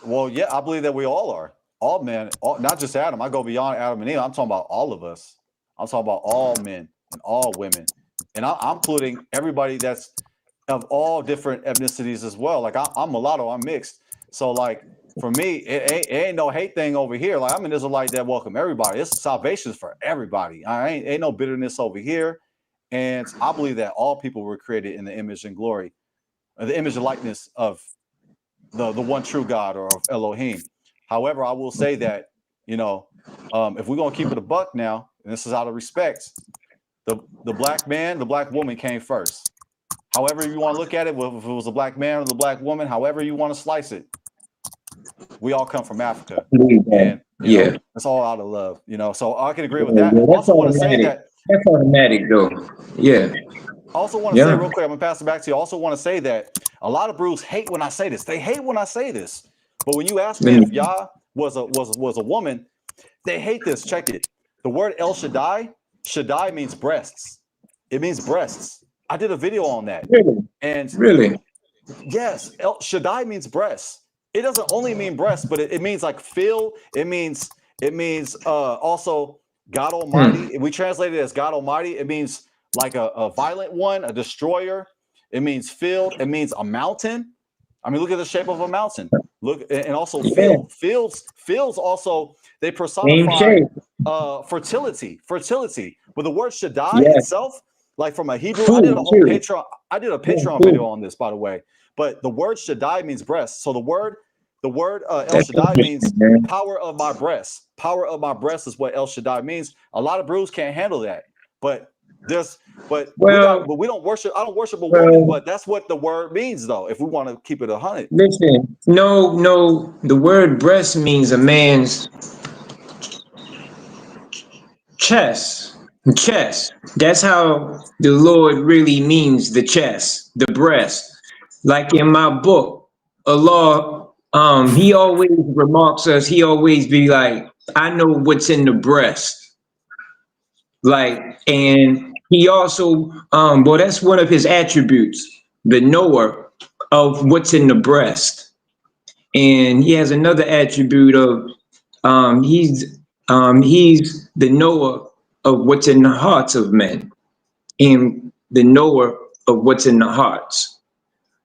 Well, yeah, I believe that we all are. All men, not just Adam. I go beyond Adam and Eve. I'm talking about all of us. I'm talking about all men and all women. And I'm including everybody that's of all different ethnicities as well. Like I'm mulatto, I'm mixed. So like for me, it ain't no hate thing over here. Like I'm an Israelite that welcome everybody. It's salvation's for everybody. Ain't no bitterness over here. And I believe that all people were created in the image and glory, the image and likeness of the one true God, or of Elohim. However, I will say that, if we're gonna keep it a buck now, and this is out of respect, the black man, the black woman came first. However you want to look at it, if it was a black man or the black woman, however you want to slice it, we all come from Africa, and Yeah. it's all out of love. So I can agree with Yeah, that. I that's also want to say automatic. that. That's automatic, though. Yeah. I also want to say real quick, I'm gonna pass it back to you. I also want to say that a lot of brews hate when I say this. They hate when I say this. But when you ask me if Yah was a woman, they hate this. Check it. The word El Shaddai, Shaddai means breasts. It means breasts. I did a video on that. Really? And Really? yes, El Shaddai means breasts. It doesn't only mean breasts, but it means like fill. It means also God Almighty. We translate it as God Almighty. It means like a violent one, a destroyer. It means filled. It means a mountain. I mean, look at the shape of a mountain. Look, and also Yeah. fields also, they Same personify shape. fertility. But the word Shaddai Yeah. itself, like from a Hebrew, I did a Food whole too. Patreon. I did a Patreon Food. video on this, by the way. But the word Shaddai means breast. So the word El That's Shaddai means interesting, man. power of my breast. Power of my breast is what El Shaddai means. A lot of brews can't handle that. But Well, we don't worship. I don't worship a woman, well, but that's what the word means, though. If we want to keep it 100. listen. No. The word breast means a man's chest. Chest. That's how the Lord really means the chest, the breast. Like in my book, Allah, he always remarks us, he always be like, I know what's in the breast. Like, and he also, well, that's one of his attributes, the knower of what's in the breast. And he has another attribute of, he's the knower of what's in the hearts of men, and the knower of what's in the hearts.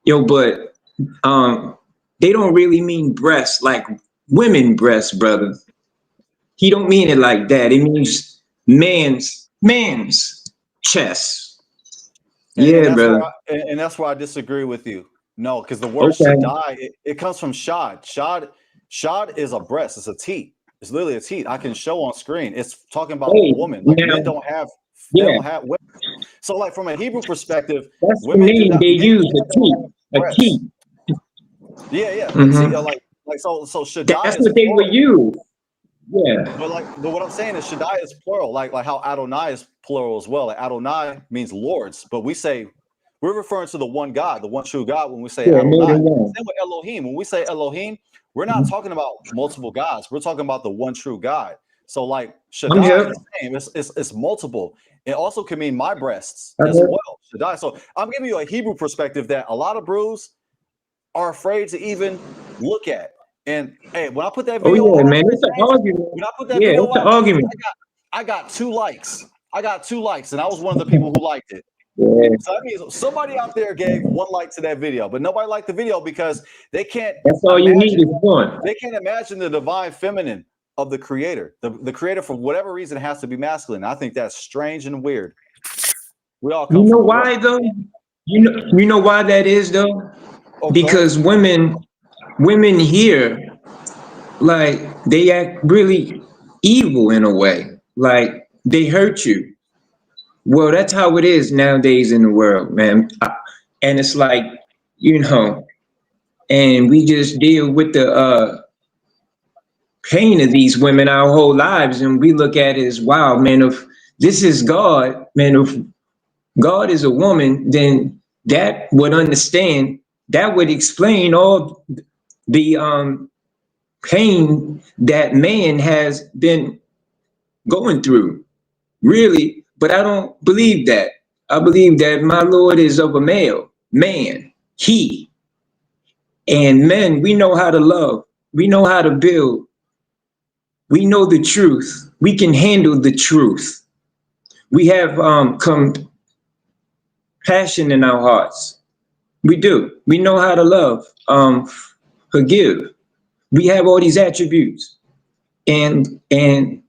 But they don't really mean breasts like women breasts, brother. He don't mean it like that. It means man's chest. And Yeah, brother. that's where I disagree with you. No, because the word Okay. Shaddai, it comes from shad. Shad is a breast. It's a teat. It's literally a teat. I can show on screen. It's talking about a Hey, woman. Like men now, don't have, they yeah, don't have women. So like from a Hebrew perspective, that's the women do name not, they use, men a don't T, have a T. breasts. Yeah, a T. Mm-hmm. So Shaddai That's is what they would plural. use. Yeah. But what I'm saying is Shaddai is plural, like how Adonai is plural as well. Like Adonai means lords, but we're referring to the one God, the one true God when we say Yeah, more Adonai. than one. Same with Elohim. When we say Elohim, we're not talking about multiple gods. We're talking about the one true God. So like I'm Shaddai here. is the same. It's multiple. It also can mean my breasts I'm as here. well. Shaddai. So I'm giving you a Hebrew perspective that a lot of brews are afraid to even look at. And hey, when I put that Oh video yeah, out, man. It's an argument. when I put that Yeah, video it's an out, argument. I got 2 likes. And I was one of the people who liked it. Yeah, So that means somebody out there gave 1 like to that video, but nobody liked the video because they can't that's all you need imagine is one. the divine feminine of the creator. The creator, for whatever reason, has to be masculine. I think that's strange and weird. We all You come know from a woman. why though? You know why that is though? Oh, go ahead. Because women here, like, they act really evil in a way. Like, they hurt you. Well, that's how it is nowadays in the world, man. And it's like, you know, and we just deal with the pain of these women our whole lives, and we look at it as, wow, man, if this is God, man, if God is a woman, then that would explain all the pain that man has been going through, really. But I don't believe that. I believe that my Lord is of a man, he. And men, we know how to love, we know how to build, we know the truth, we can handle the truth. We have compassion in our hearts. We do. We know how to love, forgive. We have all these attributes. And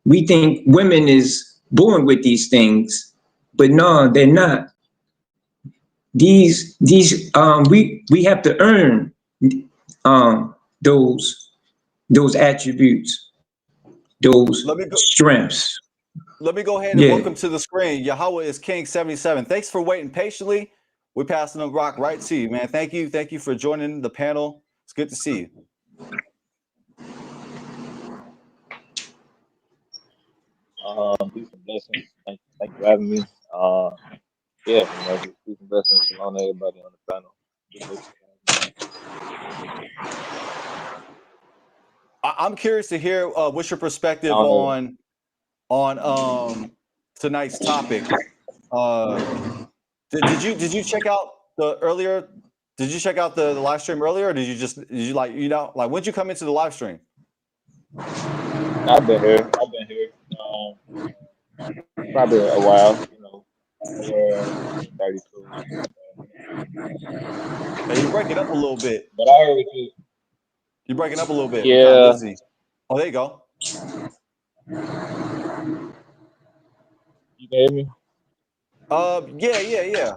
we think women is born with these things, but no, they're not. We have to earn those attributes, those Let me go. strengths. Let me go ahead and Yeah. welcome to the screen. Yahweh is King 77. Thanks for waiting patiently. We're passing the rock right to you, man. Thank you. Thank you for joining the panel. It's good to see you. Peace and blessings. Thank you for having me. Yeah, just peace and blessings. Shalom to everybody on the panel. I'm curious to hear what's your I perspective don't on tonight's topic. Did you check out the earlier? Did you check out the live stream earlier, or did you like when'd you come into the live stream? know. I've been here. Probably a while. Somewhere between 32. Hey, you're breaking up a little bit. But I heard what you. You're breaking up a little bit. We kind of Yeah. losing you. Oh, there you go. You can hear me? Yeah.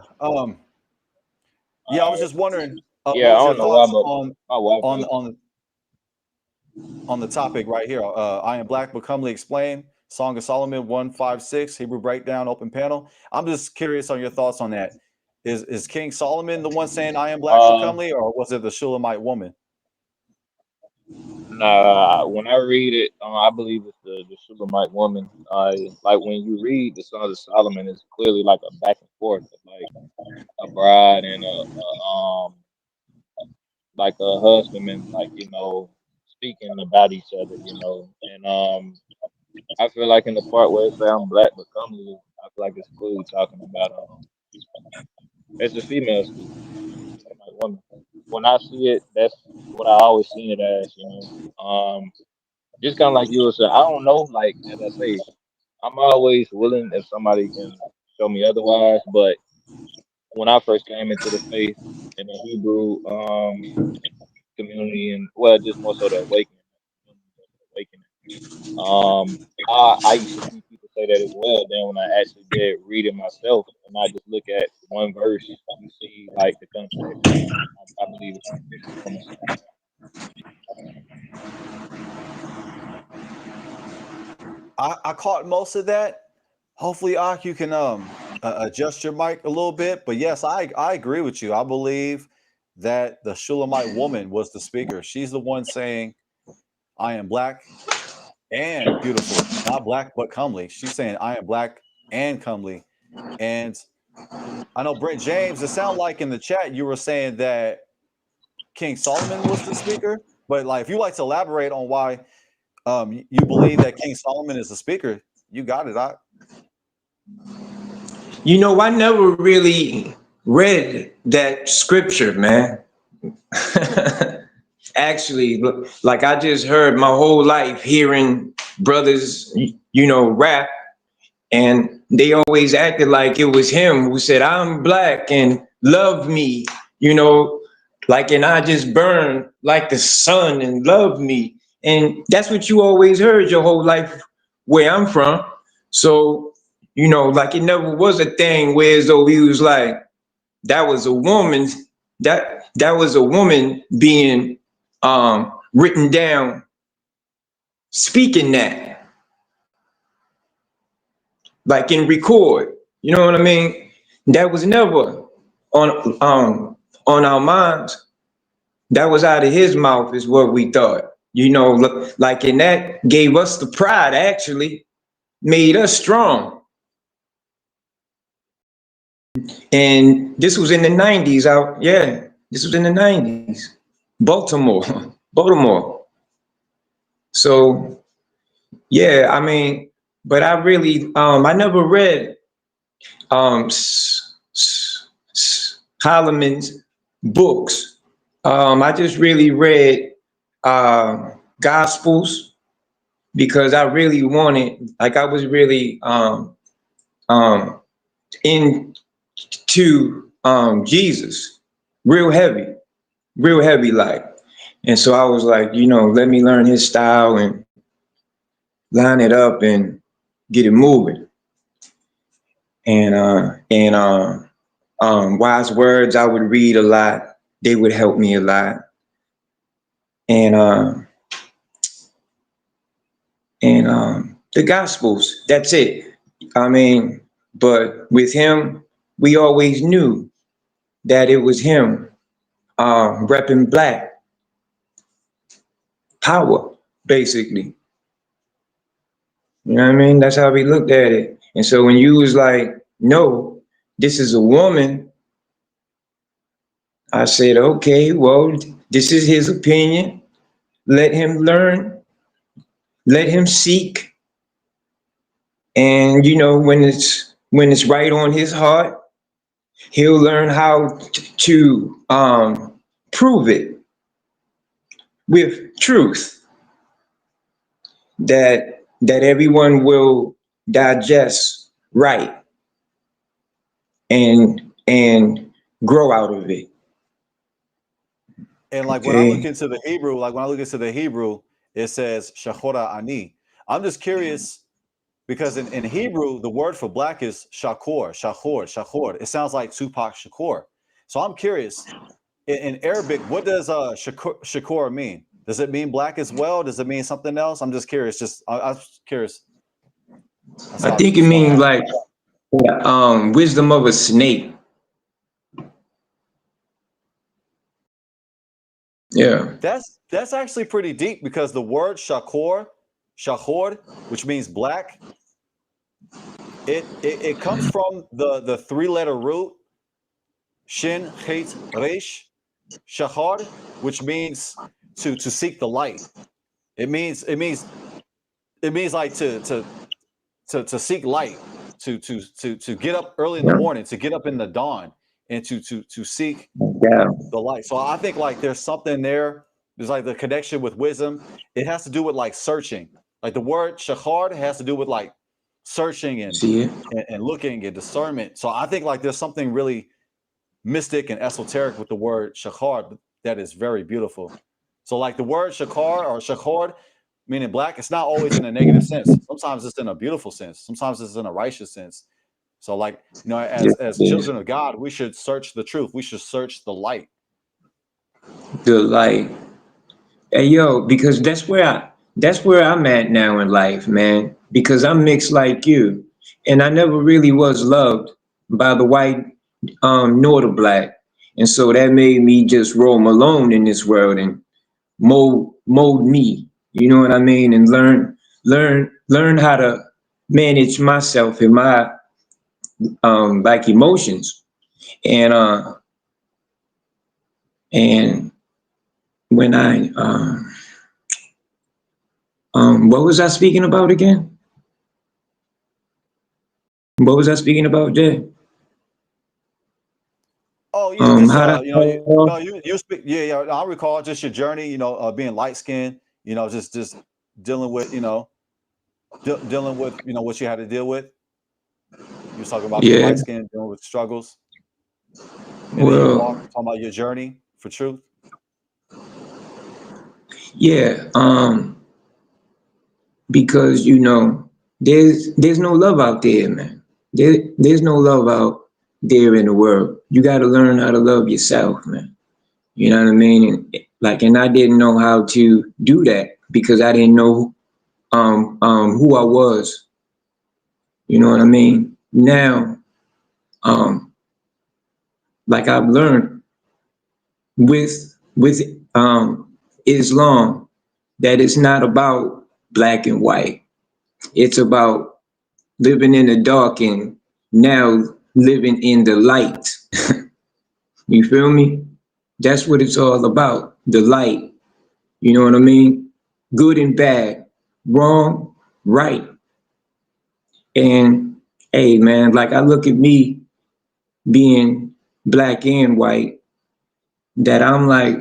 Yeah, I was just wondering, Yeah, what I was your don't know why, thoughts but on my Wi-Fi. on on the topic right here? I am black, but comely explained. Song of Solomon 156, Hebrew breakdown, open panel. I'm just curious on your thoughts on that. Is King Solomon the one saying I am black but Uh, comely, or was it the Shulamite woman? Nah, when I read it, I believe it's the Shulamite woman. Like when you read the Songs of Solomon, it's clearly like a back and forth, of like a bride and like a husbandman, like speaking about each other, and I feel like in the part where it say I'm black but comely, I feel like it's clearly talking about it's a female speaking, Shulamite woman. When I see it, that's what I always seen it as, just kind of like you were saying. I don't know, like as I say, I'm always willing if somebody can show me otherwise. But when I first came into the faith in the Hebrew community, and well, just more so the awakening, I used to see people say that as well. Then when I actually did read it myself, and I just look at one verse, you see like the context. I believe it's a woman. I caught most of that. Hopefully, Ak, you can adjust your mic a little bit. But yes, I agree with you. I believe that the Shulamite woman was the speaker. She's the one saying, I am black and beautiful, not black but comely. She's saying, I am black and comely. And I know Brent James, it sounded like in the chat you were saying that King Solomon was the speaker. But like, if you like to elaborate on why you believe that King Solomon is the speaker, you got it. I never really read that scripture, man. Actually, like I just heard my whole life hearing brothers, rap, and they always acted like it was him who said, I'm black and love me, you know, like, and I just burn like the sun and love me. And that's what you always heard your whole life where I'm from. So, like it never was a thing where as though he was like, that was a woman, that was a woman being written down, speaking that, like in record. You know what I mean? That was never on our minds. That was out of his mouth, is what we thought. Like, and that gave us the pride, actually, made us strong. And this was in the 90s. This was in the 90s. Baltimore. Baltimore. So, yeah, I mean, but I really, I never read Solomon's books. I just really read Gospels because I really wanted, like, I was really um, into Jesus, real heavy, like. And so I was like, let me learn his style and line it up and get it moving. And wise words I would read a lot. They would help me a lot. And the Gospels, that's it. I mean, but with him, we always knew that it was him repping black power, basically. You know what I mean? That's how we looked at it. And so when you was like, no, this is a woman, I said, okay, well, this is his opinion. Let him learn let him seek, and you know, when it's right on his heart, he'll learn how to prove it with truth that everyone will digest right and grow out of it. And like when I look Okay. into the Hebrew, it says Shachora Ani. I'm just curious because in Hebrew, the word for black is Shachor. It sounds like Tupac Shakur. So I'm curious, in Arabic, what does Shakur mean? Does it mean black as well? Does it mean something else? I'm just curious. I was curious. I think it means like wisdom of a snake. Yeah. That's actually pretty deep because the word Shachor, which means black, it comes from the 3-letter root Shin Chet Resh Shachar, which means to seek the light. It means like to seek light, to get up early in the Yeah. morning, to get up in the dawn, and to seek Yeah. the light. So I think like there's something there. There's like the connection with wisdom. It has to do with like searching. Like the word shachar has to do with like searching See it? and looking and discernment. So I think like there's something really mystic and esoteric with the word shachar that is very beautiful. So like the word shachar or shachor, meaning black, it's not always in a negative sense. Sometimes it's in a beautiful sense. Sometimes it's in a righteous sense. So like, you know, Yes, as it is. children of God, we should search the truth. We should search the light. The light. Hey yo, because that's where I'm at now in life, man. Because I'm mixed like you, and I never really was loved by the white nor the black, and so that made me just roam alone in this world and mold me. You know what I mean? And learn how to manage myself and my like emotions, and and when I what was I speaking about again? What was I speaking about, Jay? Oh yeah, just How to you speak. Yeah. I recall just your journey. You know, being light skinned. You know, just dealing with dealing with what you had to deal with. You was talking about being yeah, light skinned, dealing with struggles, and then you well, walk talking about your journey for truth. yeah, because you know, there's no love out there, man. There's no love out there in the world. You got to learn how to love yourself, man. You know what I mean? And I didn't know how to do that because I didn't know who I was. You know what I mean? Now, um, like I've learned with Islam that it's not about black and white. It's about living in the dark and now living in the light. You feel me? That's what it's all about. The light. You know what I mean? Good and bad, wrong, right. And hey, man, like I look at me being black and white, that I'm like,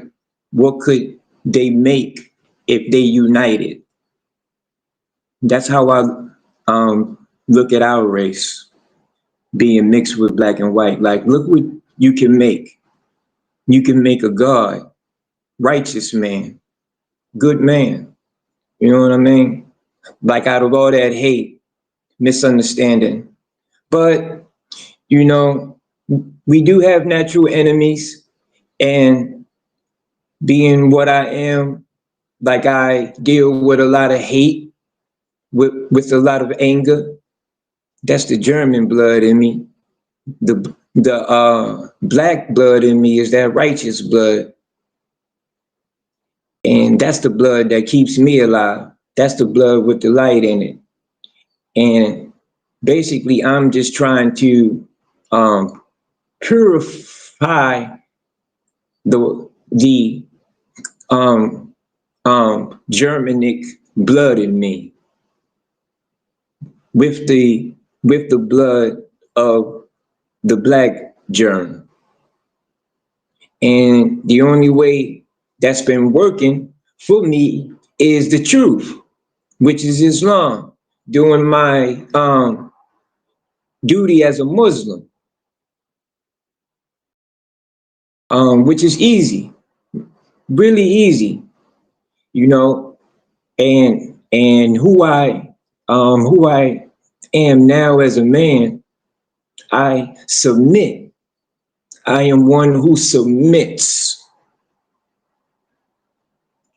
what could they make if they united? That's how I look at our race being mixed with black and white. Like, look what you can make. You can make a God, righteous man, good man. You know what I mean? Like out of all that hate, misunderstanding. But, you know, we do have natural enemies, and being what I am, like I deal with a lot of hate, with a lot of anger. That's the German blood in me. The black blood in me is that righteous blood, and that's the blood that keeps me alive. That's the blood with the light in it. And basically, I'm just trying to um, purify the Germanic blood in me, with the blood of the black germ. And the only way that's been working for me is the truth, which is Islam, doing my duty as a Muslim, which is easy, really easy, you know. And who I am now as a man, I submit. I am one who submits.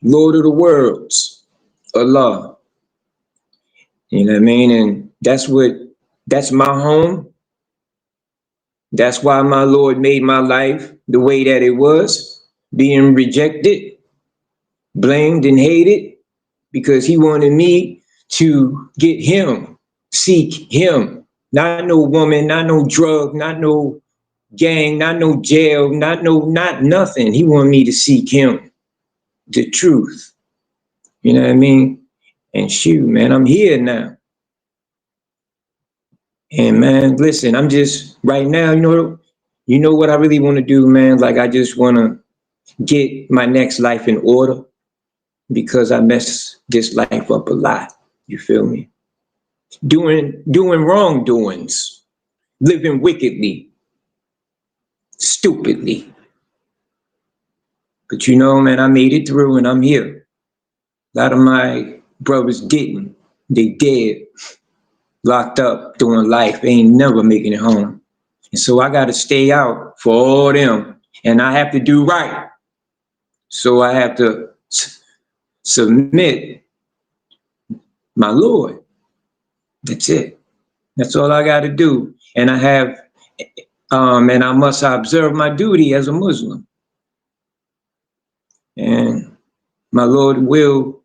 Lord of the worlds, Allah. You know what I mean? And that's my home. That's why my Lord made my life the way that it was, being rejected, blamed, and hated, because he wanted me to get him, seek him. Not no woman, not no drug, not no gang, not no jail, not nothing. He wanted me to seek him, the truth. You know what I mean? And shoot, man, I'm here now. And man, listen, I'm just right now, you know what I really want to do, man? Like, I just want to get my next life in order, because I messed this life up a lot. You feel me? Doing wrongdoings, living wickedly, stupidly. But man, I made it through and I'm here. A lot of my brothers didn't. They dead, locked up doing life, ain't never making it home. And so I got to stay out for all them, and I have to do right. So I have to submit my Lord. That's it. That's all I got to do. And I have, and I must observe my duty as a Muslim. And my Lord will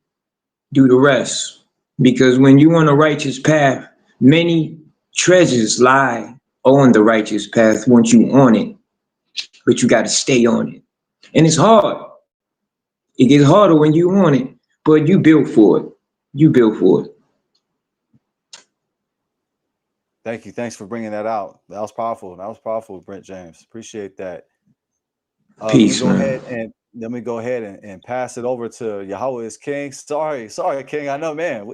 do the rest. Because when you on a righteous path, many treasures lie on the righteous path once you on it. But you got to stay on it. And it's hard. It gets harder when you on it, but you built for it. You built for it. Thank you. Thanks for bringing that out. That was powerful. That was powerful, Brent James. Appreciate that. Peace, Let me go ahead and pass it over to Yahweh is King. Sorry, King. I know, man.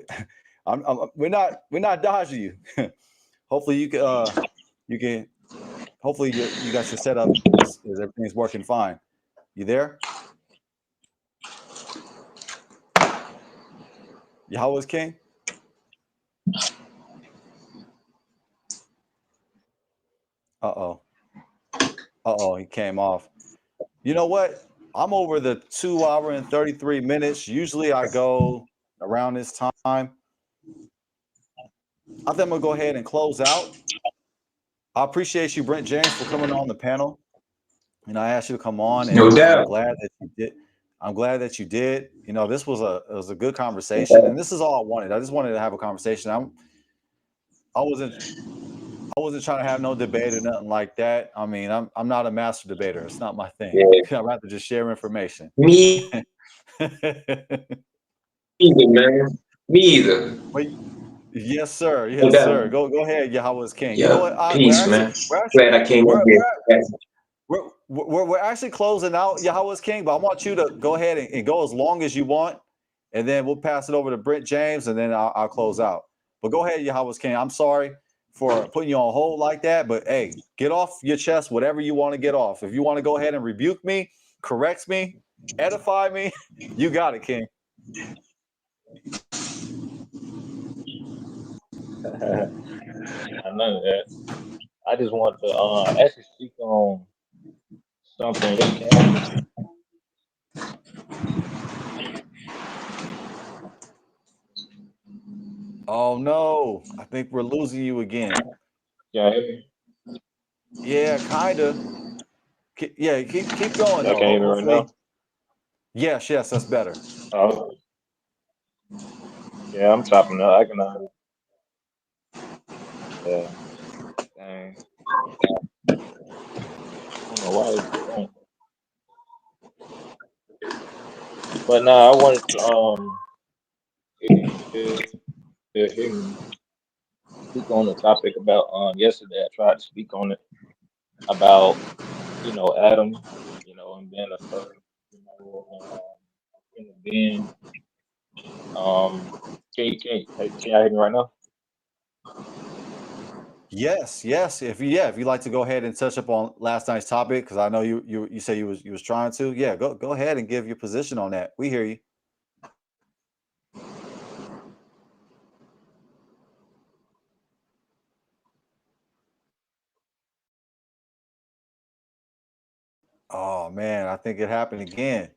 We're not dodging you. Hopefully you can. Hopefully you got your setup. Is everything's working fine? You there? Yahweh is King. He came off. You know what? I'm over the 2 hour and 33 minutes. Usually I go around this time. I think I'm gonna go ahead and close out. I appreciate you, Brent James, for coming on the panel. And I asked you to come on, and no doubt. I'm glad that you did. I'm glad that you did. This was a good conversation, and this is all I wanted. I just wanted to have a conversation. I wasn't trying to have no debate or nothing like that. I mean, I'm not a master debater. It's not my thing. Yeah. I'd rather just share information. Me either, man. Me either. Yes, sir. Yes, sir. Go ahead, Yahweh is King. Yeah. You know what? Peace, man. Glad I came up here. We're actually closing out Yahweh's King, but I want you to go ahead and go as long as you want, and then we'll pass it over to Brent James, and then I'll close out. But go ahead, Yahweh's King. I'm sorry for putting you on hold like that, but hey, get off your chest whatever you want to get off. If you want to go ahead and rebuke me, correct me, edify me, you got it, King. I know that. I just want to actually speak on something. Oh no, I think we're losing you again. Yeah, hear me? Yeah, kinda. Yeah, keep going Y'all though. can't hear me right now? Yes, that's better. Yeah, I'm chopping up. I can. Yeah. Dang. I don't know why it's doing. But nah, I wanted to you hear me speak on the topic about yesterday. I tried to speak on it about Adam, and being a servant, and being can y'all hear me right now? Yes. If you'd like to go ahead and touch up on last night's topic, because I know you said you was trying to. Yeah, go ahead and give your position on that. We hear you. Oh man, I think it happened again.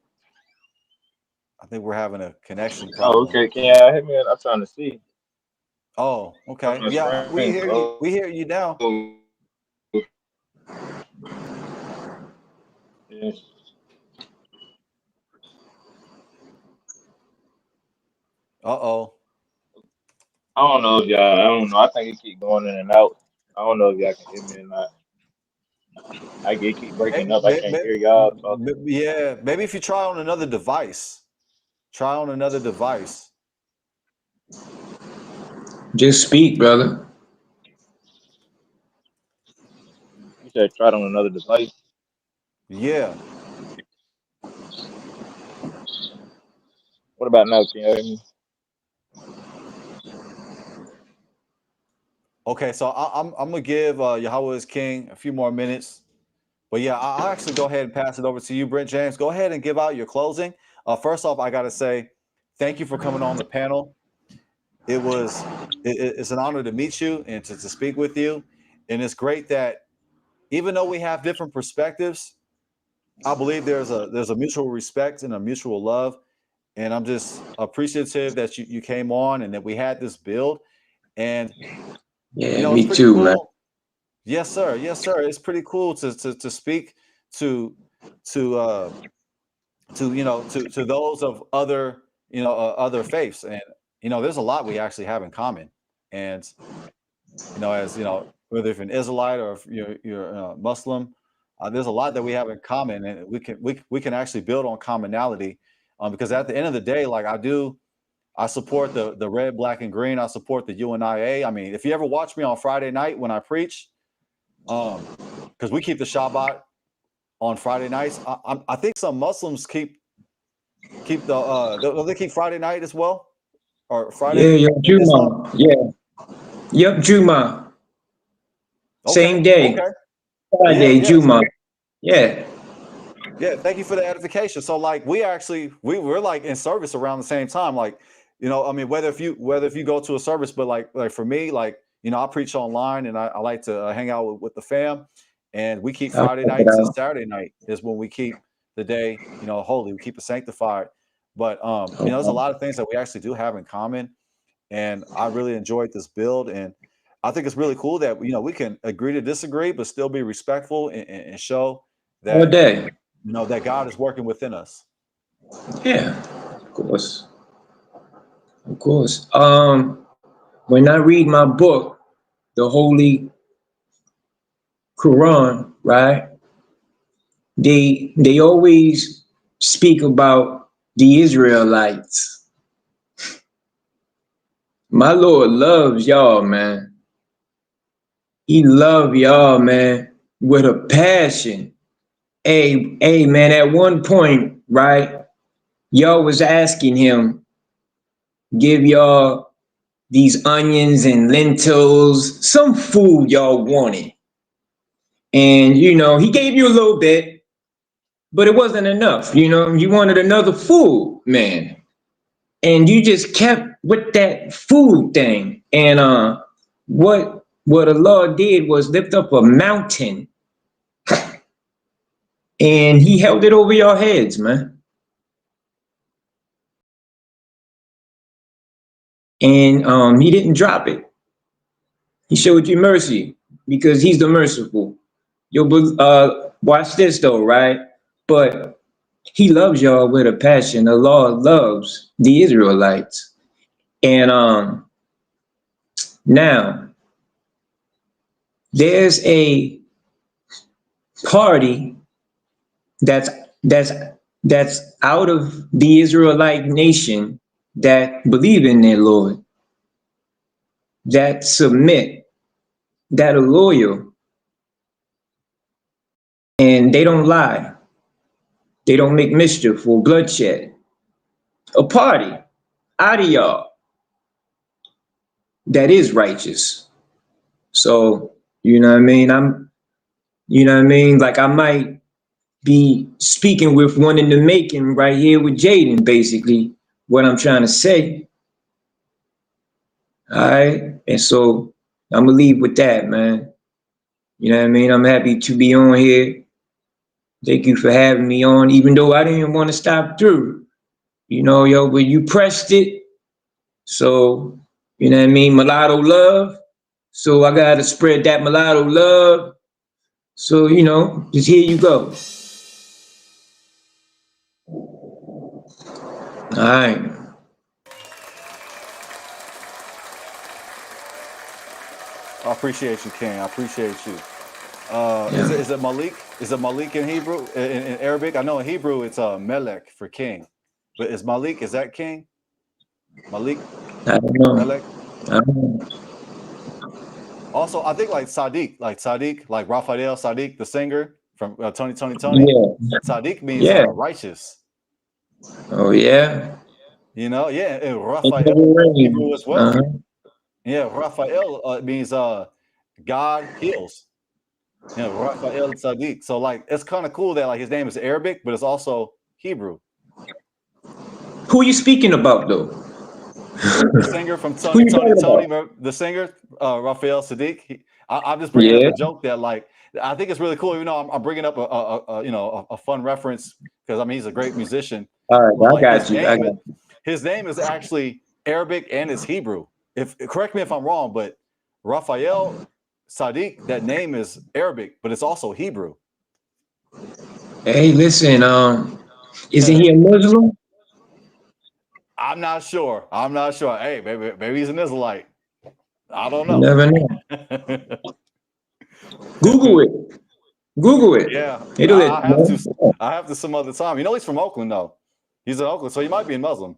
I think we're having a connection Oh, problem. okay. Can y'all hear me? I'm trying to see. Oh, I'm okay. on the Yeah, we screen. hear you. We hear you now. Yes. Uh-oh. I don't know if y'all. I don't know. I think it keep going in and out. I don't know if y'all can hear me or not. It keep breaking up. I can't hear y'all talking. Yeah, maybe if you try on another device. Try on another device. Just speak, brother. You said try it on another device. Yeah. What about now? Can you hear me? Okay, so I'm gonna give Yahweh is King a few more minutes. But yeah, I'll actually go ahead and pass it over to you, Brent James. Go ahead and give out your closing. First off, I gotta say thank you for coming on the panel. It's an honor to meet you and to speak with you. And it's great that even though we have different perspectives, I believe there's a mutual respect and a mutual love. And I'm just appreciative that you came on and that we had this build. And Yeah, it's me pretty too, man. cool. Yes, sir. Yes, sir. It's pretty cool to speak to to uh to those of other other faiths, and there's a lot we actually have in common. And as whether if you're an Israelite or if you're Muslim, there's a lot that we have in common, and we can actually build on commonality. Because at the end of the day, like I support the red, black, and green. I support the UNIA. I mean, if you ever watch me on Friday night when I preach, because we keep the Shabbat on Friday nights. I think some Muslims keep they keep Friday night as well, or Yeah, Friday yep, in Islam. Juma. Yeah, yep, Juma. Same Okay, day, okay, Friday, yeah. Juma. Yeah, Yeah, thank you for the edification. So like we're like in service around the same time. Like, I mean, whether if you go to a service, but like for me, like, I preach online and I like to hang out with the fam, and we keep I'll Friday check it night to out. Saturday night is when we keep the day, holy. We keep it sanctified. But there's a Okay. lot of things that we actually do have in common, and I really enjoyed this build, and I think it's really cool that we can agree to disagree, but still be respectful and show All that day. that God is working within us. Yeah, of course, of course. When I read my book, the Holy Quran, right? They always speak about the Israelites. My Lord loves y'all, man. He love y'all, man, with a passion. Hey, man, at one point, right, y'all was asking him, give y'all these onions and lentils, some food y'all wanted. And, he gave you a little bit, but it wasn't enough. You wanted another food, man. And you just kept with that food thing. And what Allah did was lift up a mountain and he held it over your heads, man. And he didn't drop it. He showed you mercy because he's the merciful. You'll watch this though, right? But he loves y'all with a passion. Allah loves the Israelites. And now there's a party that's that's that's out of the Israelite nation that believe in their Lord, that submit, that are loyal, and they don't lie. They don't make mischief or bloodshed. A party out of y'all that is righteous. So, you know what I mean? You know what I mean? Like I might be speaking with one in the making right here with Jaden, basically, what I'm trying to say. All right. And so I'm gonna leave with that, man. You know what I mean? I'm happy to be on here. Thank you for having me on, even though I didn't want to stop through. You know, yo, but you pressed it. So, you know what I mean? Mulatto love. So I gotta spread that mulatto love. So, you know, just here you go. All right. I appreciate you, King. I appreciate you. Yeah. Is it Malik? Is it Malik in Hebrew? In Arabic? I know in Hebrew it's Melek for king. But is Malik, is that king? Malik? I don't know. Melek? I don't know. Also, I think like Sadiq, like Raphael Sadiq, the singer from Tony. Yeah. Sadiq means Yeah. righteous. Oh, yeah. You know, yeah, and It Raphael never rains. Hebrew as well. Yeah, Raphael means God heals. You know, Raphael Sadiq. So like it's kind of cool that like his name is Arabic, but it's also Hebrew. Who you speaking about, though? The singer from Who you talking about? the singer Raphael Sadiq. I'm just bringing up Yeah. a joke that like I think it's really cool. You know, I'm bringing up a fun reference because I mean he's a great musician. All But right, like I got you. I got you. his name is actually Arabic and it's Hebrew. If correct me if I'm wrong, but Raphael Sadiq, that name is Arabic, but it's also Hebrew. Hey, listen, isn't he a Muslim? I'm not sure. Hey, maybe he's an Israelite. I don't You know. never know. Google it. Google it. Yeah, It'll let I you have to. know. I have to some other time. You know, he's from Oakland though. He's in Oakland, so he might be a Muslim.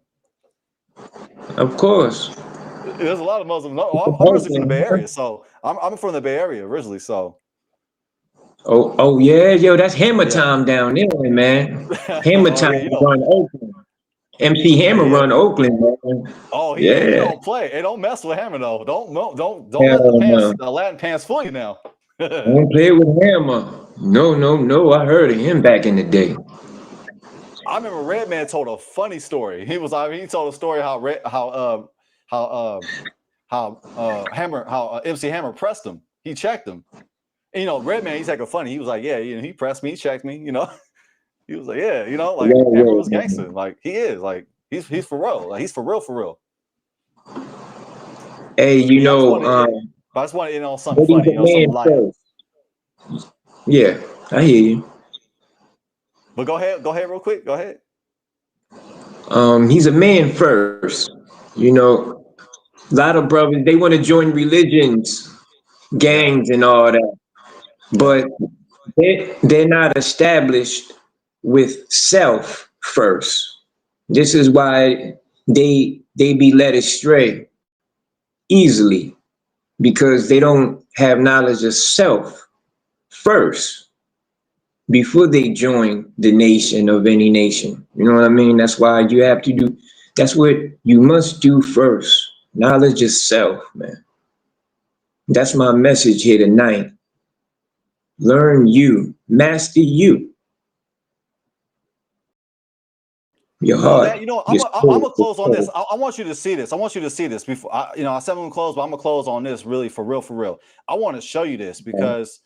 Of course. There's a lot of Muslims. No, I'm originally from the Bay Oh, Area, so I'm from the Bay Area originally. So oh yeah, yo, that's Hammer yeah, time down there, man. Hammer oh time yeah, you know, run Oakland. MC Hammer yeah. run Oakland, man. Oh, he Yeah. don't play. Hey, don't mess with Hammer though. Don't let Hell no. the Latin pants fool you now. Don't play with Hammer. No, no, no. I heard of him back in the day. I remember Redman told a funny story. He told a story how MC Hammer pressed him. He checked him. And, you know, Redman, he's acting funny. He was like, yeah, you know, he pressed me, he checked me, you know. He was like, yeah, you know, like Yeah, Hammer yeah, was gangster. man. Like he is. Like he's for real. Like he's for real. Hey, But yeah, I just want to end on something but he's funny, a you know, something man light. first. Yeah, I hear you. But go ahead real quick. Go ahead. He's a man first. You know, a lot of brothers, they want to join religions, Yeah, gangs and all that, yeah. but they're not established with self first. This is why they be led astray easily because they don't have knowledge of self first before they join the nation of any nation. You know what I mean? That's why you have to do, that's what you must do first. Knowledge of self, man. That's my message here tonight. Learn you, master you, your Well, that heart, you know, your I'm soul, gonna your close on this. soul. I want you to see this. I want you to see this before I said I'm gonna close, but I'm gonna close on this really for real. I want to show you this because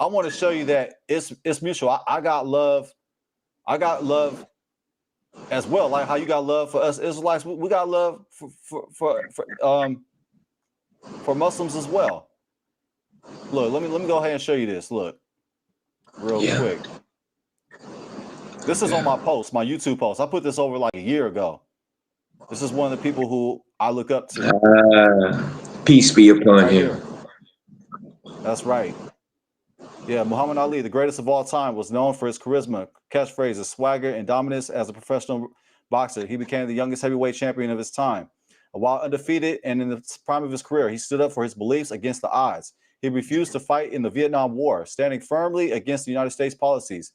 I want to show you that it's mutual. I got love. I got love as well. Like how you got love for us Israelites. We got love for Muslims as well. Look, let me go ahead and show you this. Look, real Yeah, quick. This is on my post, my YouTube post. I put this over like a year ago. This is one of the people who I look up to. peace be upon Right him. here. That's right. Yeah, Muhammad Ali, the greatest of all time, was known for his charisma, catchphrases, swagger, and dominance as a professional boxer. He became the youngest heavyweight champion of his time. While undefeated and in the prime of his career, he stood up for his beliefs against the odds. He refused to fight in the Vietnam War, standing firmly against the United States policies.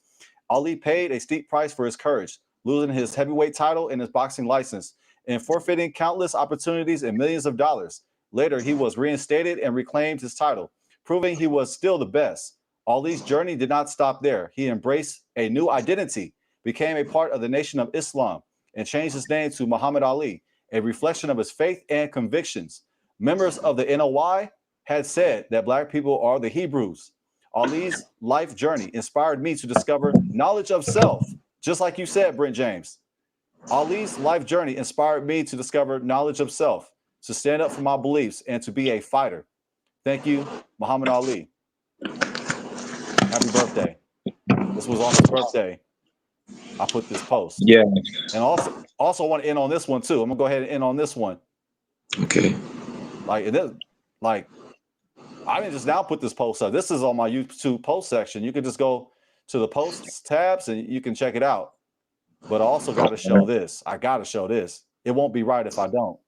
Ali paid a steep price for his courage, losing his heavyweight title and his boxing license, and forfeiting countless opportunities and millions of dollars. Later, he was reinstated and reclaimed his title, proving he was still the best. Ali's journey did not stop there. He embraced a new identity, became a part of the Nation of Islam, and changed his name to Muhammad Ali, a reflection of his faith and convictions. Members of the NOI had said that Black people are the Hebrews. Ali's life journey inspired me to discover knowledge of self, just like you said, Brent James. Ali's life journey inspired me to discover knowledge of self, to stand up for my beliefs, and to be a fighter. Thank you, Muhammad Ali. Happy birthday. This was on his birthday. I put this post. Yeah. And also want to end on this one too. I'm gonna go ahead and end on this one. Okay. Like it is, like I didn't just now put this post up. This is on my YouTube post section. You can just go to the posts tabs and you can check it out. But I also got to show this. I got to show this. It won't be right if I don't.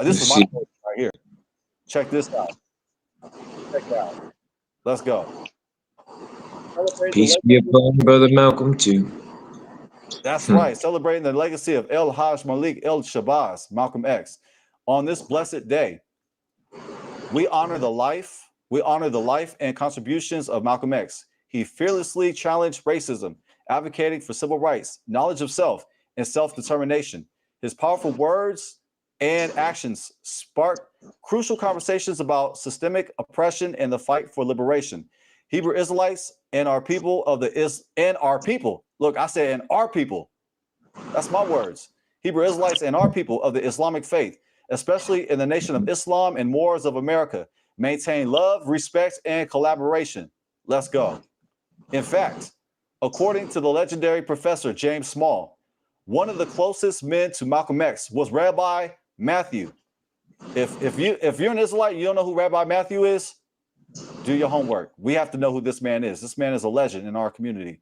This is my post right here. Check this out. Check it out. Let's go. Peace be upon Brother Malcolm too. That's right. Celebrating the legacy of El Hajj Malik El Shabazz, Malcolm X. On this blessed day, we honor the life and contributions of Malcolm X. He fearlessly challenged racism, advocating for civil rights, knowledge of self, and self-determination. His powerful words and actions sparked crucial conversations about systemic oppression and the fight for liberation. Hebrew Israelites and our people Look, I said, and our people. That's my words. Hebrew Israelites and our people of the Islamic faith, especially in the Nation of Islam and Moors of America, maintain love, respect, and collaboration. Let's go. In fact, according to the legendary Professor James Small, one of the closest men to Malcolm X was Rabbi Matthew. If you're an Israelite, you don't know who Rabbi Matthew is, do your homework. We have to know who this man is. This man is a legend in our community.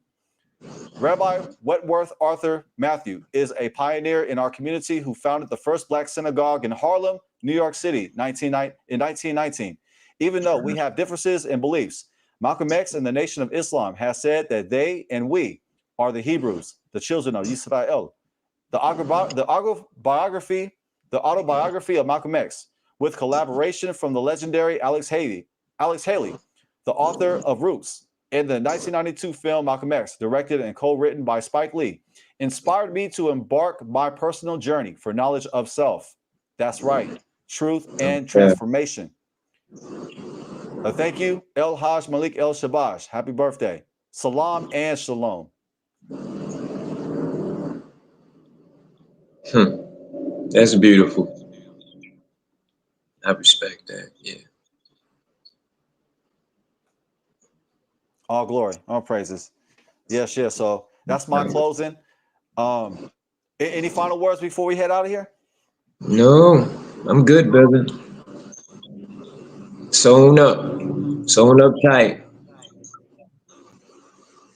Rabbi Wentworth Arthur Matthew is a pioneer in our community who founded the first Black synagogue in Harlem, New York City, in 1919. Even though we have differences in beliefs, Malcolm X and the Nation of Islam has said that they and we are the Hebrews, the children of Israel. The autobiography of Malcolm X, with collaboration from the legendary Alex Haley, the author of Roots, and the 1992 film Malcolm X, directed and co-written by Spike Lee, inspired me to embark my personal journey for knowledge of self. That's right, truth and transformation. Thank you, El Hajj Malik El Shabazz. Happy birthday. Salam and shalom. That's beautiful. I respect that. Yeah. All glory, all praises. Yes. So that's my closing. Any final words before we head out of here? No, I'm good, brother. Sewn up tight.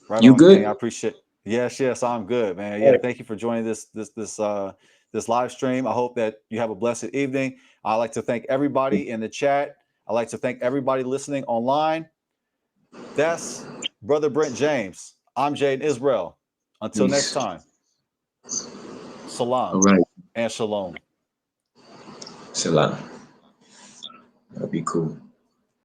Right You on, good? King. I appreciate. Yes, I'm good, man. Yeah, thank you for joining this live stream. I hope that you have a blessed evening. I'd like to thank everybody in the chat. I'd like to thank everybody listening online. That's Brother Brent James. I'm Jaden Israel. Until next time, salam. All right. And shalom. Salam. That'd be cool.